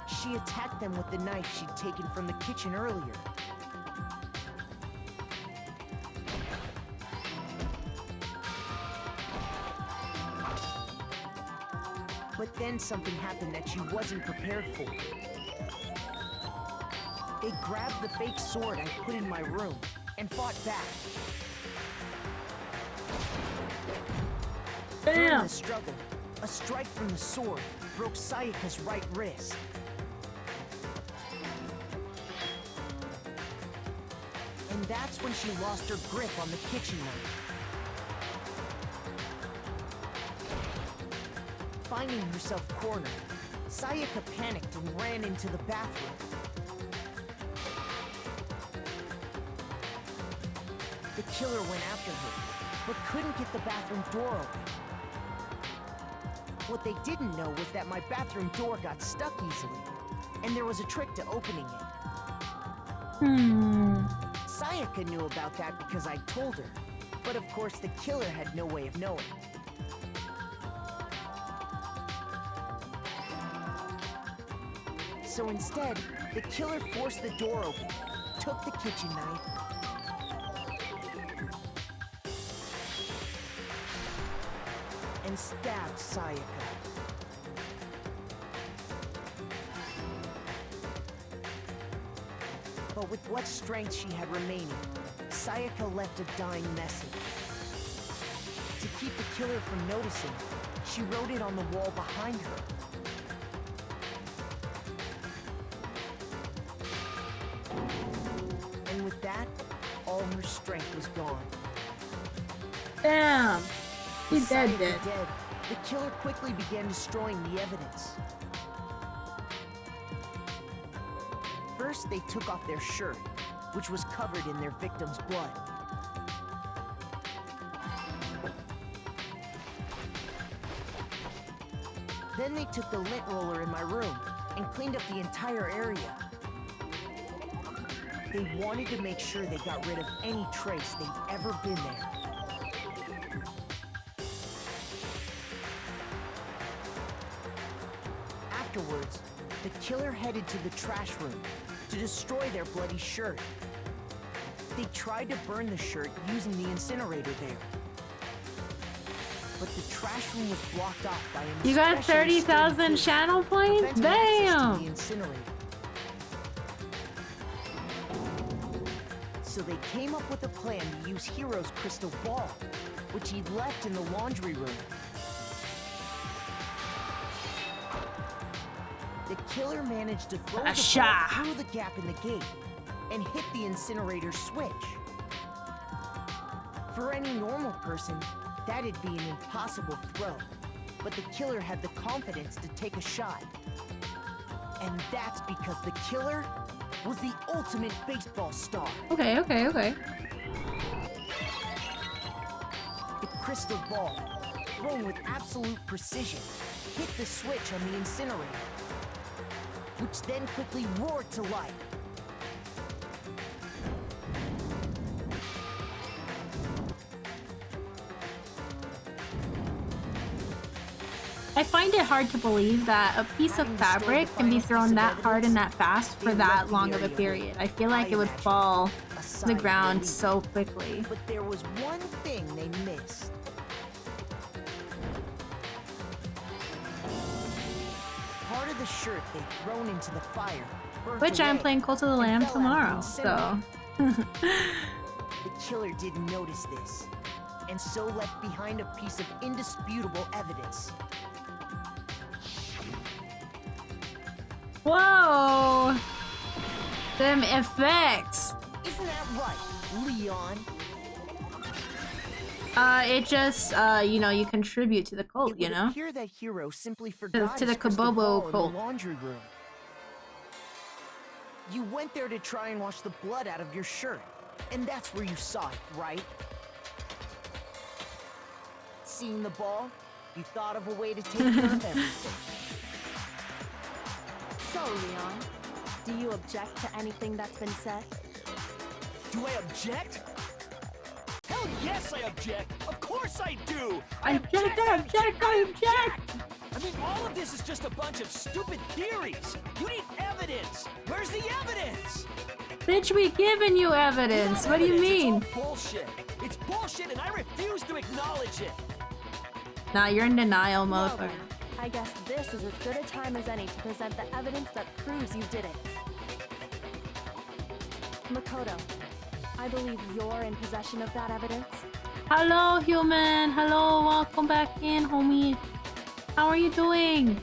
She attacked them with the knife she'd taken from the kitchen earlier. But then something happened that she wasn't prepared for. They grabbed the fake sword I put in my room and fought back. Damn. During the struggle, a strike from the sword broke Sayaka's right wrist. And that's when she lost her grip on the kitchen knife. Finding herself cornered, Sayaka panicked and ran into the bathroom. The killer went after her, but couldn't get the bathroom door open. What they didn't know was that my bathroom door got stuck easily, and there was a trick to opening it. Sayaka knew about that because I told her, but of course the killer had no way of knowing. So instead, the killer forced the door open, took the kitchen knife, and stabbed Sayaka. But with what strength she had remaining, Sayaka left a dying message. To keep the killer from noticing, she wrote it on the wall behind her. And with that, all her strength was gone. Damn. He's dead. The killer quickly began destroying the evidence. First, they took off their shirt, which was covered in their victim's blood. Then they took the lint roller in my room and cleaned up the entire area. They wanted to make sure they got rid of any trace they'd ever been there. Afterwards, the killer headed to the trash room to destroy their bloody shirt. They tried to burn the shirt using the incinerator there. But the trash room was blocked off by an You got 30,000 channel points? Damn! So they came up with a plan to use Hiro's crystal ball, which he'd left in the laundry room. The killer managed to throw the ball through the gap in the gate and hit the incinerator switch. For any normal person, that'd be an impossible throw, but the killer had the confidence to take a shot. And that's because the killer was the ultimate baseball star. Okay. The crystal ball, thrown with absolute precision, hit the switch on the incinerator, which then quickly roared to life. I find it hard to believe that a piece of fabric can be thrown that hard and that fast for that long of a period. I feel like it would fall to the ground so quickly. But there was one thing they missed. Part of the shirt they'd thrown into the fire. Which I'm playing Cult of the Lamb tomorrow, so. The killer didn't notice this, and so left behind a piece of indisputable evidence. Whoa! Them effects! Isn't that right, Leon? It just, you know, you contribute to the cult, you know? Appear that Hiro simply forgot to the his crystal Kabobo ball in cult. the laundry room. You went there to try and wash the blood out of your shirt, and that's where you saw it, right? Seeing the ball, you thought of a way to take care of everything. So, Leon, do you object to anything that's been said? Do I object? Hell yes, I object! Of course I do! I object! I mean, all of this is just a bunch of stupid theories! You need evidence! Where's the evidence? Bitch, we giving you evidence! What do you mean? It's all bullshit! It's bullshit and I refuse to acknowledge it! Nah, you're in denial, motherfucker. I guess this is as good a time as any to present the evidence that proves you did it. Makoto, I believe you're in possession of that evidence. Hello, human. Hello, welcome back in, homie. How are you doing?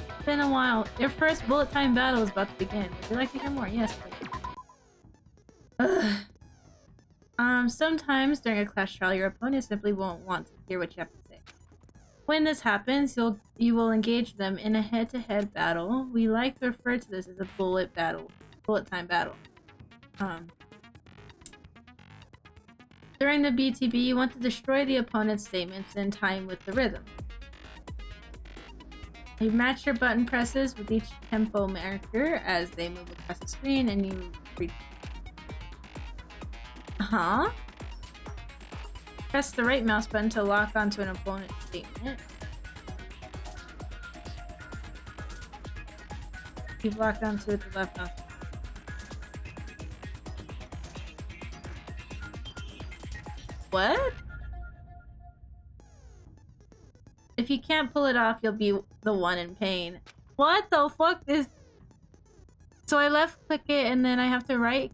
It's been a while. Your first bullet time battle is about to begin. Would you like to hear more? Yes, please. Sometimes during a class trial, your opponent simply won't want to hear what you have to say. When this happens, you will engage them in a head-to-head battle. We like to refer to this as a bullet time battle. During the BTB, you want to destroy the opponent's statements in time with the rhythm. You match your button presses with each tempo marker as they move across the screen, and you press the right mouse button to lock onto an opponent's statement. Keep locked onto it with the left mouse. What? If you can't pull it off, you'll be the one in pain. What the fuck is... So I left click it and then I have to right...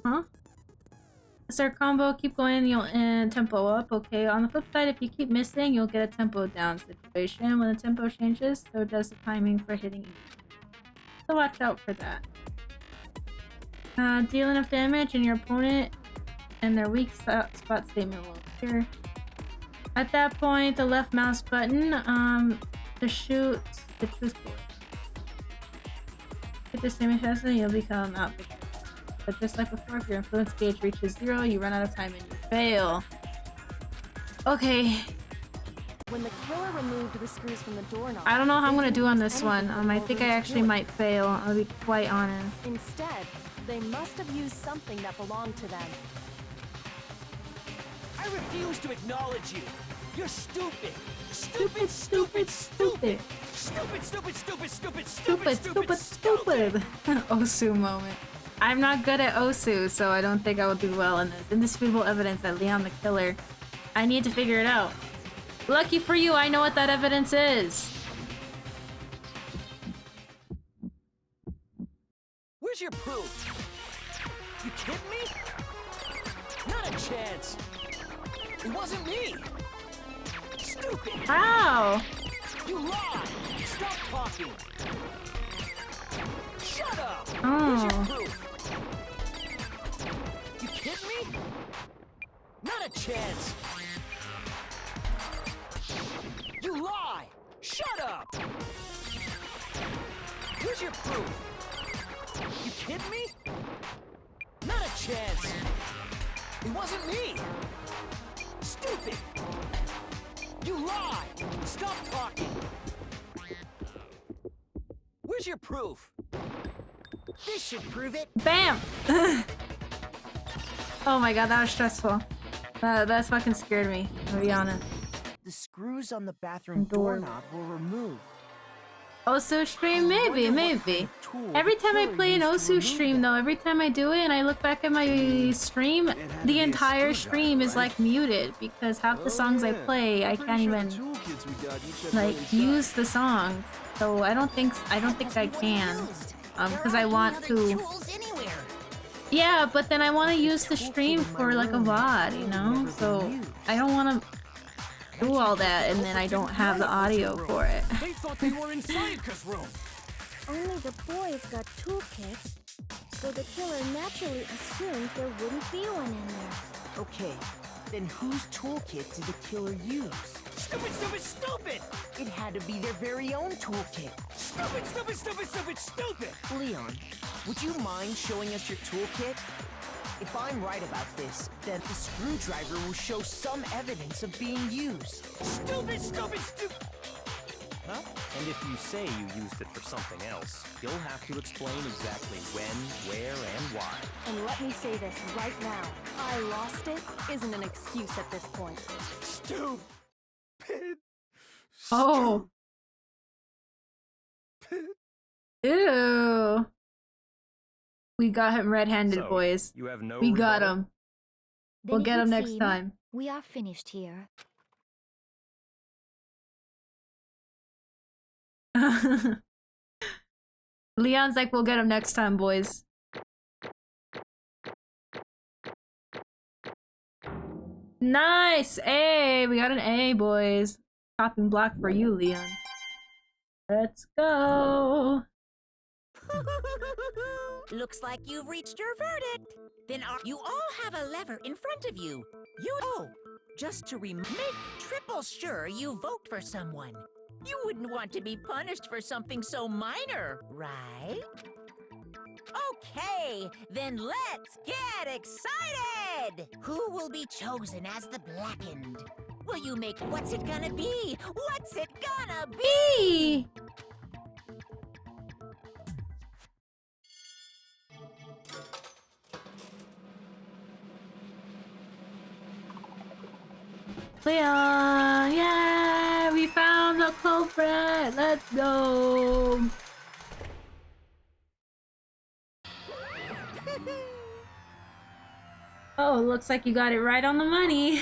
Huh? Start combo, keep going, you'll tempo up. Okay, on the flip side, if you keep missing, you'll get a tempo down situation. When the tempo changes, so does the timing for hitting each. So watch out for that. Deal enough damage and your opponent and their weak spot statement will appear. At that point, the left mouse button to shoot the truth bullet. Hit the statement faster, you'll become out. But just like before, if your influence gauge reaches 0, you run out of time and you fail. Okay. When the killer removed the screws from the doorknob, I don't know how I'm gonna do on this one. I think I actually might fail. I'll be quite honest. Instead, they must have used something that belonged to them. I refuse to acknowledge you. You're stupid. Stupid, stupid, stupid. Stupid, stupid, stupid, stupid, stupid, stupid, stupid. Osu moment. I'm not good at Osu, so I don't think I will do well in this. Indisputable evidence that Leon the killer. I need to figure it out. Lucky for you, I know what that evidence is. Where's your proof? You kidding me? Not a chance. It wasn't me. Stupid. How? You lied. Stop talking. Shut up. Oh. Where's your proof? You kidding me? Not a chance. You lie. Shut up. Where's your proof? You kidding me? Not a chance. It wasn't me. Stupid. You lie. Stop talking. Where's your proof? This should prove it. Bam! Oh my god, that was stressful. That's fucking scared me, to be honest. The screws on the bathroom doorknob were removed. Osu stream? Maybe. Every time I play an Osu stream though, every time I do it and I look back at my stream, the entire stream is like muted because half the songs I play, I can't even like use the song. So I don't think I can. Because I want to. Yeah, but then I want to use the stream for like a VOD, you know? So I don't want to do all that and then I don't have the audio for it. They thought they were in Sayaka's room. Only the boys got toolkits, so the killer naturally assumed there wouldn't be one in there. Okay, then whose toolkit did the killer use? Stupid, stupid, stupid! It had to be their very own toolkit. Stupid, stupid, stupid, stupid, stupid! Leon, would you mind showing us your toolkit? If I'm right about this, then the screwdriver will show some evidence of being used. Stupid, stupid, stupid! Huh? And if you say you used it for something else, you'll have to explain exactly when, where, and why. And let me say this right now. I lost it isn't an excuse at this point. Stupid! Oh. Ew. We got him red-handed, So, boys. you have no We got rebuttal? him. Then We'll it get would him next seem time. We are finished here. Leon's like, we'll get him next time, boys. Nice! A! We got an A, boys. Topping block for you, Leon. Let's go! Looks like you've reached your verdict. Then you all have a lever in front of you. Just to make triple sure you vote for someone. You wouldn't want to be punished for something so minor, right? Okay, then let's get excited! Who will be chosen as the Blackened? Will you make what's it gonna be? What's it gonna be? Leon! Yeah! We found the culprit! Let's go! Oh, looks like you got it right on the money.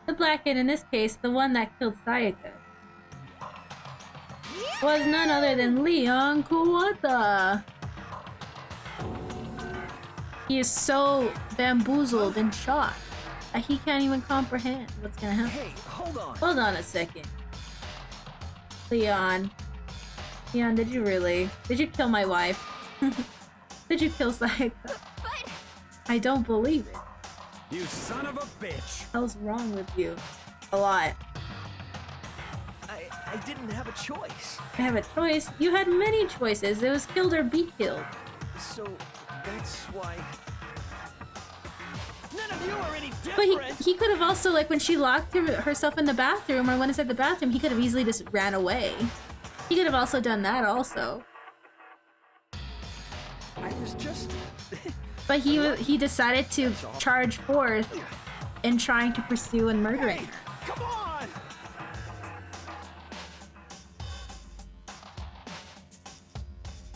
The Blackened, in this case, the one that killed Sayaka, was none other than Leon Kuwata. He is so bamboozled and shocked that he can't even comprehend what's gonna happen. Hey, hold on. Hold on a second. Leon. Leon, did you really? Did you kill my wife? Did you kill Sayaka? I don't believe it. You son of a bitch! What the hell's wrong with you? A lot. I didn't have a choice. I have a choice? You had many choices. It was killed or be killed. So, that's why... None of you are any different! But he could have also, like, when she locked herself in the bathroom, or went inside the bathroom, he could have easily just ran away. He could have also done that also. I was just... But he decided to charge forth in trying to pursue and murdering her. Come on!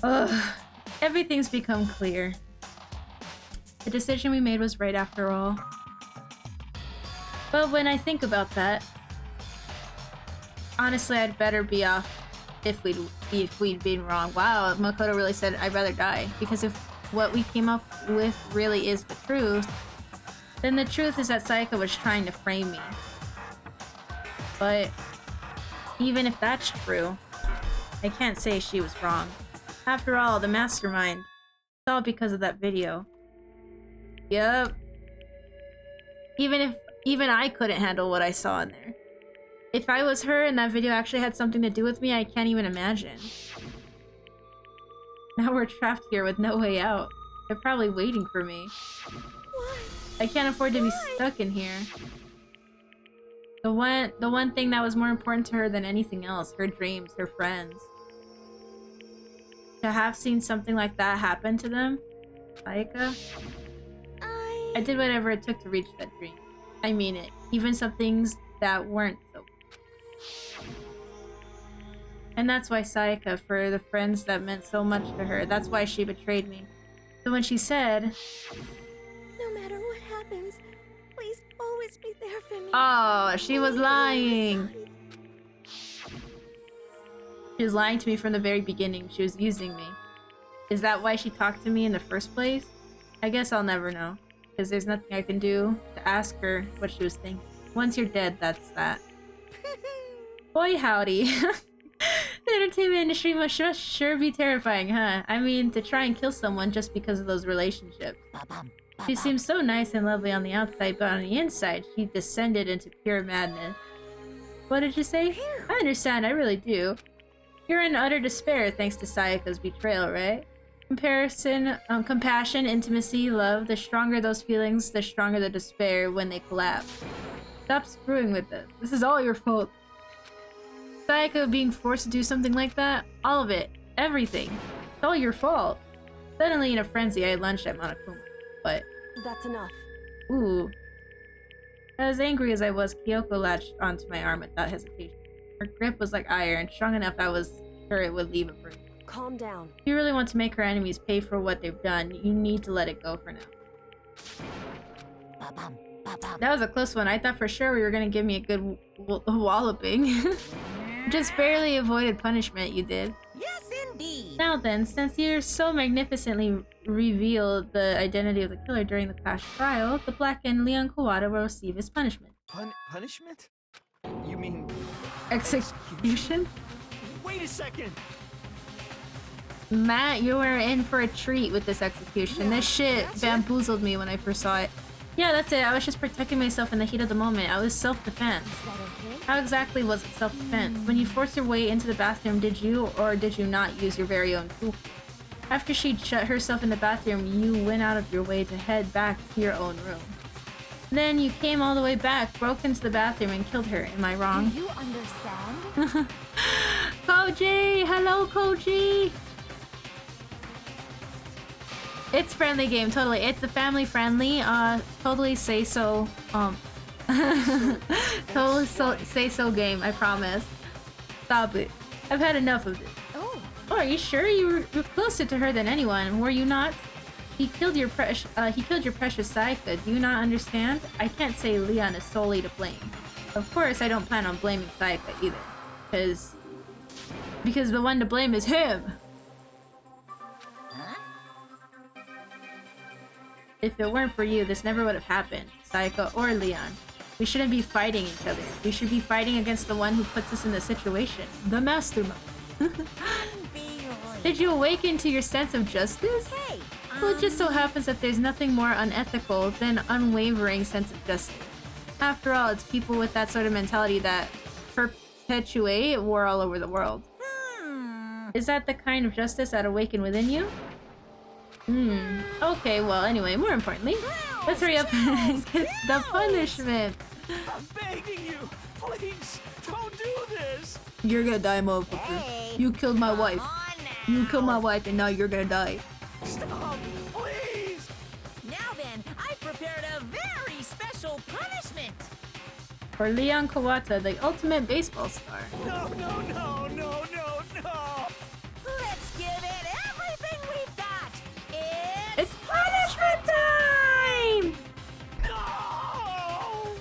Ugh. Everything's become clear. The decision we made was right after all. But when I think about that, honestly, I'd better be off if we'd been wrong. Wow, Makoto really said I'd rather die. Because if what we came up with really is the truth, then the truth is that Sayaka was trying to frame me. But even if that's true, I can't say she was wrong. After all, the mastermind. It's all because of that video. Yup. Even I couldn't handle what I saw in there. If I was her and that video actually had something to do with me, I can't even imagine. Now we're trapped here with no way out. They're probably waiting for me. I can't afford to be stuck in here. The one thing that was more important to her than anything else, her dreams, her friends. To have seen something like that happen to them, Sayaka, I did whatever it took to reach that dream. I mean it. Even some things that weren't so. And that's why Sayaka, for the friends that meant so much to her, that's why she betrayed me. So when she said, No matter what happens, please always be there for me. oh, she was lying. She was lying to me from the very beginning. She was using me. Is that why she talked to me in the first place? I guess I'll never know. Because there's nothing I can do to ask her what she was thinking. Once you're dead, that's that. Boy howdy. The entertainment industry must sure be terrifying, huh? I mean, to try and kill someone just because of those relationships. She seems so nice and lovely on the outside, but on the inside, she descended into pure madness. What did you say? I understand, I really do. You're in utter despair thanks to Sayaka's betrayal, right? Compassion, intimacy, love, the stronger those feelings, the stronger the despair when they collapse. Stop screwing with this. This is all your fault. Sayaka being forced to do something like that? All of it. Everything. It's all your fault. Suddenly in a frenzy, I had lunch at Monokuma, but... That's enough. Ooh. As angry as I was, Kyoko latched onto my arm without hesitation. Her grip was like iron, strong enough I was sure it would leave a bruise. Calm down. If you really want to make her enemies pay for what they've done, you need to let it go for now. That was a close one. I thought for sure we were gonna give me a good walloping. Just barely avoided punishment, you did. Yes, indeed. Now then, since you're so magnificently reveal the identity of the killer during the class trial, the blackened Leon Kawada will receive his punishment. Punishment? You mean... Execution? Wait a second! Matt, you were in for a treat with this execution. This shit bamboozled me when I first saw it. Yeah, that's it. I was just protecting myself in the heat of the moment. I was self-defense. How exactly was it self-defense? When you forced your way into the bathroom, did you or did you not use your very own tool? After she'd shut herself in the bathroom, you went out of your way to head back to your own room. Then you came all the way back, broke into the bathroom, and killed her. Am I wrong? Do you understand? Koji! Hello, Koji! It's friendly game, totally. It's a family friendly. Totally say so. Totally say so game. I promise. Stop it. I've had enough of this. Oh, are you sure you were closer to her than anyone? Were you not? He killed your precious Sayaka. Do you not understand? I can't say Leon is solely to blame. Of course, I don't plan on blaming Sayaka either, because the one to blame is him. If it weren't for you, this never would have happened, Sayaka or Leon. We shouldn't be fighting each other. We should be fighting against the one who puts us in this situation. The mastermind. Did you awaken to your sense of justice? Well, it just so happens that there's nothing more unethical than unwavering sense of justice. After all, it's people with that sort of mentality that perpetuate war all over the world. Is that the kind of justice that awakened within you? Okay, well, anyway, more importantly, let's hurry up and get the punishment. I'm begging you, please, don't do this. You're gonna die, motherfucker. You killed my wife. You killed my wife, and now you're gonna die. Stop, please. Now then, I prepared a very special punishment. For Leon Kawata, the ultimate baseball star. No. Let's give it everything we've got. It's punishment time! No!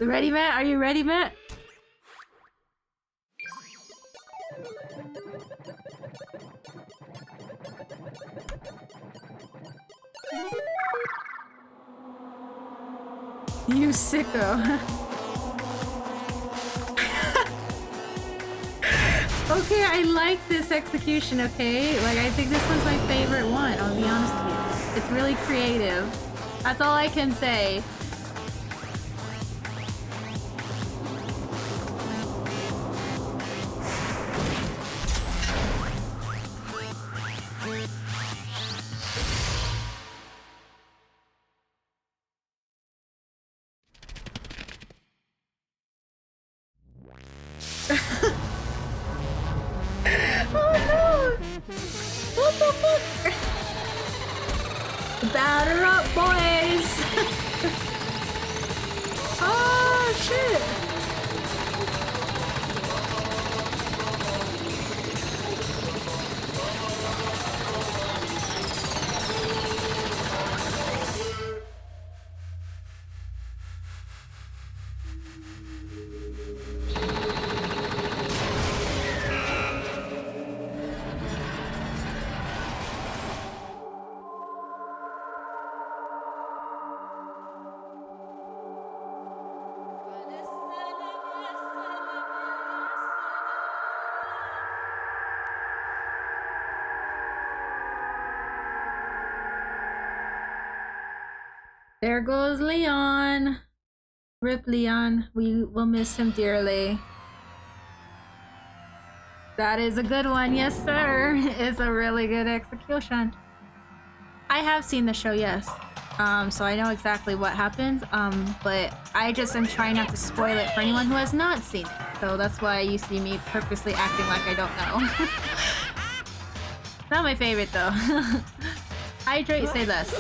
Ready, Matt? Are you ready, Matt? You sicko. Okay, I like this execution, okay? Like, I think this one's my favorite one, I'll be honest with you. It's really creative. That's all I can say. What the fuck? Batter up, boys! Oh, shit! There goes Leon. Rip Leon. We will miss him dearly. That is a good one, yes sir. It's a really good execution. I have seen the show, yes. So I know exactly what happens. But I just am trying not to spoil it for anyone who has not seen it. So that's why you see me purposely acting like I don't know. Not my favorite though. Hydrate, say less.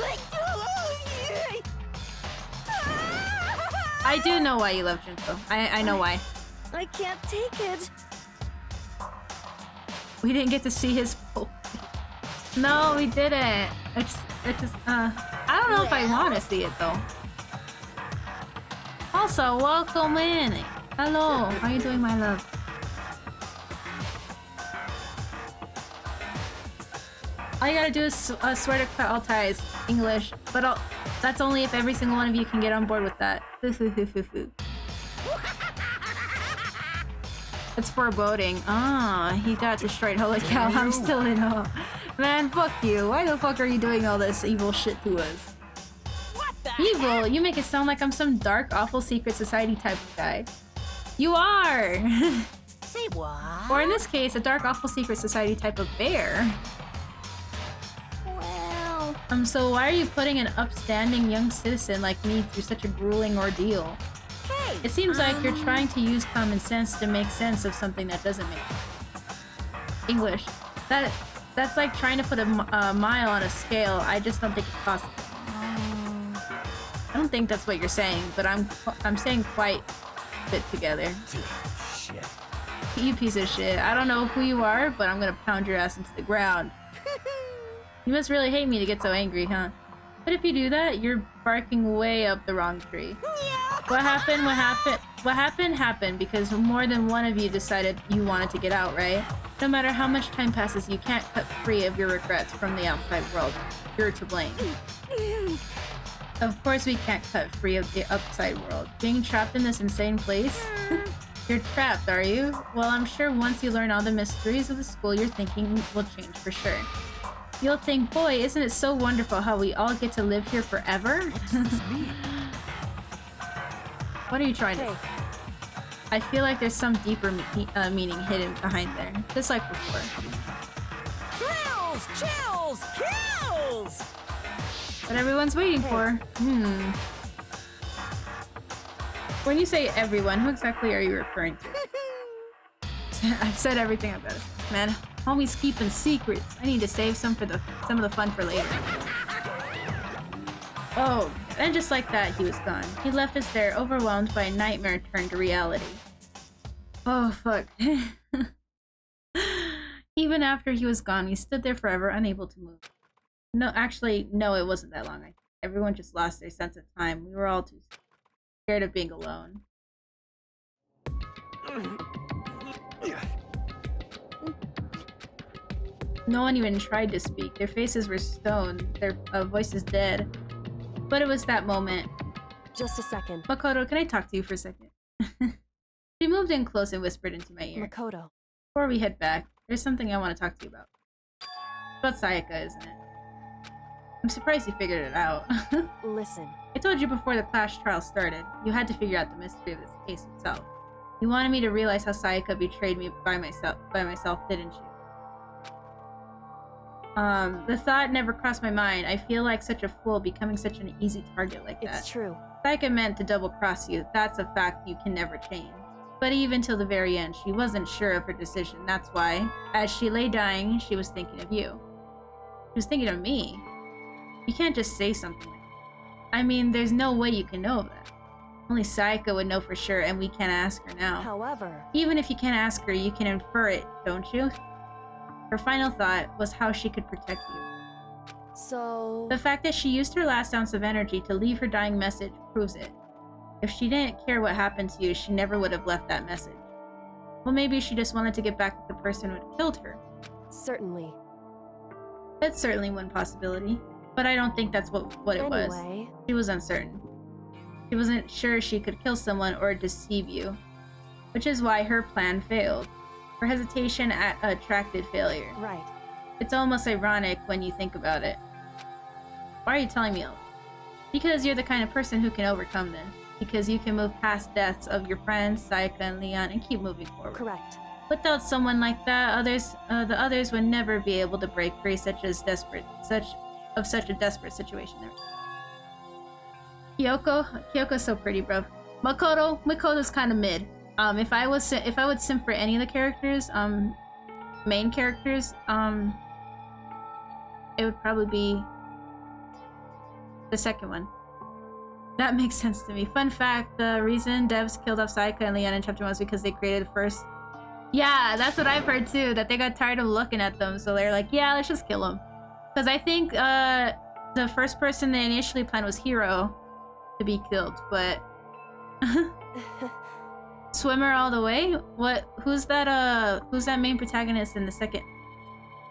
I do know why you love Junko. I know why. I can't take it. We didn't get to see his pole. No, we didn't. I don't know if I want to see it though. Also, welcome in. Hello, how are you doing, my love? All you gotta do is swear to cut all ties. English. But that's only if every single one of you can get on board with that. It's foreboding. Ah, he got destroyed. Holy cow, I'm still in awe. Man, fuck you. Why the fuck are you doing all this evil shit to us? What the Evil? You make it sound like I'm some dark, awful secret society type of guy. You are! Say what? Or in this case, a dark, awful secret society type of bear. Well... So why are you putting an upstanding young citizen like me through such a grueling ordeal? Hey! It seems like you're trying to use common sense to make sense of something that doesn't make sense. English. That's like trying to put a mile on a scale. I just don't think it's possible. I don't think that's what you're saying, but I'm saying quite a bit together. Dude, shit. You piece of shit. I don't know who you are, but I'm gonna pound your ass into the ground. You must really hate me to get so angry, huh? But if you do that, you're barking way up the wrong tree. What happened because more than one of you decided you wanted to get out, right? No matter how much time passes, you can't cut free of your regrets from the outside world. You're to blame. Of course we can't cut free of the outside world. Being trapped in this insane place? You're trapped, are you? Well, I'm sure once you learn all the mysteries of the school, your thinking will change for sure. You'll think, boy, isn't it so wonderful how we all get to live here forever? What does this mean? What are you trying to say? I feel like there's some deeper meaning hidden behind there, just like before. Thrills! Chills! Kills! What everyone's waiting for. When you say everyone, who exactly are you referring to? I've said everything I've got to say. Man, homie's keeping secrets. I need to save some of the fun for later. Oh, and just like that, he was gone. He left us there, overwhelmed by a nightmare turned to reality. Oh, fuck. Even after he was gone, we stood there forever, unable to move. No, actually, no, it wasn't that long. Everyone just lost their sense of time. We were all too scared of being alone. No one even tried to speak. Their faces were stone, their voices dead. But it was that moment. Just a second. Makoto, can I talk to you for a second? She moved in close and whispered into my ear. Makoto. Before we head back, there's something I want to talk to you about. It's about Sayaka, isn't it? I'm surprised you figured it out. Listen. I told you before the class trial started, you had to figure out the mystery of this case yourself. You wanted me to realize how Sayaka betrayed me by myself, didn't you? The thought never crossed my mind. I feel like such a fool becoming such an easy target like that. It's true. Sayaka meant to double-cross you. That's a fact you can never change. But even till the very end, she wasn't sure of her decision. That's why, as she lay dying, she was thinking of you. She was thinking of me. You can't just say something like that. I mean, there's no way you can know that. Only Sayaka would know for sure, and we can't ask her now. However... Even if you can't ask her, you can infer it, don't you? Her final thought was how she could protect you. So... The fact that she used her last ounce of energy to leave her dying message proves it. If she didn't care what happened to you, she never would have left that message. Well, maybe she just wanted to get back at the person who had killed her. Certainly. That's certainly one possibility. But I don't think that's what it was. She was uncertain. She wasn't sure she could kill someone or deceive you. Which is why her plan failed. Her hesitation attracted failure. Right. It's almost ironic when you think about it. Why are you telling me all this? Because you're the kind of person who can overcome this. Because you can move past deaths of your friends, Sayaka and Leon, and keep moving forward. Correct. Without someone like that, the others would never be able to break free of such a desperate situation. Kyoko's so pretty, bro. Makoto's kind of mid. If I would sim for any of the characters, main characters, it would probably be the second one. That makes sense to me. Fun fact, the reason devs killed off Sayaka and Leon in Chapter 1 was because they created the first... Yeah, that's what I've heard too, that they got tired of looking at them, so they're like, yeah, let's just kill them. Because I think the first person they initially planned was Hiro to be killed, but... Swimmer all the way? Who's that main protagonist in the second?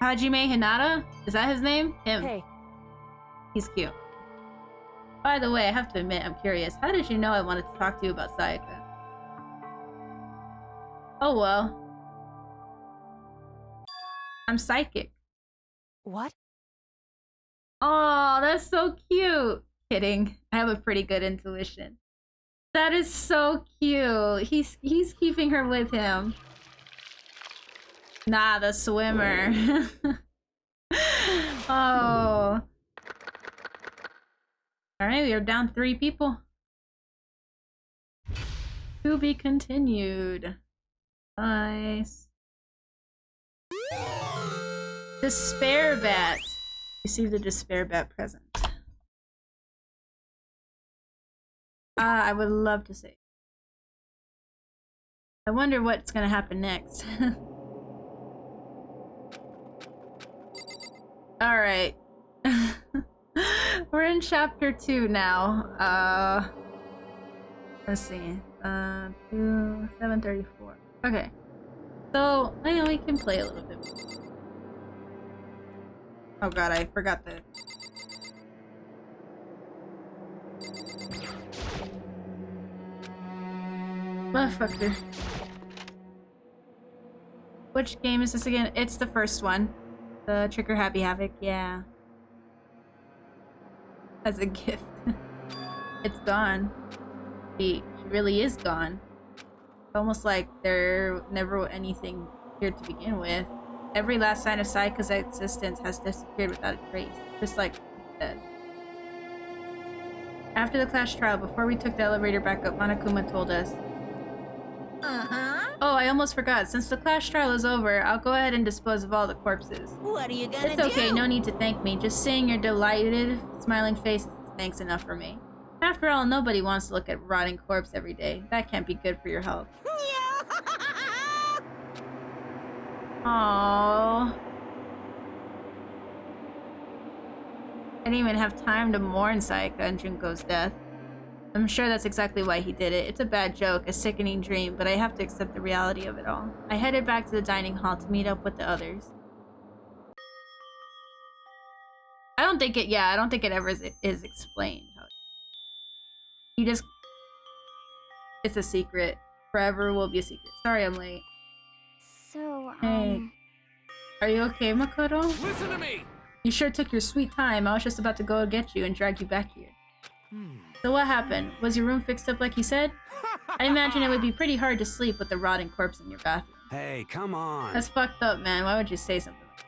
Hajime Hinata? Is that his name? Him. Hey. He's cute. By the way, I have to admit, I'm curious. How did you know I wanted to talk to you about Sayaka? Oh well. I'm psychic. What? Oh, that's so cute. Kidding. I have a pretty good intuition. That is so cute. He's keeping her with him. Nah, the swimmer. Oh. Alright, we are down 3 people. To be continued. Nice. Despair bat. Receive the despair bat present. I would love to say. I wonder what's gonna happen next. Alright. We're in chapter 2 now. Let's see. 7:34. Okay. So, I know we can play a little bit. Oh god, I forgot the... Motherfucker. Which game is this again? It's the first one. The Trigger Happy Havoc, yeah. As a gift. It's gone. She really is gone. Almost like there never was anything here to begin with. Every last sign of Sayaka's existence has disappeared without a trace. Just like dead. After the class trial, before we took the elevator back up, Monokuma told us. Oh, I almost forgot. Since the class trial is over, I'll go ahead and dispose of all the corpses. What are you gonna do? It's okay, no need to thank me. Just seeing your delighted, smiling face is thanks enough for me. After all, nobody wants to look at a rotting corpse every day. That can't be good for your health. Aww. I didn't even have time to mourn Sayaka and Junko's death. I'm sure that's exactly why he did it. It's a bad joke, a sickening dream, but I have to accept the reality of it all. I headed back to the dining hall to meet up with the others. I don't think it ever is explained. You just... It's a secret. Forever will be a secret. Sorry I'm late. So, Hey. Are you okay, Makoto? Listen to me! You sure took your sweet time. I was just about to go get you and drag you back here. So what happened? Was your room fixed up like you said? I imagine it would be pretty hard to sleep with a rotting corpse in your bathroom. Hey, come on. That's fucked up, man. Why would you say something like that?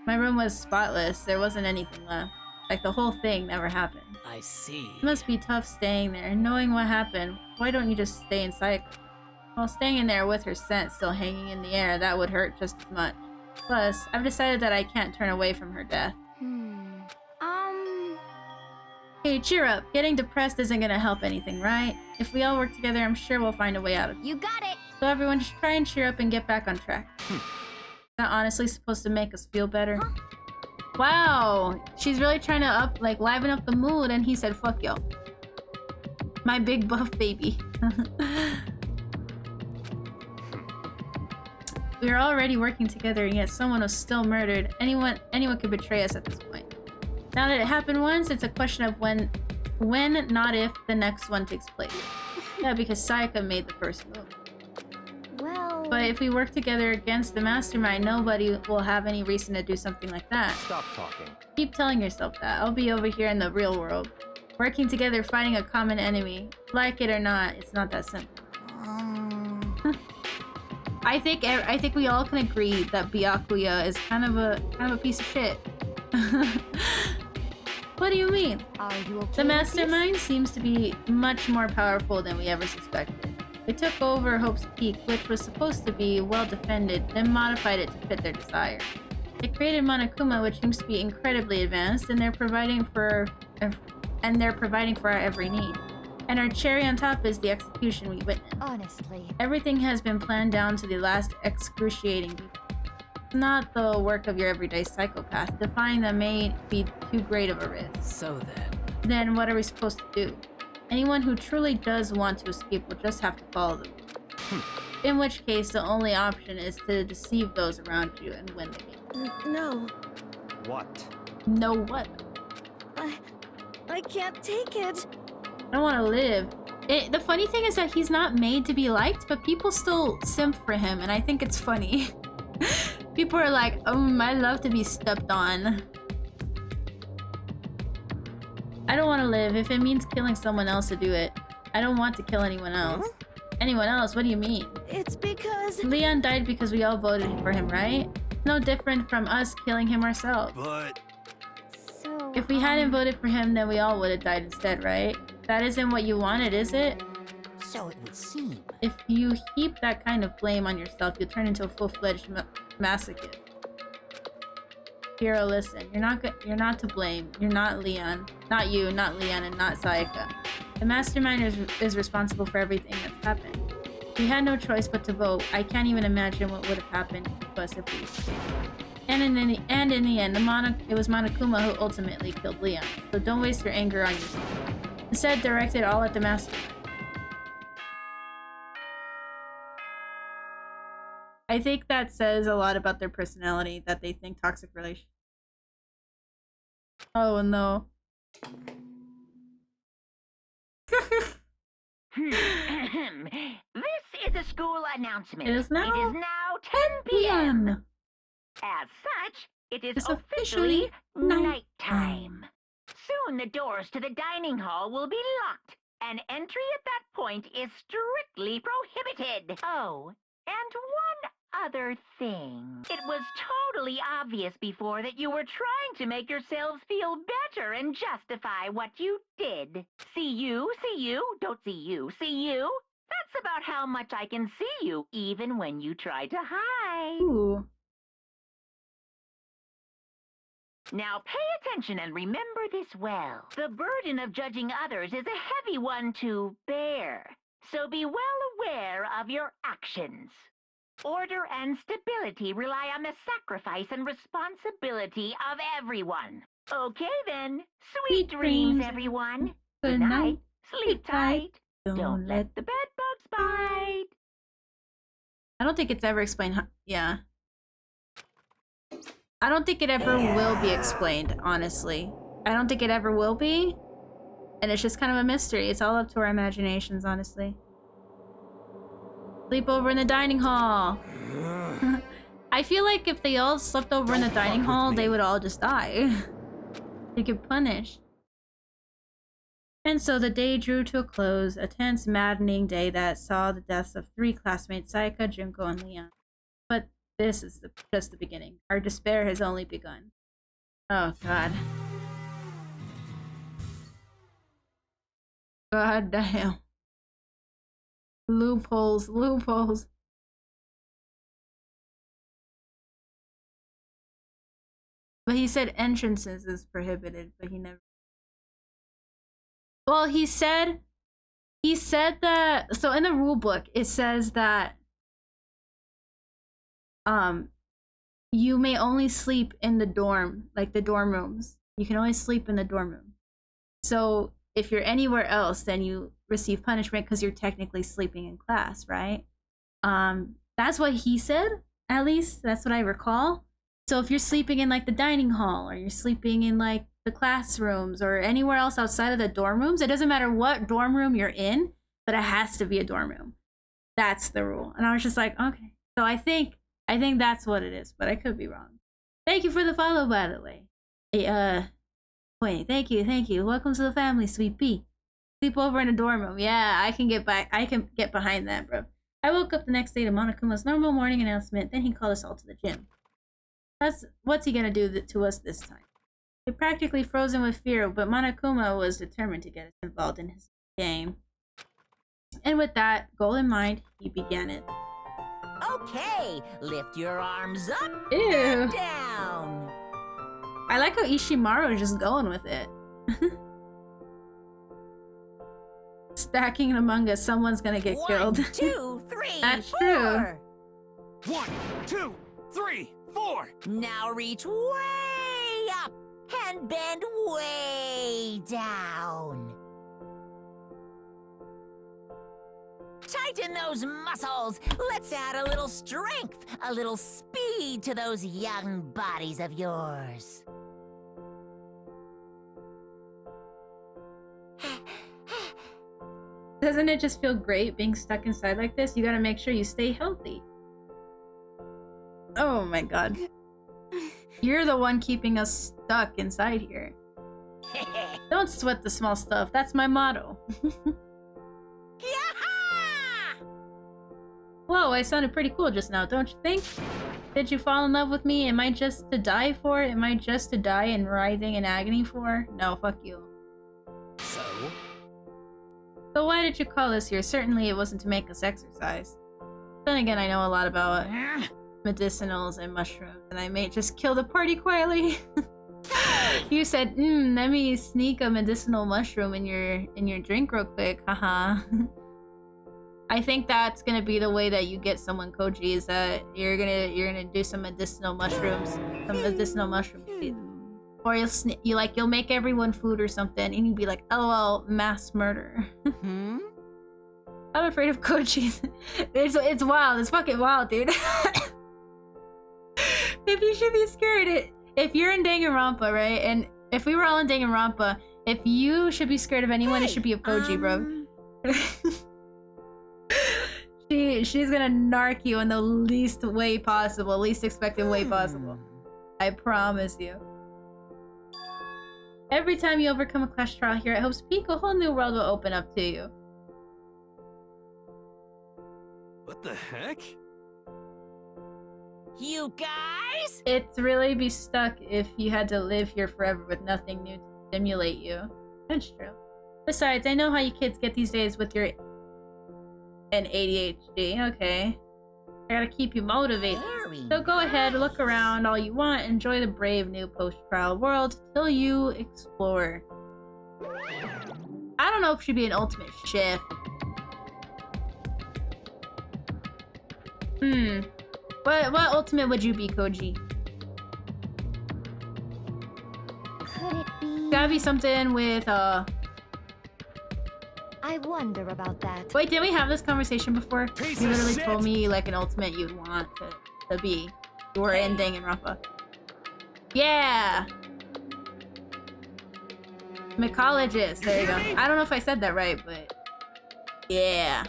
My room was spotless. There wasn't anything left. Like the whole thing never happened. I see. It must be tough staying there. Knowing what happened, why don't you just stay inside? Well, staying in there with her scent still hanging in the air, that would hurt just as much. Plus, I've decided that I can't turn away from her death. Hey, cheer up. Getting depressed isn't gonna help anything, right? If we all work together, I'm sure we'll find a way out of it. You got it! So everyone just try and cheer up and get back on track. Is that honestly supposed to make us feel better? Huh? Wow! She's really trying to liven up the mood, and he said, fuck y'all. My big buff baby. We are already working together, and yet someone was still murdered. Anyone could betray us at this point. Now that it happened once, it's a question of when, not if, the next one takes place. Yeah, because Sayaka made the first move. Well... But if we work together against the mastermind, nobody will have any reason to do something like that. Stop talking. Keep telling yourself that. I'll be over here in the real world. Working together, fighting a common enemy. Like it or not, it's not that simple. I think we all can agree that Byakuya is kind of a piece of shit. What do you mean? Are you okay? The mastermind seems to be much more powerful than we ever suspected. They took over Hope's Peak, which was supposed to be well defended, then modified it to fit their desire. They created Monokuma, which seems to be incredibly advanced, and they're providing for our every need. And our cherry on top is the execution we witnessed. Honestly. Everything has been planned down to the last excruciating detail. It's not the work of your everyday psychopath. Defying them may be too great of a risk. So then... Then what are we supposed to do? Anyone who truly does want to escape will just have to follow the rules. In which case, the only option is to deceive those around you and win the game. No. What? No what? I can't take it. I don't want to live. The funny thing is that he's not made to be liked, but people still simp for him, and I think it's funny. People are like, I love to be stepped on. I don't want to live if it means killing someone else to do it. I don't want to kill anyone else. Anyone else? What do you mean? It's because... Leon died because we all voted for him, right? No different from us killing him ourselves. But... So, If we hadn't voted for him, then we all would have died instead, right? That isn't what you wanted, is it? So it would seem. If you heap that kind of blame on yourself, you'll turn into a full-fledged masochist. Hero, listen. You're not to blame. You're not Leon. Not you, not Leon, and not Sayaka. The mastermind is responsible for everything that's happened. We had no choice but to vote. I can't even imagine what would have happened to us if we... And in the end, it was Monokuma who ultimately killed Leon. So don't waste your anger on yourself. Instead, direct it all at the mastermind. I think that says a lot about their personality, that they think toxic relations. Oh no. This is a school announcement. It is now 10 p.m. As such, it is It's officially officially nighttime. Soon the doors to the dining hall will be locked, and entry at that point is strictly prohibited. Oh, and one other thing. It was totally obvious before that you were trying to make yourselves feel better and justify what you did. See you, don't see you, see you. That's about how much I can see you, even when you try to hide. Ooh. Now pay attention and remember this well. The burden of judging others is a heavy one to bear, so be well aware of your actions. Order and stability rely on the sacrifice and responsibility of everyone. Okay then, sweet dreams, everyone. Good night. Sleep tight. Don't let the bed bugs bite. I don't think it's ever explained how— yeah. I don't think it ever will be explained, honestly. I don't think it ever will be. And it's just kind of a mystery. It's all up to our imaginations, honestly. Sleep over in the dining hall. I feel like if they all slept over in the dining hall, they would all just die. They get punished. And so the day drew to a close, a tense, maddening day that saw the deaths of 3 classmates, Sayaka, Junko, and Leon. But this is just the beginning. Our despair has only begun. Oh, God. God damn. Loopholes, loopholes. But he said entrances is prohibited, but he never... Well, he said that... So in the rule book, it says that you may only sleep in the dorm, like the dorm rooms. You can only sleep in the dorm room. So if you're anywhere else, then you receive punishment because you're technically sleeping in class, right? That's what he said, at least. That's what I recall. So if you're sleeping in like the dining hall, or you're sleeping in like the classrooms, or anywhere else outside of the dorm rooms, it doesn't matter what dorm room you're in, but it has to be a dorm room. That's the rule. And I was just like, okay. So I think that's what it is, but I could be wrong. Thank you for the follow, by the way. Hey, wait, thank you. Welcome to the family, Sweet Pea. Sleep over in a dorm room. Yeah, I can get behind that, bro. I woke up the next day to Monokuma's normal morning announcement, then he called us all to the gym. What's he gonna do to us this time? We're practically frozen with fear, but Monokuma was determined to get us involved in his game. And with that goal in mind, he began it. Okay, lift your arms up Ew. and down. I like how Ishimaru is just going with it. Stacking it among us, someone's gonna get killed. 1, 2, 3, That's 4. true. 1, 2, 3, 4. Now reach way up and bend way down. Tighten those muscles. Let's add a little strength, a little speed speed to those young bodies of yours. Doesn't it just feel great being stuck inside like this? You gotta make sure you stay healthy. Oh my god. You're the one keeping us stuck inside here. Don't sweat the small stuff. That's my motto. Whoa, I sounded pretty cool just now, don't you think? Did you fall in love with me? Am I just to die for? Am I just to die in writhing in agony for? No, fuck you. So why did you call us here? Certainly it wasn't to make us exercise. Then again, I know a lot about medicinals and mushrooms, and I may just kill the party quietly. You said, let me sneak a medicinal mushroom in your drink real quick, haha. I think that's gonna be the way that you get someone, Koji, is that you're gonna do some medicinal mushrooms, or you'll make everyone food or something, and you'd be like, LOL, mass murder. I'm afraid of Koji's. It's wild. It's fucking wild, dude. If you should be scared, if you're in Danganronpa, right, and if we were all in Danganronpa, if you should be scared of anyone, it should be of Koji, bro. She's gonna narc you in the least way possible, least expected way possible. I promise you. Every time you overcome a class trial here at Hope's Peak, a whole new world will open up to you. What the heck? You guys? It'd really be stuck if you had to live here forever with nothing new to stimulate you. That's true. Besides, I know how you kids get these days with your ADHD. Okay. I gotta keep you motivated. So go ahead, look around all you want, enjoy the brave new post-trial world till you explore. I don't know if she'd be an ultimate chef. What ultimate would you be, Koji? Could it be? Gotta be something with I wonder about that. Wait, did we have this conversation before? You literally told me like an ultimate you'd want to be. You were in Danganronpa. Yeah! Mycologist, there you go. I don't know if I said that right, but yeah.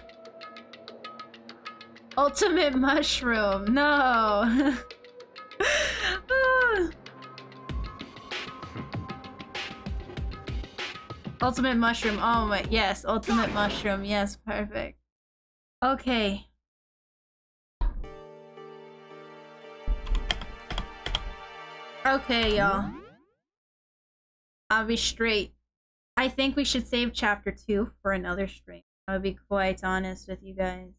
Ultimate mushroom, no! Ultimate mushroom, oh my, yes, ultimate mushroom, yes, perfect. Okay. Okay, y'all. I'll be straight. I think we should save chapter 2 for another stream. I'll be quite honest with you guys.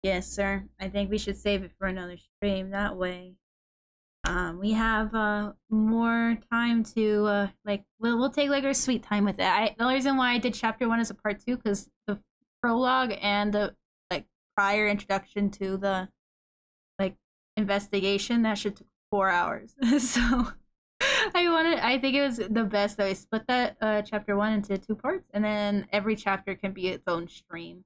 Yes, sir. I think we should save it for another stream. That way, we have more time to like we'll take like our sweet time with it. The reason why I did chapter 1 as a part 2 because the prologue and the like prior introduction to the like investigation that should took 4 hours. So I think it was the best that I split that chapter 1 into 2 parts, and then every chapter can be its own stream.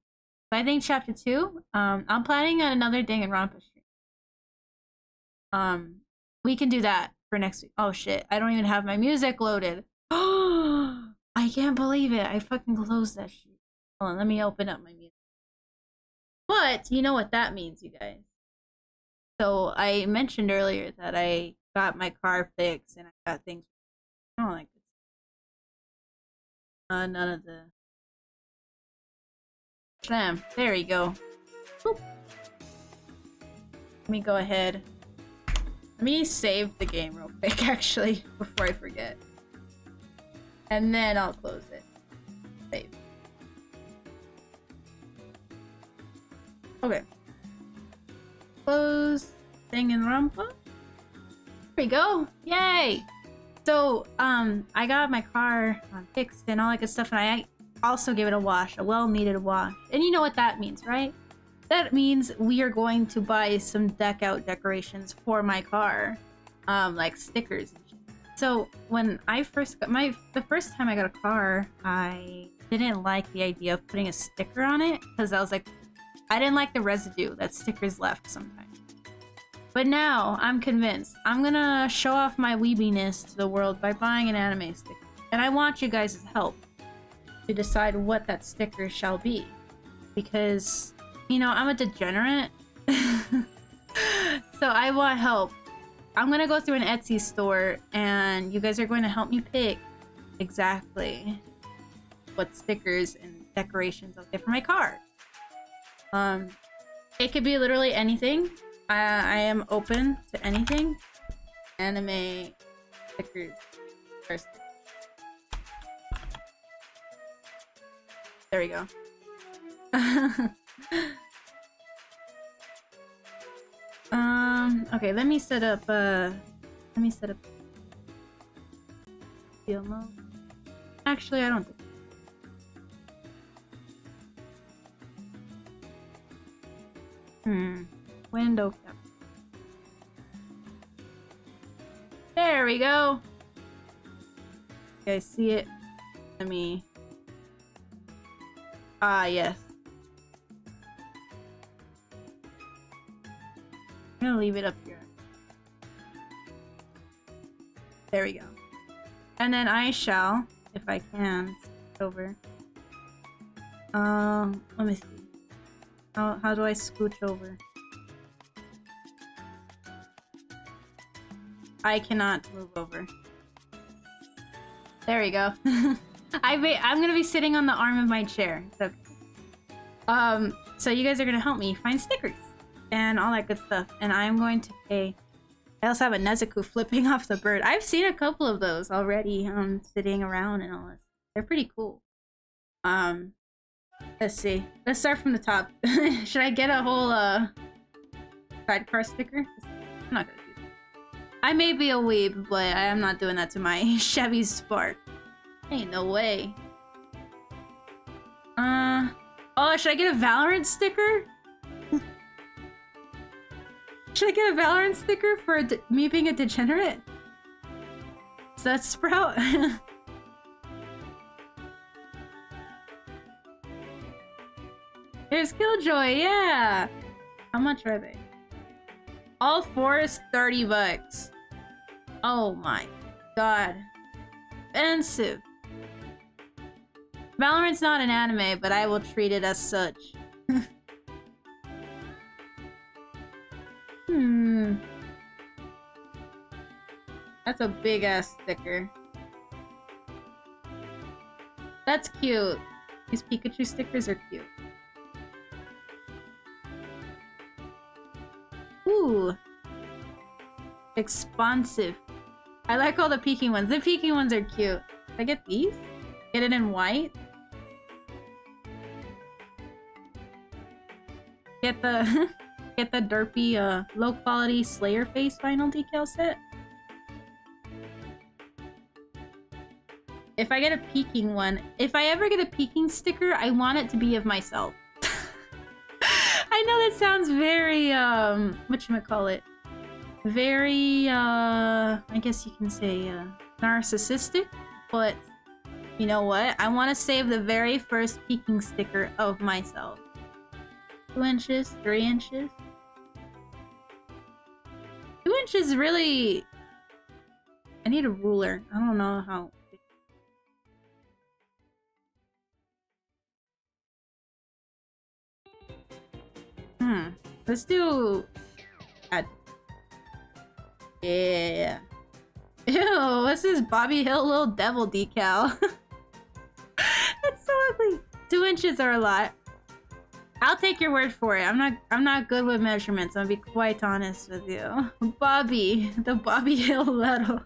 So I think chapter 2, I'm planning on another Danganronpa stream. We can do that for next week. Oh shit, I don't even have my music loaded. I can't believe it. I fucking closed that shit. Hold on, let me open up my music. But you know what that means, you guys. So I mentioned earlier that I got my car fixed and I got things. I don't like this. None of the. Damn, there you go. Boop. Let me go ahead. Let me save the game real quick, actually, before I forget. And then I'll close it. Save. Okay. Close Danganronpa. There we go. Yay! So, I got my car fixed and all that good stuff, and I also gave it a wash, a well-needed wash. And you know what that means, right? That means we are going to buy some deck-out decorations for my car, like stickers and shit. So when I first got the first time I got a car, I didn't like the idea of putting a sticker on it because I was like, I didn't like the residue that stickers left sometimes. But now, I'm convinced. I'm gonna show off my weebiness to the world by buying an anime sticker. And I want you guys' help to decide what that sticker shall be. Because, you know, I'm a degenerate. So I want help. I'm gonna go through an Etsy store and you guys are going to help me pick exactly what stickers and decorations I'll get for my card. It could be literally anything. I am open to anything. Anime stickers first. There we go. Okay, let me set up field mode. Actually, I don't think. Window cap. There we go. You guys see it? Let me. Ah, yes. I'm gonna leave it up here. There we go. And then I shall, if I can, over. Let me see. How do I scooch over? I cannot move over. There we go. I'm gonna be sitting on the arm of my chair. It's okay. So you guys are gonna help me find stickers and all that good stuff. And I'm going to pay. I also have a Nezuko flipping off the bird. I've seen a couple of those already, sitting around and all this. They're pretty cool. Let's see. Let's start from the top. Should I get a whole sidecar sticker? I'm not gonna do that. I may be a weeb, but I am not doing that to my Chevy Spark. Ain't no way. Oh, should I get a Valorant sticker? Should I get a Valorant sticker for me being a degenerate? Is that Sprout? There's Killjoy, yeah! How much are they? All four is 30 bucks. Oh my god. Expensive. Valorant's not an anime, but I will treat it as such. That's a big ass sticker. That's cute. These Pikachu stickers are cute. Ooh. Expansive. I like all the peeking ones. The peeking ones are cute. Can I get these? Get it in white? Get the get the derpy low quality Slayer face vinyl decal set. If I get a peeking one, if I ever get a peeking sticker, I want it to be of myself. I know that sounds very whatchamacallit? Very I guess you can say narcissistic, but you know what? I want to save the very first peeking sticker of myself. 2 inches, 3 inches. 2 inches really... I need a ruler. I don't know how... Let's do... Yeah. Ew, what's this Bobby Hill little devil decal? That's so ugly. 2 inches are a lot. I'll take your word for it. I'm not good with measurements. I'll be quite honest with you. Bobby, the Bobby Hill level.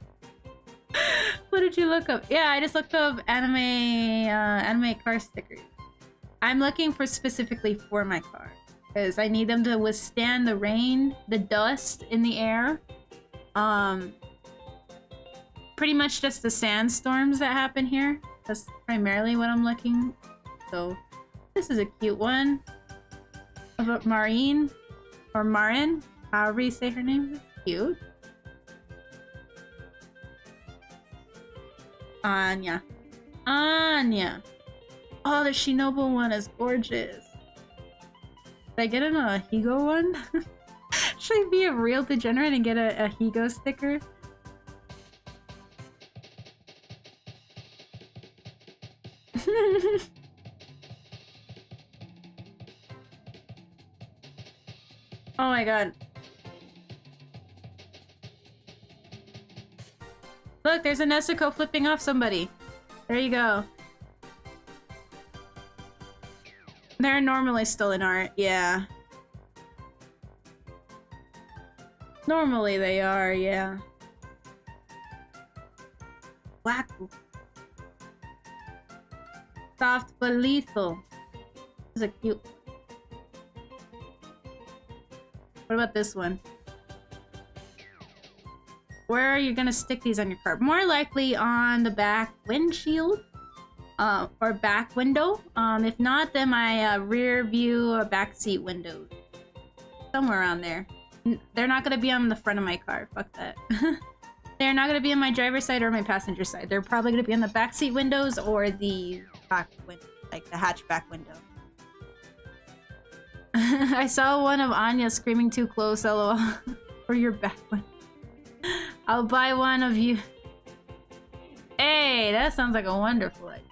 What did you look up? Yeah, I just looked up anime car stickers. I'm looking for specifically for my car because I need them to withstand the rain, the dust in the air. Pretty much just the sandstorms that happen here. That's primarily what I'm looking. So this is a cute one. Of Marine or Marin, however you say her name. Is cute. Anya. Anya. Oh, the Shinobu one is gorgeous. Did I get a Higo one? actually be a real degenerate and get a Higo sticker? Oh my god. Look, there's a Nezuko flipping off somebody. There you go. They're normally still in art, yeah. Normally they are, yeah. Black. Soft but lethal. This is a cute. What about this one? Where are you gonna stick these on your car? More likely on the back windshield. Or back window. If not, then my rear view or back seat windows. Somewhere around there. They're not gonna be on the front of my car. Fuck that. They're not gonna be on my driver's side or my passenger side. They're probably gonna be on the back seat windows or the back window, like the hatchback window. I saw one of Anya screaming too close, lol. For your back one. I'll buy one of you. Hey, that sounds like a wonderful idea.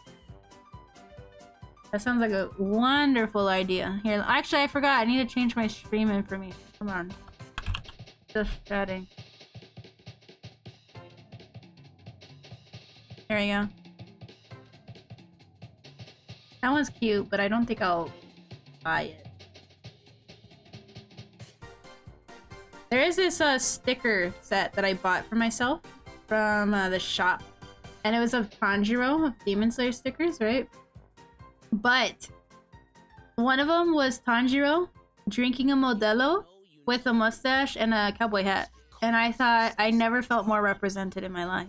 That sounds like a wonderful idea. Here, actually, I forgot. I need to change my stream information. Come on. Just chatting. There we go. That one's cute, but I don't think I'll buy it. There is this sticker set that I bought for myself from the shop. And it was of Tanjiro, of Demon Slayer stickers, right? But one of them was Tanjiro drinking a Modelo with a mustache and a cowboy hat. And I thought I never felt more represented in my life.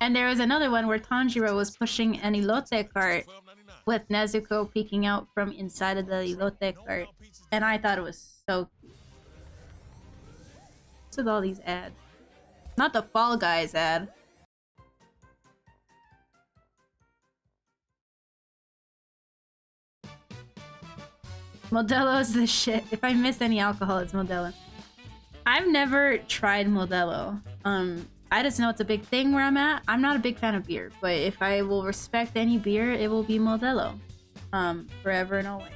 And there was another one where Tanjiro was pushing an elote cart with Nezuko peeking out from inside of the elote cart. And I thought it was so cute. What's with all these ads? Not the Fall Guys ad. Modelo is the shit. If I miss any alcohol, it's Modelo. I've never tried Modelo. I just know it's a big thing where I'm at. I'm not a big fan of beer, but if I will respect any beer, it will be Modelo. Forever and always.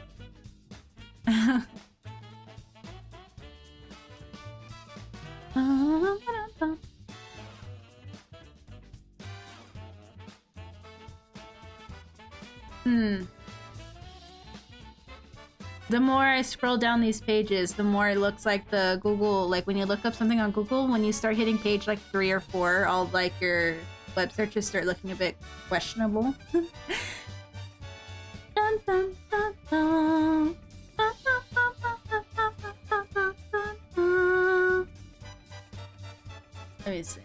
The more I scroll down these pages, the more it looks like the Google, like when you look up something on Google, when you start hitting page like 3 or 4, all like your web searches start looking a bit questionable. Dun, dun, dun, dun. Let me see.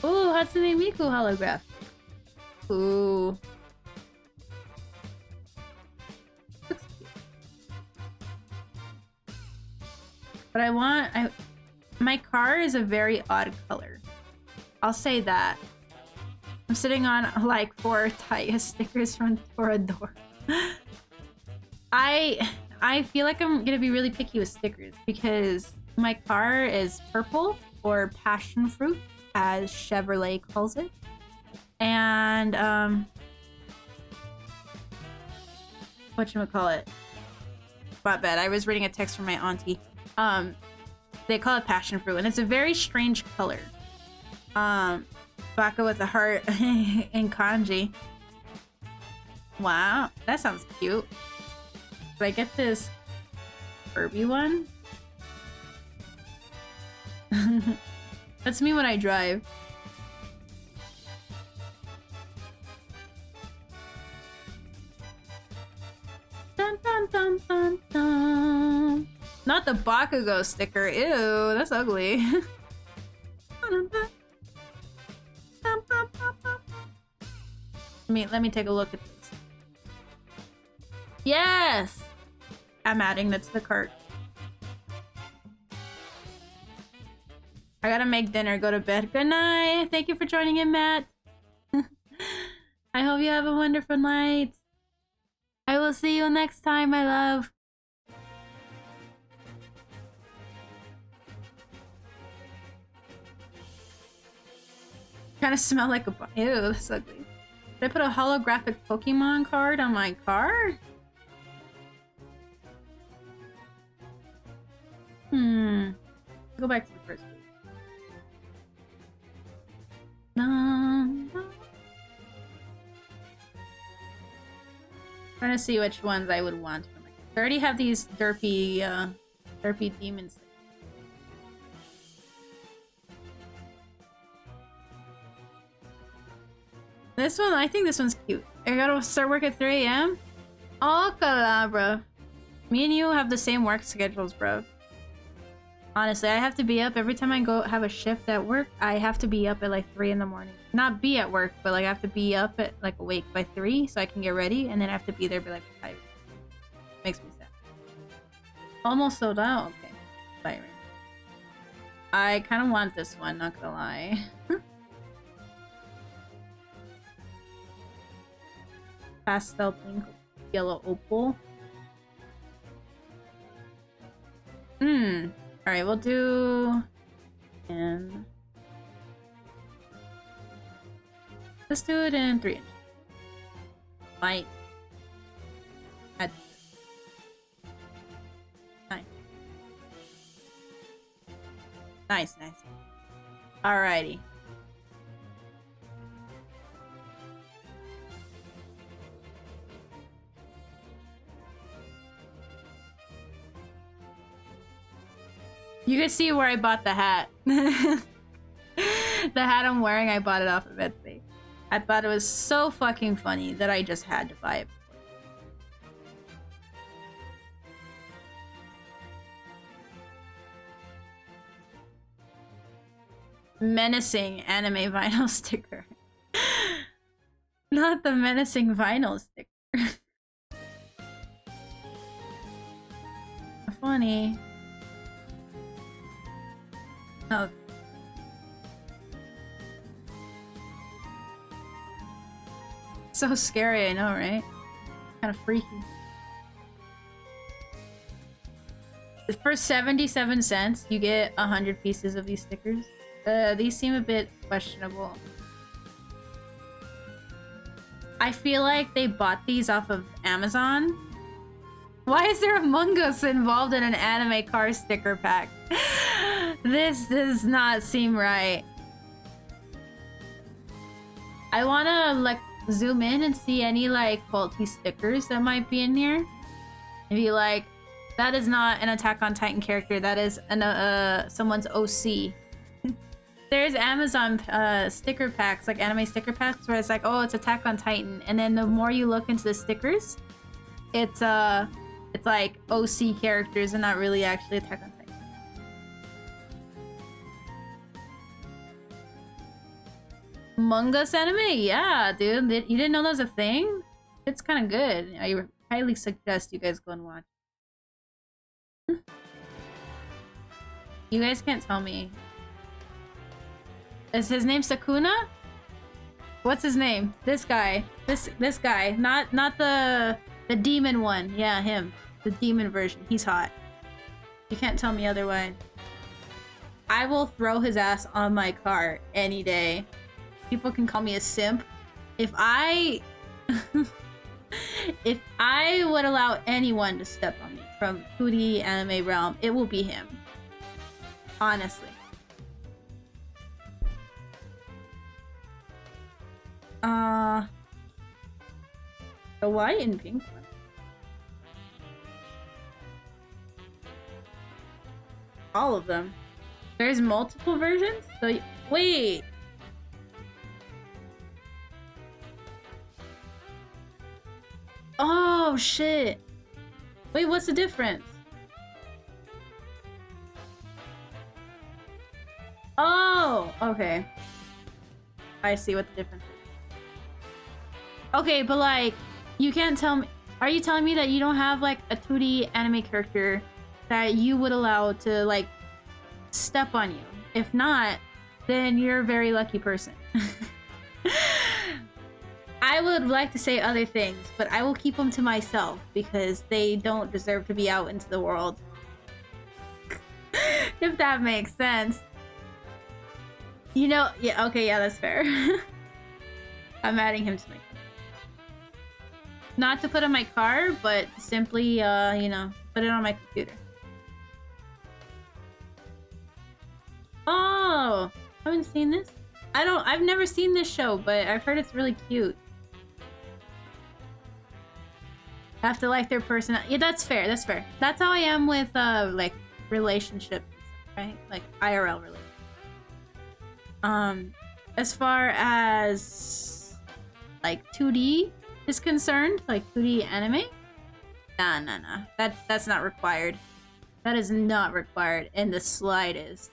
Ooh, Hatsune Miku holograph. Ooh. But my car is a very odd color. I'll say that. I'm sitting on like 4 Taya stickers from Toradora. I feel like I'm gonna be really picky with stickers because my car is purple, or passion fruit, as Chevrolet calls it. And whatchamacallit? Not bad. I was reading a text from my auntie. They call it passion fruit, and it's a very strange color. Baka with a heart in kanji. Wow, that sounds cute. Did I get this Kirby one? That's me when I drive. Dun, dun, dun, dun, dun. Not the Bakugo sticker. Ew, that's ugly. Let me take a look at this. Yes! I'm adding that to the cart. I gotta make dinner, go to bed. Good night! Thank you for joining in, Matt. I hope you have a wonderful night. I will see you next time, my love. Kind of smell like a... Ew, that's ugly. Did I put a holographic Pokemon card on my car? Go back to the first page. Trying to see which ones I would want for my... I already have these derpy demons. This one, I think this one's cute. I gotta start work at 3 a.m. Oh, bro. Me and you have the same work schedules, bro. Honestly, I have to be up every time I go have a shift at work. I have to be up at like 3 in the morning. Not be at work, but like I have to be up at like awake by 3 so I can get ready, and then I have to be there by like 5. Makes me sad. Almost sold out. Okay, Byron. I kind of want this one. Not gonna lie. Pastel pink, yellow opal. Alright, we'll do... And... Let's do it in 3 inches. Might... Add... 9. Nice, nice. Alrighty. You can see where I bought the hat. The hat I'm wearing, I bought it off of Etsy. I thought it was so fucking funny that I just had to buy it. Menacing anime vinyl sticker. Not the menacing vinyl sticker. Funny. Oh. So scary, I know, right? Kind of freaky. For 77 cents, you get 100 pieces of these stickers. These seem a bit questionable. I feel like they bought these off of Amazon. Why is there Among Us involved in an anime car sticker pack? This does not seem right. I wanna like zoom in and see any like faulty stickers that might be in here. Maybe like, that is not an Attack on Titan character, that is an someone's OC. There's Amazon sticker packs, like anime sticker packs, where it's like, oh, it's Attack on Titan, and then the more you look into the stickers, it's like OC characters and not really actually Attack on Titan. Among Us anime? Yeah, dude. You didn't know that was a thing? It's kind of good. I highly suggest you guys go and watch. You guys can't tell me. Is his name Sakuna? What's his name? This guy. This guy. Not the demon one. Yeah, him. The demon version. He's hot. You can't tell me otherwise. I will throw his ass on my car any day. People can call me a simp. If I would allow anyone to step on me from 2D anime realm, it will be him. Honestly. The white and pink one. All of them. There's multiple versions? So wait. Oh shit. Wait, what's the difference? Oh, okay. I see what the difference is. Okay, but like, you can't tell me. Are you telling me that you don't have like a 2D anime character that you would allow to like step on you? If not, then you're a very lucky person. I would like to say other things, but I will keep them to myself because they don't deserve to be out into the world. If that makes sense. You know, yeah, okay, yeah, that's fair. I'm adding him to my... Not to put in my car, but simply, you know, put it on my computer. Oh! I haven't seen this? I've never seen this show, but I've heard it's really cute. I have to like their personality. Yeah, that's fair, that's fair. That's how I am with, like, relationships, right? Like, IRL relationships. As far as, like, 2D is concerned, like 2D anime, nah. That's not required. That is not required in the slightest.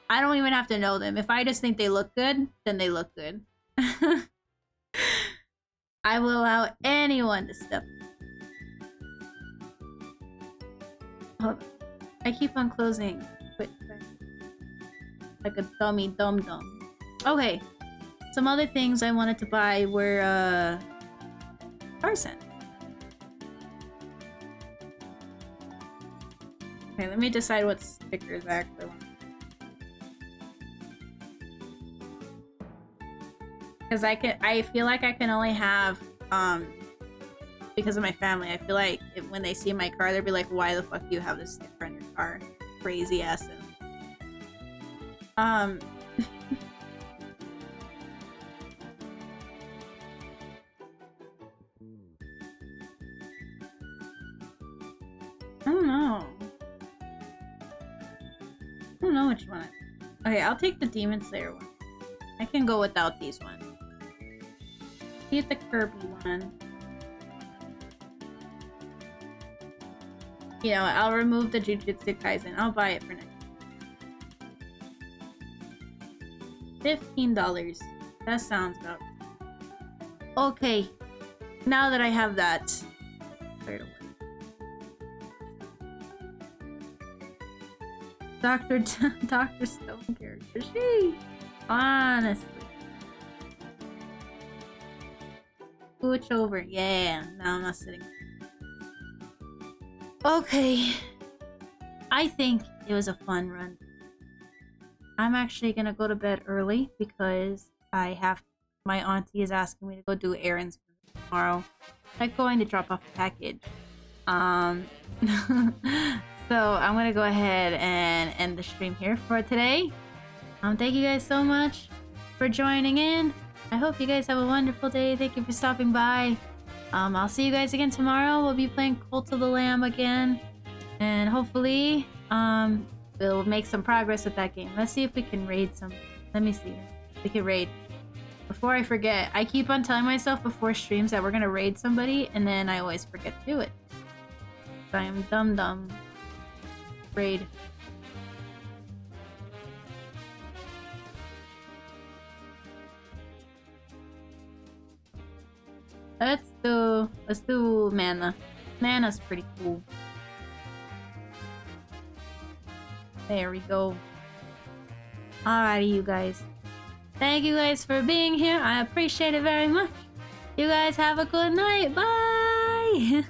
I don't even have to know them. If I just think they look good, then they look good. I will allow anyone to step. Hold on. I keep on closing. Quit. Like a dummy dum-dum. Okay. Some other things I wanted to buy were, Tarzan. Okay, let me decide what stickers I actually want. Because I feel like I can only have, because of my family, I feel like when they see my car, they'll be like, why the fuck do you have this sticker on your car? Crazy ass. I don't know which one. Okay, I'll take the Demon Slayer one. I can go without these ones. Get the Kirby one. You know, I'll remove the Jujutsu Kaisen. I'll buy it for next. $15. That sounds about right. Okay. Now that I have that cleared away. Dr. Stone character. She honestly. Switch over. Yeah. Now I'm not sitting. Okay. I think it was a fun run. I'm actually gonna go to bed early because my auntie is asking me to go do errands tomorrow. Like going to drop off a package. So I'm gonna go ahead and end the stream here for today. Thank you guys so much for joining in. I hope you guys have a wonderful day. Thank you for stopping by. I'll see you guys again tomorrow. We'll be playing Cult of the Lamb again. And hopefully, we'll make some progress with that game. Let's see if we can raid some. Let me see. We can raid. Before I forget, I keep on telling myself before streams that we're gonna raid somebody, and then I always forget to do it. So I am dumb. Raid. Let's do Mana. Mana's pretty cool. There we go. Alrighty, you guys. Thank you guys for being here. I appreciate it very much. You guys have a good night. Bye!